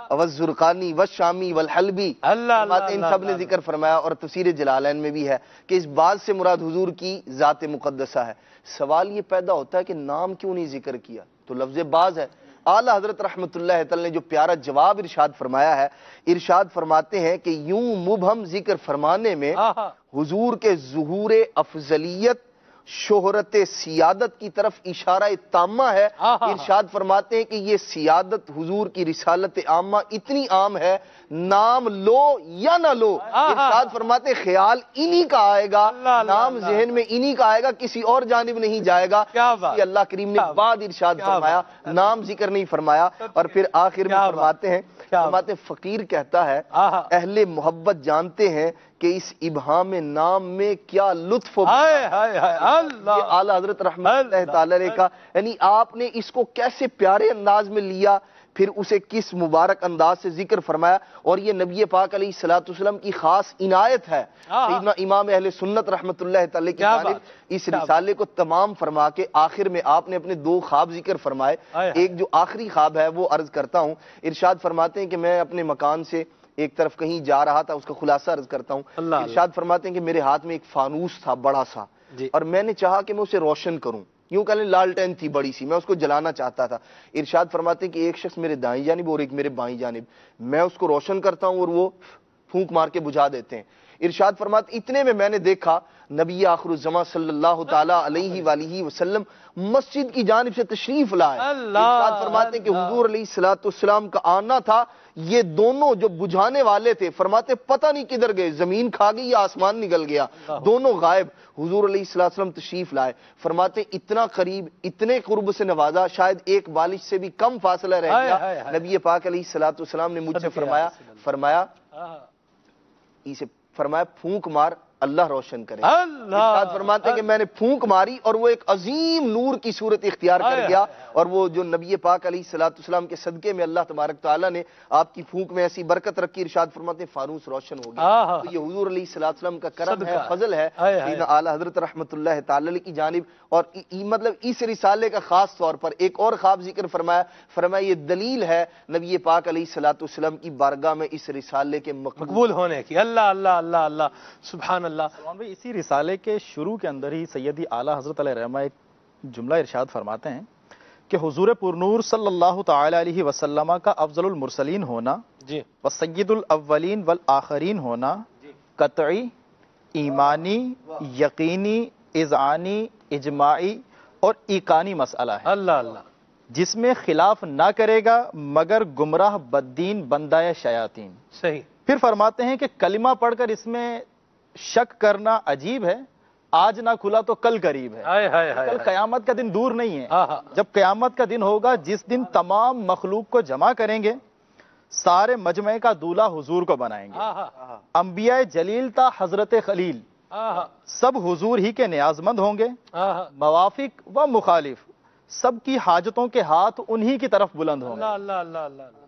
والزرقانی والشامی والحلبی، ان سب نے ذکر فرمایا، اور تفسیر جلالین میں بھی ہے کہ اس بعض سے مراد حضور کی ذات مقدسہ ہے. سوال یہ پیدا ہوتا ہے کہ نام کیوں نہیں ذکر کیا؟ تو لفظ بعض ہے. اعلیٰ حضرت رحمۃ اللہ تعالی نے جو پیارا جواب ارشاد فرمایا ہے، ارشاد فرماتے ہیں کہ یوں مبہم ذکر فرمانے میں حضور کے ظہور افضلیت، شہرت سیادت کی طرف اشارہ تامہ ہے. ارشاد فرماتے ہیں کہ یہ سیادت حضور کی رسالت عامہ اتنی عام ہے، نام لو یا نہ لو، ارشاد فرماتے ہیں خیال انہی کا آئے گا، نام ذہن میں انہی کا آئے گا، کسی اور جانب نہیں جائے گا. یہ اللہ کریم نے بعد ارشاد فرمایا، نام ذکر نہیں فرمایا. اور پھر آخر میں فرماتے ہیں فقیر کہتا ہے اہل محبت جانتے ہیں کہ اس ابہام نام میں کیا لطف ہو. اعلیٰ حضرت رحمۃ اللہ تعالی علیہ کا یعنی آپ نے اس کو کیسے پیارے انداز میں لیا، پھر اسے کس مبارک انداز سے ذکر فرمایا. اور یہ نبی پاک علیہ الصلوۃ والسلام کی خاص عنایت ہے. سیدنا امام اہل سنت رحمۃ اللہ تعالی کی جانب اس رسالے کو تمام فرما کے آخر میں آپ نے اپنے دو خواب ذکر فرمائے. ایک جو آخری خواب ہے وہ عرض کرتا ہوں. ارشاد فرماتے ہیں کہ میں اپنے مکان سے ایک طرف کہیں جا رہا تھا، اس کا خلاصہ عرض کرتا ہوں. ارشاد فرماتے ہیں کہ میرے ہاتھ میں ایک فانوس تھا بڑا سا، اور میں نے چاہا کہ میں اسے روشن کروں. یوں کہہ لیں لالٹین تھی بڑی سی، میں اس کو جلانا چاہتا تھا. ارشاد فرماتے ہیں کہ ایک شخص میرے دائیں جانب اور ایک میرے بائیں جانب، میں اس کو روشن کرتا ہوں اور وہ پھونک مار کے بجھا دیتے ہیں. ارشاد فرماتے اتنے میں نے دیکھا نبی آخر الزمان صلی اللہ تعالی علیہ وآلہ وسلم مسجد کی جانب سے تشریف لائے. ارشاد فرماتے ہیں کہ حضور علیہ الصلوۃ والسلام کا آنا تھا، یہ دونوں جو بجھانے والے تھے فرماتے پتہ نہیں کدھر گئے، زمین کھا گئی یا آسمان نکل گیا، دونوں غائب. حضور علیہ الصلوۃ والسلام تشریف لائے، فرماتے اتنا قریب، اتنے قرب سے نوازا، شاید ایک بالش سے بھی کم فاصلہ رہ گیا. نبی پاک علیہ الصلوۃ والسلام نے مجھ سے فرمایا پھونک مار، اللہ روشن کرے. ارشاد فرماتے ہیں کہ میں نے پھونک ماری اور وہ ایک عظیم نور کی صورت اختیار کر گیا، اور وہ جو نبی پاک علیہ الصلوۃ والسلام کے صدقے میں اللہ تبارک تعالیٰ نے آپ کی پھونک میں ایسی برکت رکھی، ارشاد فرماتے ہیں فانوس روشن ہو گیا. تو یہ حضور علیہ الصلوۃ والسلام کا کرم ہے، فضل ہے. سیدنا اعلیٰ حضرت رحمۃ اللہ تعالی کی جانب، اور مطلب اس رسالے کا خاص طور پر ایک اور خواب ذکر فرمایا یہ دلیل ہے نبی پاک علیہ الصلوۃ والسلام کی بارگاہ میں اس رسالے کے مقبول ہونے کی. اللہ اللہ اللہ اللہ سبحان اللہ. سلمان بھائی اسی رسالے کے شروع کے اندر ہی سیدی اعلیٰ حضرت علیہ رحمہ ایک جملہ ارشاد فرماتے ہیں کہ حضور پرنور صلی اللہ تعالی علیہ وسلم کا افضل المرسلین ہونا و سید الاولین والآخرین ہونا قطعی، ایمانی، یقینی، اذعانی، اجماعی اور ایقانی مسئلہ ہے. اللہ اللہ، جس میں خلاف نہ کرے گا مگر گمراہ بددین بندہ شیاطین. صحیح. پھر فرماتے ہیں کہ کلمہ پڑھ کر اس میں شک کرنا عجیب ہے، آج نہ کھلا تو کل قریب ہے. کل قیامت کا دن دور نہیں ہے. جب قیامت کا دن ہوگا جس دن تمام مخلوق کو جمع کریں گے، سارے مجمع کا دولہا حضور کو بنائیں گے. انبیاء جلیل تا حضرت خلیل سب حضور ہی کے نیاز مند ہوں گے. موافق و مخالف سب کی حاجتوں کے ہاتھ انہی کی طرف بلند ہوں گے.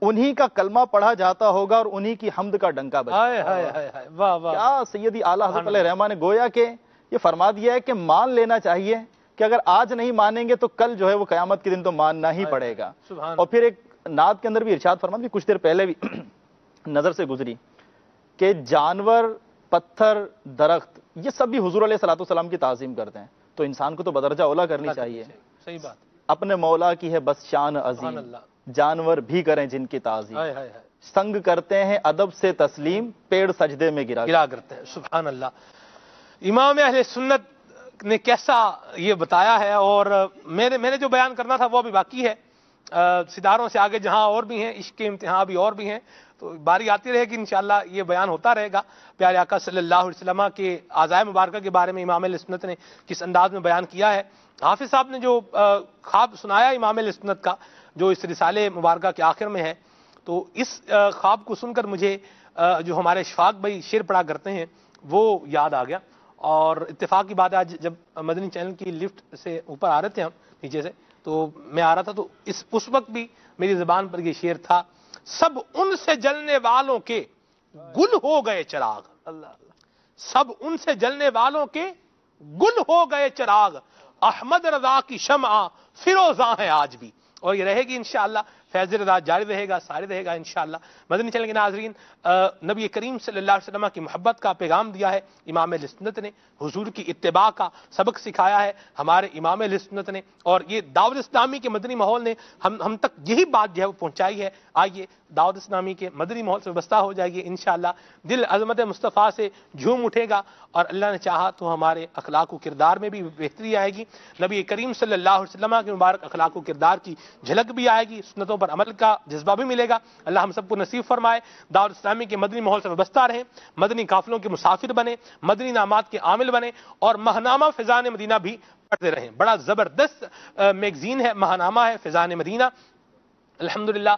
انہی کا کلمہ پڑھا جاتا ہوگا اور انہی کی حمد کا ڈنکا بجے گا. کیا سیدی اعلیٰ حضرت علیہ رحمہ نے گویا کہ یہ فرما دیا ہے کہ مان لینا چاہیے کہ اگر آج نہیں مانیں گے تو کل جو ہے وہ قیامت کے دن تو ماننا ہی پڑے گا. اور پھر ایک نعت کے اندر بھی ارشاد فرما بھی کچھ دیر پہلے بھی نظر سے گزری کہ جانور، پتھر، درخت یہ سب بھی حضور علیہ الصلوۃ والسلام کی تعظیم کرتے ہیں، تو انسان کو تو بدرجہ اولا کرنی چاہیے. صحیح بات. اپنے مولا کی ہے بس شان عظیم، جانور بھی کریں جن کی تعظیم. سنگ کرتے ہیں ادب سے تسلیم، پیڑ سجدے میں گرا کرتے ہیں. سبحان اللہ. امام اہل سنت نے کیسا یہ بتایا ہے، اور میرے جو بیان کرنا تھا وہ بھی باقی ہے. ستاروں سے آگے جہاں اور بھی ہیں، عشق کے امتحان بھی اور بھی ہیں، تو باری آتی رہے گی انشاءاللہ، یہ بیان ہوتا رہے گا. پیارے آقا صلی اللہ علیہ وسلم کے اعضائے مبارکہ کے بارے میں امام اہل سنت نے کس انداز میں بیان کیا ہے. حافظ صاحب نے جو خواب سنایا امام اہل سنت کا، جو اس رسالے مبارکہ کے آخر میں ہے، تو اس خواب کو سن کر مجھے جو ہمارے اشفاق بھائی شعر پڑھا کرتے ہیں وہ یاد آ گیا. اور اتفاق کی بات ہے، آج جب مدنی چینل کی لفٹ سے اوپر آ رہے تھے ہم نیچے سے، تو میں آ رہا تھا، تو اس وقت بھی میری زبان پر یہ شعر تھا، سب ان سے جلنے والوں کے گل ہو گئے چراغ. سب ان سے جلنے والوں کے گل ہو گئے چراغ، احمد رضا کی شمع فروزاں ہے آج بھی. اور یہ رہے گی انشاءاللہ، فیض رضا جاری رہے گا، ساری رہے گا انشاءاللہ. مدنی چینل کے ناظرین، نبی کریم صلی اللہ علیہ وسلم کی محبت کا پیغام دیا ہے امام اہل سنت نے، حضور کی اتباع کا سبق سکھایا ہے ہمارے امام اہل سنت نے، اور یہ دعوت اسلامی کے مدنی ماحول نے ہم تک یہی بات جو ہے وہ پہنچائی ہے. آئیے دعوت اسلامی کے مدنی ماحول سے وابستہ ہو جائیے انشاءاللہ. دل عظمت مصطفیٰ سے جھوم اٹھے گا، اور اللہ نے چاہا تو ہمارے اخلاق و کردار میں بھی بہتری آئے گی. نبی کریم صلی اللہ علیہ وسلم کے مبارک اخلاق و کردار کی جھلک بھی آئے گی، سنتوں پر عمل کا جذبہ بھی ملے گا. اللہ ہم سب کو نصیب فرمائے. دعوت اسلامی کے مدنی ماحول سے وابستہ رہیں، مدنی قافلوں کے مسافر بنے، مدنی انعامات کے عامل بنے، اور ماہنامہ فیضان مدینہ بھی پڑھتے رہیں. بڑا زبردست میگزین ہے، ماہنامہ ہے فیضان مدینہ. الحمدللہ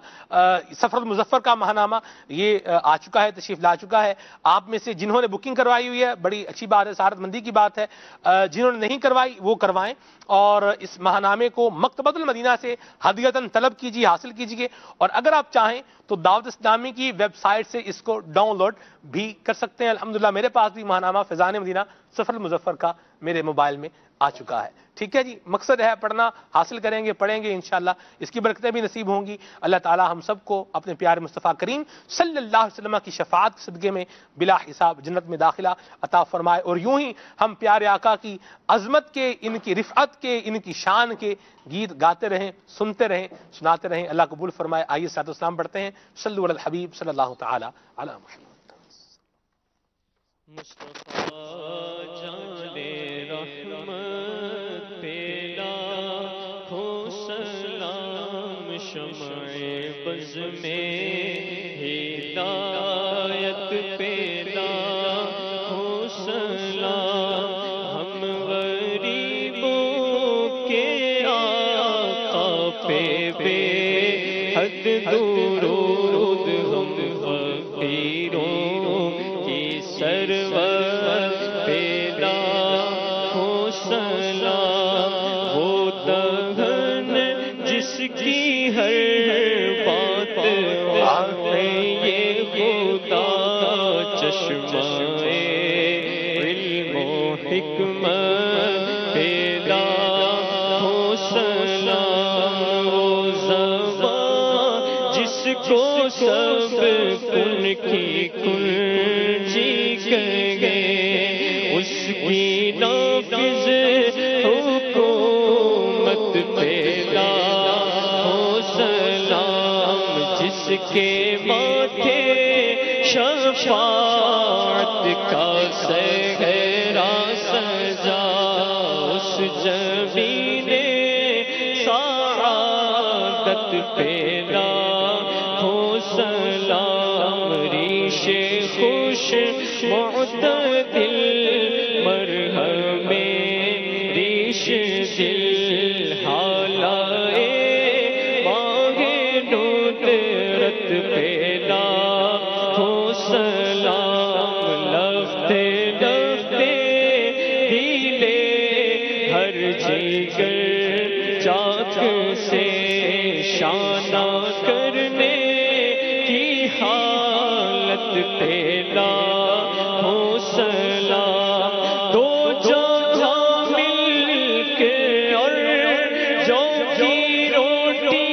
سفر المظفر کا ماہنامہ یہ آ چکا ہے، تشریف لا چکا ہے. آپ میں سے جنہوں نے بکنگ کروائی ہوئی ہے بڑی اچھی بات ہے، سعادت مندی کی بات ہے. جنہوں نے نہیں کروائی وہ کروائیں، اور اس ماہنامے کو مکتبۃ المدینہ سے ہدیتاً طلب کیجیے، حاصل کیجیے. اور اگر آپ چاہیں تو دعوت اسلامی کی ویب سائٹ سے اس کو ڈاؤن لوڈ بھی کر سکتے ہیں. الحمدللہ میرے پاس بھی ماہنامہ فیضان مدینہ سفر المظفر کا میرے موبائل میں آ چکا ہے. ٹھیک ہے جی, مقصد ہے پڑھنا, حاصل کریں گے, پڑھیں گے, انشاءاللہ اس کی برکتیں بھی نصیب ہوں گی. اللہ تعالی ہم سب کو اپنے پیارے مصطفیٰ کریم صلی اللہ علیہ وسلم کی شفاعت کے صدقے میں بلا حساب جنت میں داخلہ عطا فرمائے, اور یوں ہی ہم پیارے آقا کی عظمت کے, ان کی رفعت کے, ان کی شان کے گیت گاتے رہیں, سنتے رہیں, سناتے رہیں. اللہ قبول فرمائے. آئیے صلوات و سلام پڑھتے ہیں صلو علی الحبیب صلی اللہ تعالی علی محمد. مصطفیٰ جانے رحمت پہ لاکھوں سلام, شمع بز میں ہدایت پہ لاکھوں سلام, ہم غریبوں کے آقا پہ بے حد درود, ہم فقیروں کی سرور پہ لاکھوں سلام, وہ دہن جس کی ہر بات ہے یہ خدا, چشمہ علم و حکمت پہ لاکھوں سلام, وہ زبان جس کو سب کن کی کنجی کہے, اس کی نافذ حکومت پہ لاکھوں سلام, جس کے ماتھے شفاعت کا سہرا سجا, اس جبین سعادت پہ لاکھوں سلام, ریش خوش معتدل مرہم ریش دل, حالائے ماہ ندرت پہ لاکھوں سلام, لفتے لفتے دلے ہر جگر چاک سے شانہ کرنے کی حالت پہ لاکھوں سلام, دو جہاں مل کے اور جو کی روٹی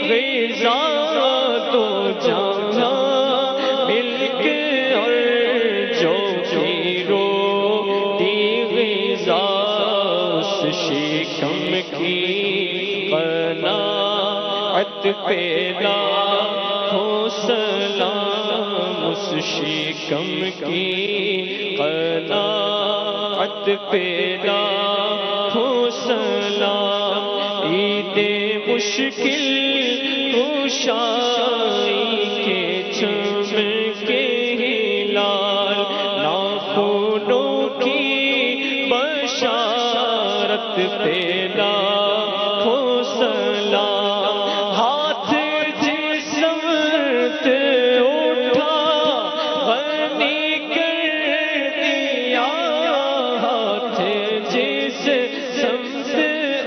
غذا, دو جہاں مل کے اور جو کی روٹی غذا, اس شکم کی قناعت پہ لاکھوں سلام, اس شکم کی قناعت پہ لاکھوں سلام, عید مشکل کشائی کے چمکے ہلال, ناخنوں کی بشارت پہ لاکھوں سلام, ہاتھ جس سمت اٹھا غنی کر دیا, ہاتھ جس سمت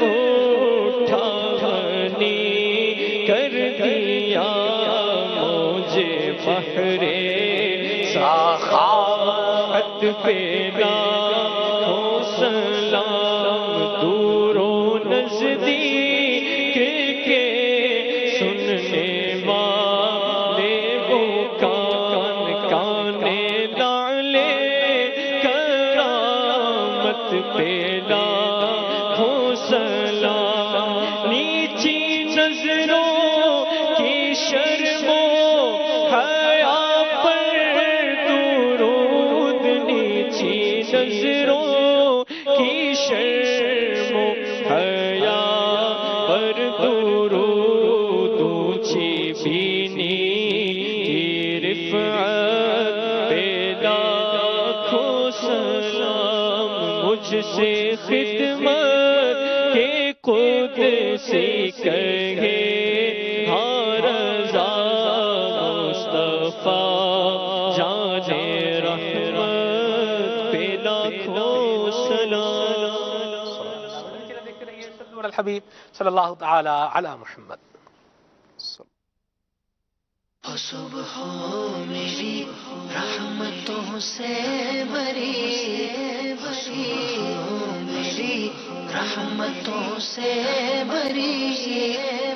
اٹھا غنی کر دیا, مجھے بحر سخاوت پہ لاکھوں سلام, دور و نزدیک کے سننے والے وہ کان کانے لالے کرامت پہ لاکھوں سلام, نیچی نظروں کی شرم و حیا پر درود, نیچی نظروں کی شرم و حیا پر درود, اونچی بینی کی رفعت پہ لاکھوں سلام, مجھ سے خدمت کے قدسی کہے ہاں رضا, مصطفیٰ جانے رحمت پہ لاکھوں سلام. الحبیب صلی اللہ تعالی علی محمد. صبح میری رحمتوں سے بری، میری رحمتوں سے بری،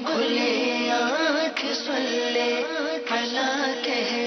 کھلے آنکھ صلی اللہ کہہ